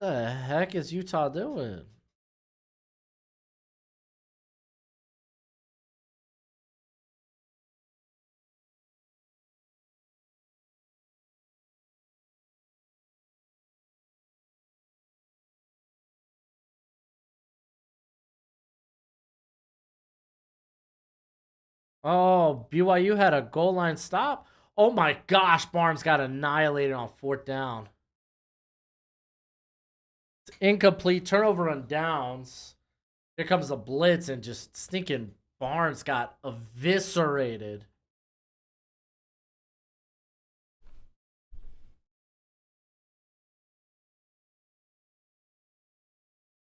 The heck is Utah doing? Oh, BYU had a goal line stop. Oh my gosh, Barnes got annihilated on 4th down. It's incomplete, turnover on downs. Here comes the blitz, and just stinking Barnes got eviscerated.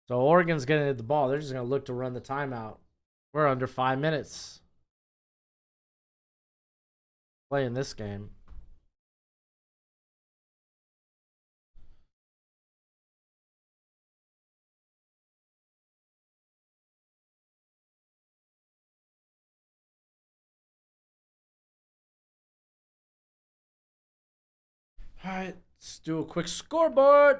So Oregon's getting the ball. They're just going to look to run the timeout. We're under 5 minutes playing this game. All right, let's do a quick scoreboard.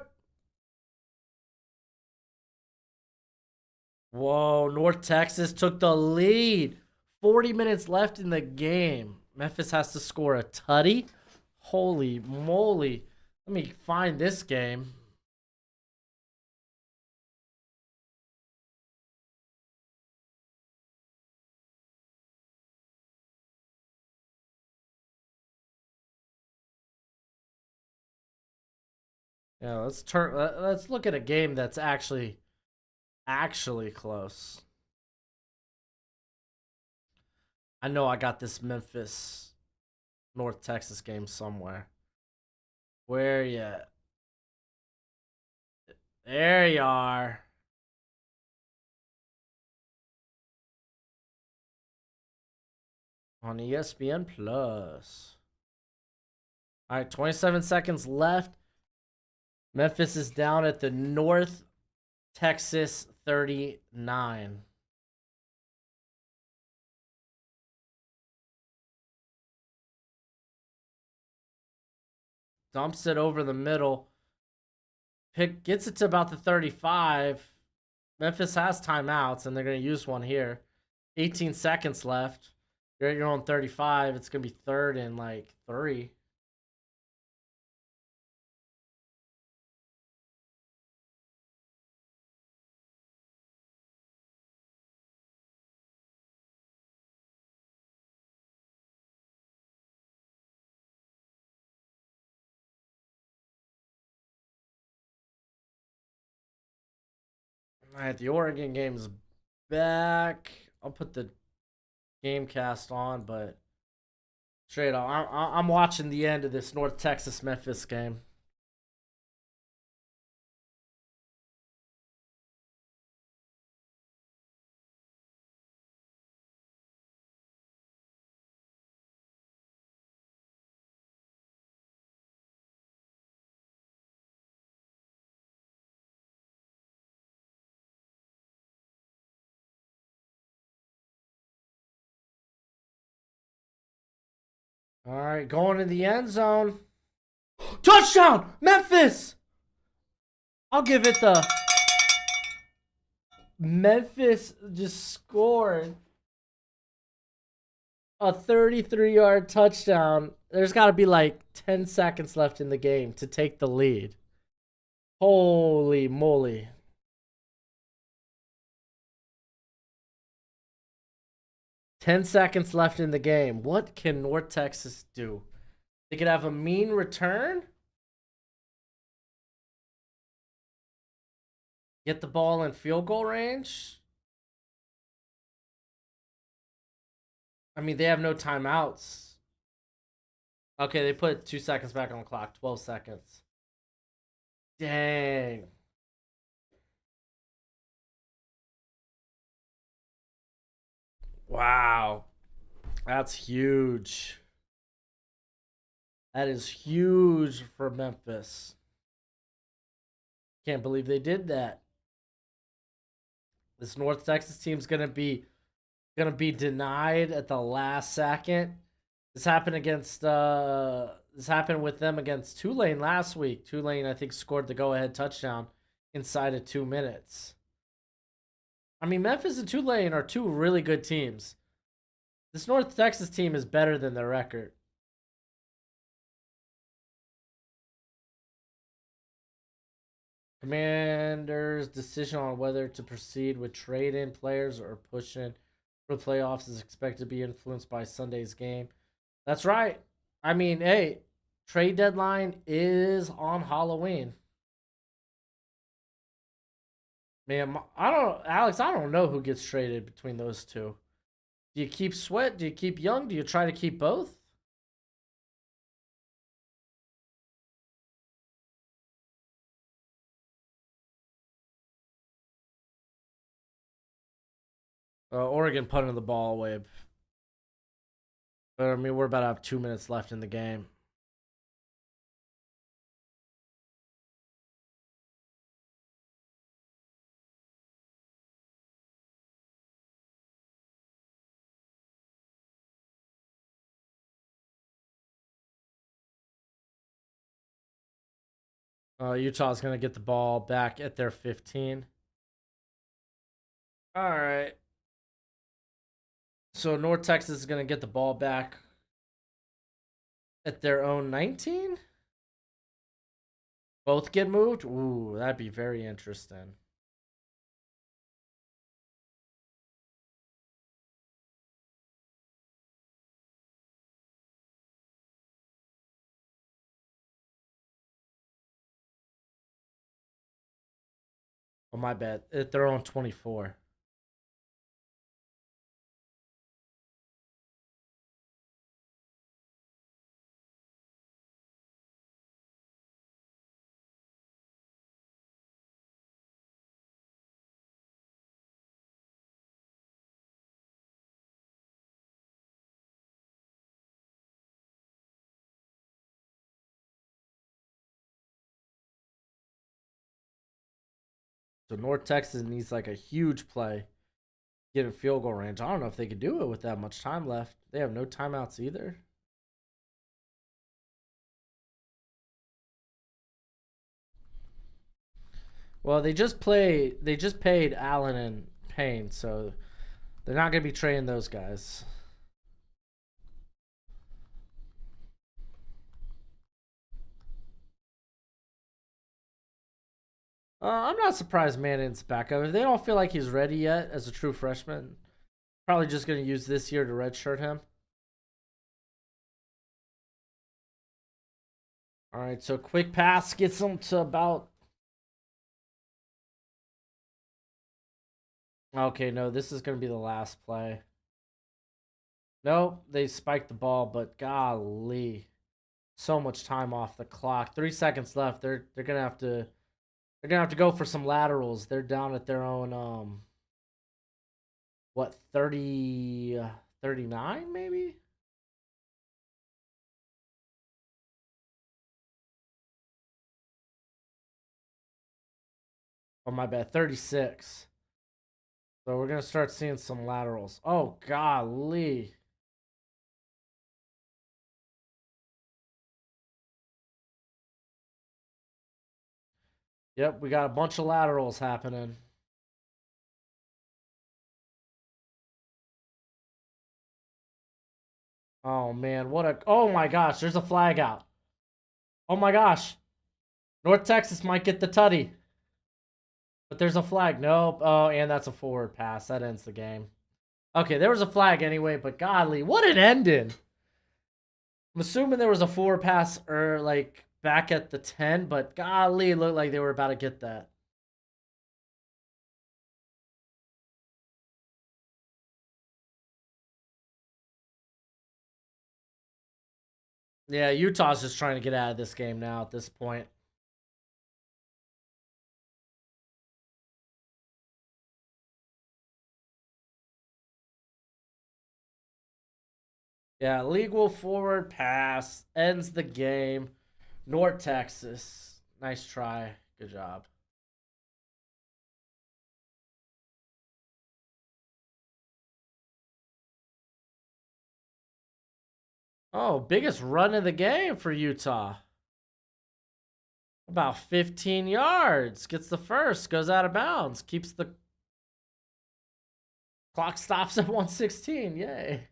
Whoa, North Texas took the lead. 40 minutes left in the game. Memphis has to score a tutty. Holy moly. Let me find this game. Yeah, let's look at a game that's actually close. I know I got this Memphis North Texas game somewhere. Where you at? There you are. On ESPN Plus. All right, 27 seconds left. Memphis is down at the North Texas 39. Dumps it over the middle. Gets it to about the 35. Memphis has timeouts, and they're going to use one here. 18 seconds left. You're at your own 35. It's going to be 3rd and like 3. All right, the Oregon game's back. I'll put the game cast on, but straight up, I'm watching the end of this North Texas Memphis game. All right, going to the end zone. Touchdown, Memphis! I'll give it the Memphis just scored a 33-yard touchdown. There's got to be like 10 seconds left in the game to take the lead. Holy moly. Ten seconds left in the game. What can North Texas do? They could have a mean return. Get the ball in field goal range. I mean, they have no timeouts. Okay, they put 2 seconds back on the clock. 12 seconds. Dang. Wow. That's huge. That is huge for Memphis. Can't believe they did that. This North Texas team's gonna be denied at the last second. This happened with them against Tulane last week. Tulane, I think, scored the go-ahead touchdown inside of 2 minutes. I mean, Memphis and Tulane are two really good teams. This North Texas team is better than their record. Commanders' decision on whether to proceed with trade-in players or push in for the playoffs is expected to be influenced by Sunday's game. That's right. I mean, hey, trade deadline is on Halloween. Man, I don't, Alex. I don't know who gets traded between those two. Do you keep Sweat? Do you keep Young? Do you try to keep both? Oregon punting the ball away. But I mean, we're about to have 2 minutes left in the game. Utah's gonna get the ball back at their 15. All right. So North Texas is gonna get the ball back at their own 19. Both get moved. Ooh, that'd be very interesting. Oh my bad. At their own 24. So North Texas needs like a huge play, get in field goal range. I don't know if they could do it with that much time left. They have no timeouts either. Well, they just paid Allen and Payne, so they're not gonna be trading those guys. I'm not surprised Manning's back up. If they don't feel like he's ready yet as a true freshman, probably just gonna use this year to redshirt him. All right, so quick pass gets them to about. Okay, no, this is gonna be the last play. Nope, they spiked the ball, but golly, so much time off the clock. 3 seconds left. They're gonna have to go for some laterals. They're down at their own what 30, 39 maybe. Oh my bad, 36. So we're gonna start seeing some laterals. Oh golly. Yep, we got a bunch of laterals happening. Oh man, what a oh my gosh, there's a flag out. Oh my gosh. North Texas might get the tutty. But there's a flag. Nope. Oh, and that's a forward pass. That ends the game. Okay, there was a flag anyway, but godly, what an ending. I'm assuming there was a forward pass or like back at the 10, but golly, it looked like they were about to get that. Yeah, Utah's just trying to get out of this game now at this point. Yeah, legal forward pass ends the game. North Texas. Nice try. Good job. Oh, biggest run of the game for Utah. About 15 yards. Gets the first. Goes out of bounds. Keeps the clock stops at 116. Yay.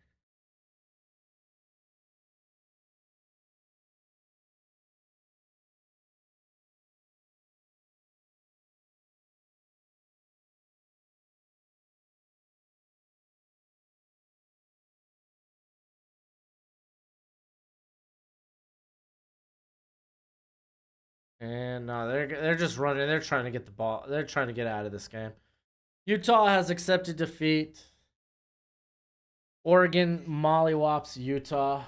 And no, they're just running. They're trying to get the ball. They're trying to get out of this game. Utah has accepted defeat. Oregon mollywops Utah.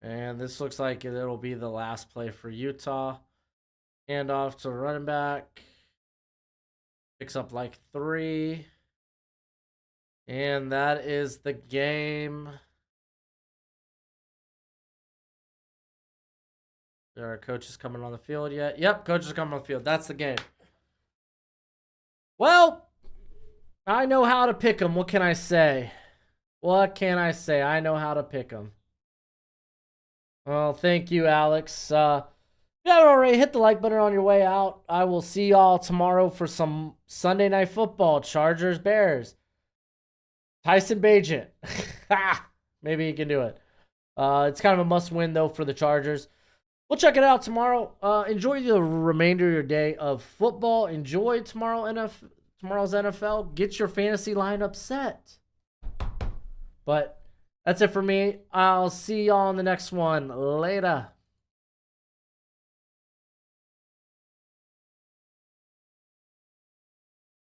And this looks like it'll be the last play for Utah. Hand off to running back. Picks up like 3. And that is the game. There are coaches coming on the field yet? Yep, coaches coming on the field. That's the game. Well, I know how to pick them. What can I say? What can I say? I know how to pick them. Well, thank you, Alex. If you haven't already, hit the like button on your way out. I will see y'all tomorrow for some Sunday Night Football. Chargers, Bears. Tyson Bagent. Maybe he can do it. It's kind of a must-win, though, for the Chargers. We'll check it out tomorrow. Enjoy the remainder of your day of football. Enjoy tomorrow's NFL. Get your fantasy lineup set. But that's it for me. I'll see y'all on the next one. Later.